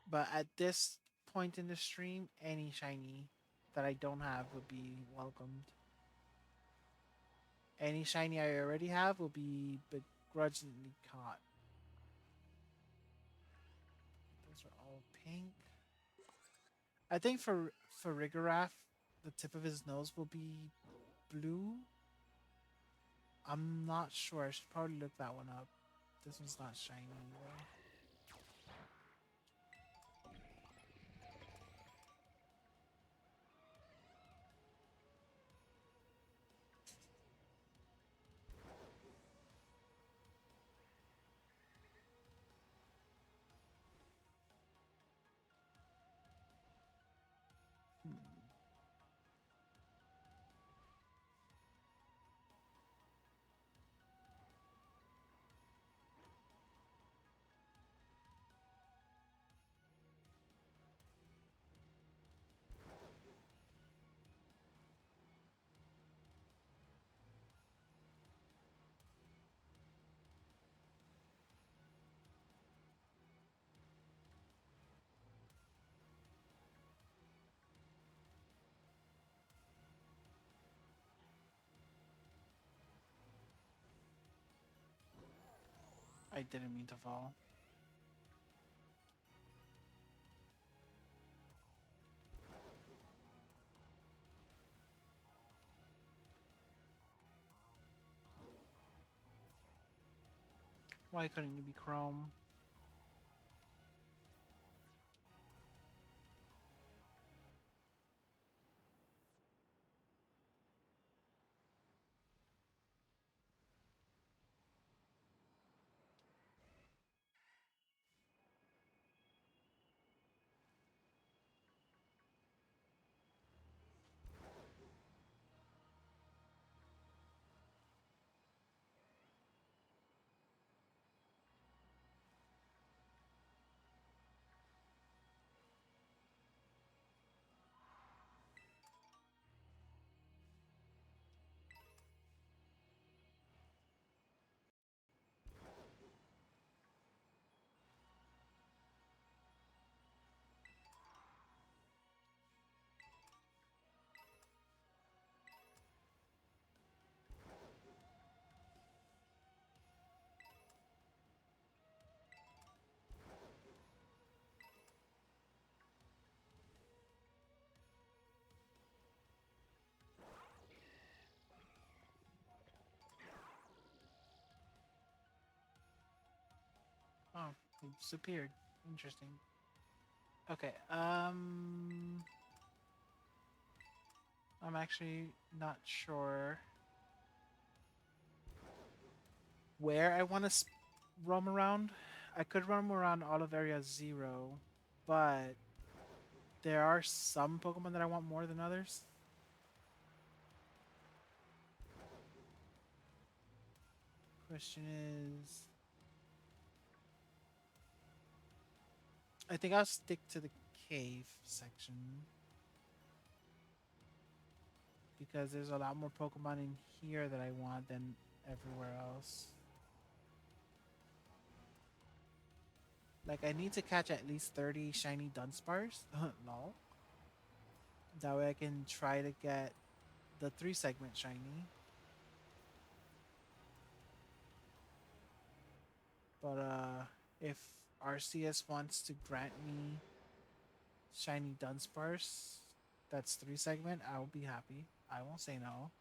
But at this point in the stream, any shiny that I don't have would be welcomed. Any shiny I already have will be begrudgingly caught. Those are all pink. I think for Rigoraph, the tip of his nose will be blue. I'm not sure. I should probably look that one up. This one's not shiny either. Hmm. I didn't mean to fall. Why couldn't you be Chrome? It disappeared. Interesting. Okay. I'm actually not sure where I want to roam around. I could roam around all of Area Zero, but there are some Pokemon that I want more than others. Question is, I think I'll stick to the cave section because there's a lot more Pokemon in here that I want than everywhere else. Like I need to catch at least 30 shiny Dunsparce. Lol. That way I can try to get the 3 segment shiny. But if RCS wants to grant me shiny Dunsparce, that's 3 segment, I'll be happy. I won't say no.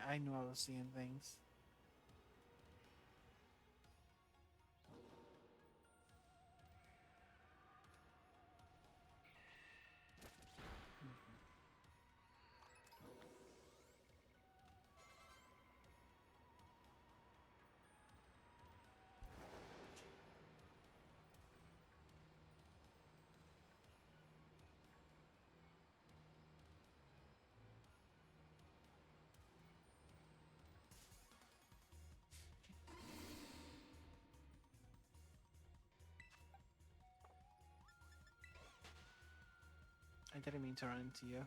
I knew I was seeing things. I didn't mean to run into you.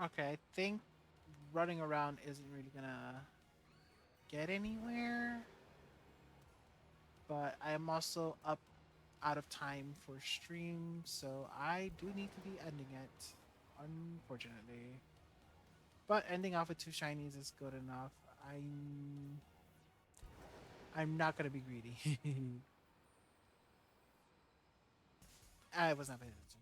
Okay, I think running around isn't really gonna get anywhere, but I am also up out of time for stream, so I do need to be ending it, unfortunately. But ending off with two shinies is good enough. I'm not gonna be greedy. I was not paying attention.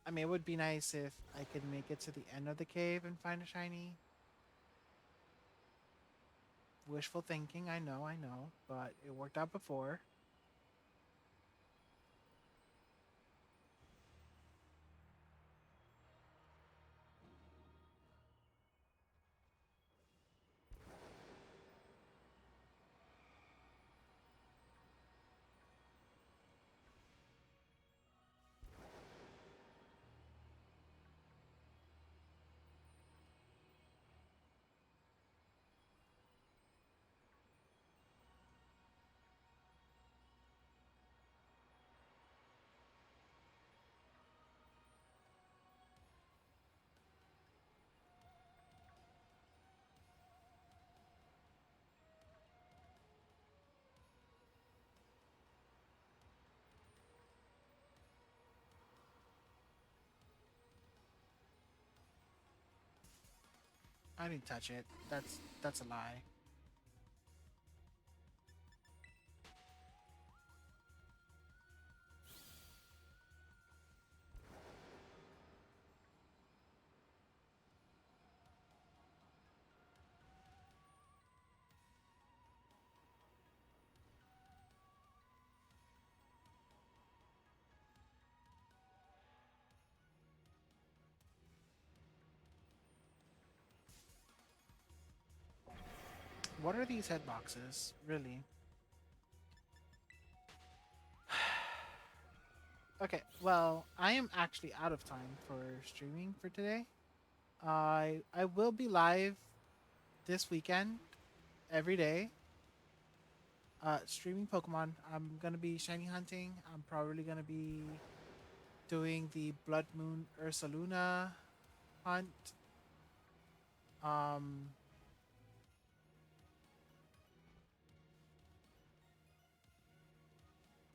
I mean, it would be nice if I could make it to the end of the cave and find a shiny. Wishful thinking, I know, but it worked out before. I didn't touch it. That's a lie. What are these head boxes? Really? Okay, well, I am actually out of time for streaming for today. I will be live this weekend every day. Streaming Pokemon. I'm gonna be shiny hunting. I'm probably gonna be doing the Blood Moon Ursaluna hunt. Um,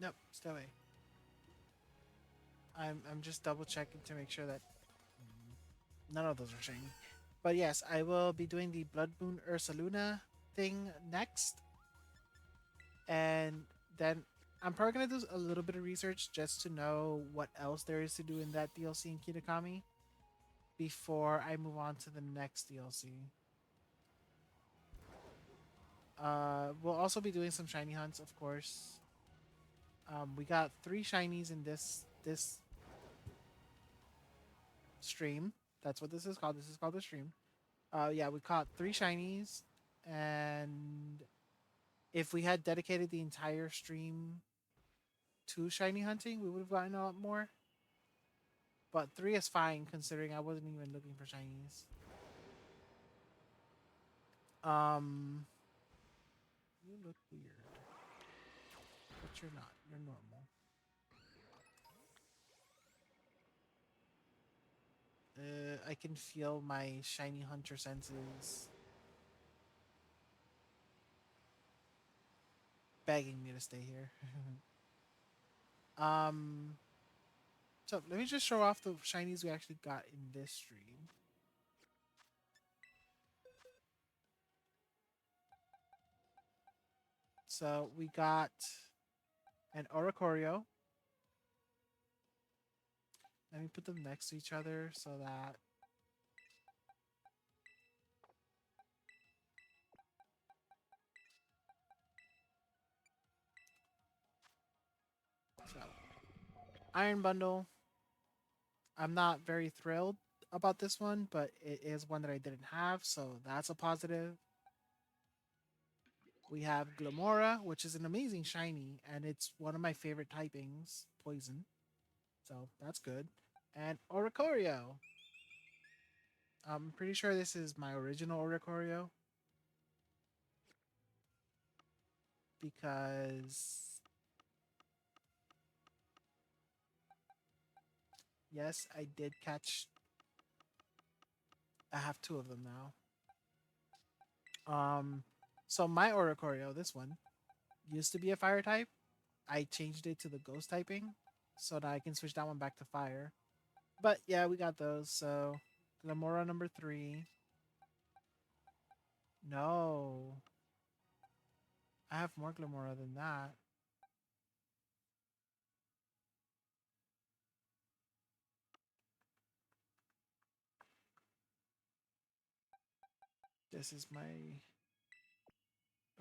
nope, stay away. I'm just double checking to make sure that none of those are shiny. But yes, I will be doing the Blood Moon Ursaluna thing next, and then I'm probably gonna do a little bit of research just to know what else there is to do in that DLC in Kitakami before I move on to the next DLC. We'll also be doing some shiny hunts, of course. We got three shinies in this stream. That's what this is called. This is called the stream. Yeah, we caught three shinies, and if we had dedicated the entire stream to shiny hunting, we would have gotten a lot more. But three is fine considering I wasn't even looking for shinies. Um, you look weird, but you're not. You're normal. I can feel my shiny hunter senses begging me to stay here. um, so let me just show off the shinies we actually got in this stream. So we got an Oricorio. Let me put them next to each other so that so Iron Bundle. I'm not very thrilled about this one, but it is one that I didn't have, so that's a positive. We have Glamora, which is an amazing shiny, and it's one of my favorite typings, poison. So that's good. And Oricorio. I'm pretty sure this is my original Oricorio. because yes, I did catch. I have two of them now. So my Oricorio, this one, used to be a fire type. I changed it to the ghost typing so that I can switch that one back to fire. But yeah, we got those. So Glamora number 3. No, I have more Glamora than that. This is my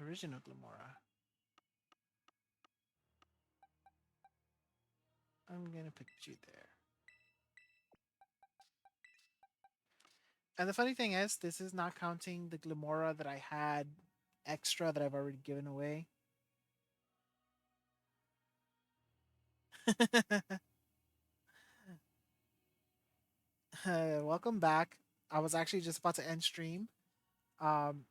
original Glamora. I'm gonna put you there. And the funny thing is, this is not counting the Glamora that I had extra that I've already given away. Welcome back. I was actually just about to end stream. Um,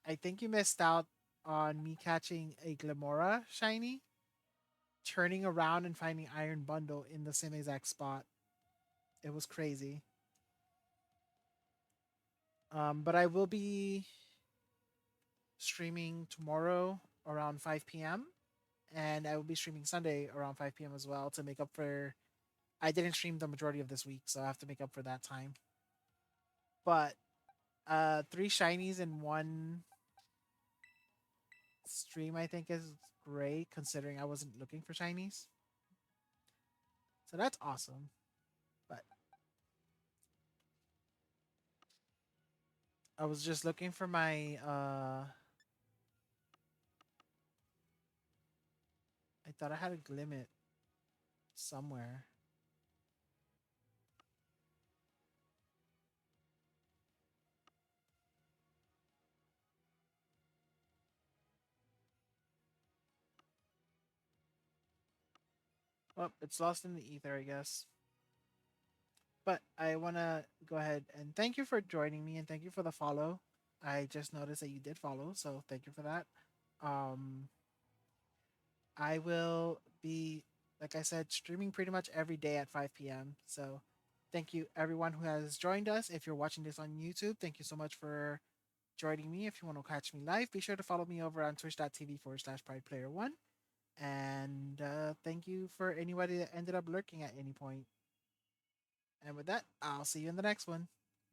I think you missed out on me catching a Glamora shiny, turning around and finding Iron Bundle in the same exact spot. It was crazy. But I will be streaming tomorrow around 5 p.m. and I will be streaming Sunday around 5 p.m. as well to make up for. I didn't stream the majority of this week, so I have to make up for that time. But three shinies in one stream, I think, is great considering I wasn't looking for shinies. So that's awesome. But I was just looking for my. I thought I had a Glimmet somewhere. Oh, it's lost in the ether, I guess. But I want to go ahead and thank you for joining me and thank you for the follow. I just noticed that you did follow, so thank you for that. Um, I will be, like I said, streaming pretty much every day at 5 p.m. So thank you, everyone who has joined us. If you're watching this on YouTube, thank you so much for joining me. If you want to catch me live, be sure to follow me over on twitch.tv/Pride Player One. And thank you for anybody that ended up lurking at any point. And with that, I'll see you in the next one.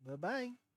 Bye bye.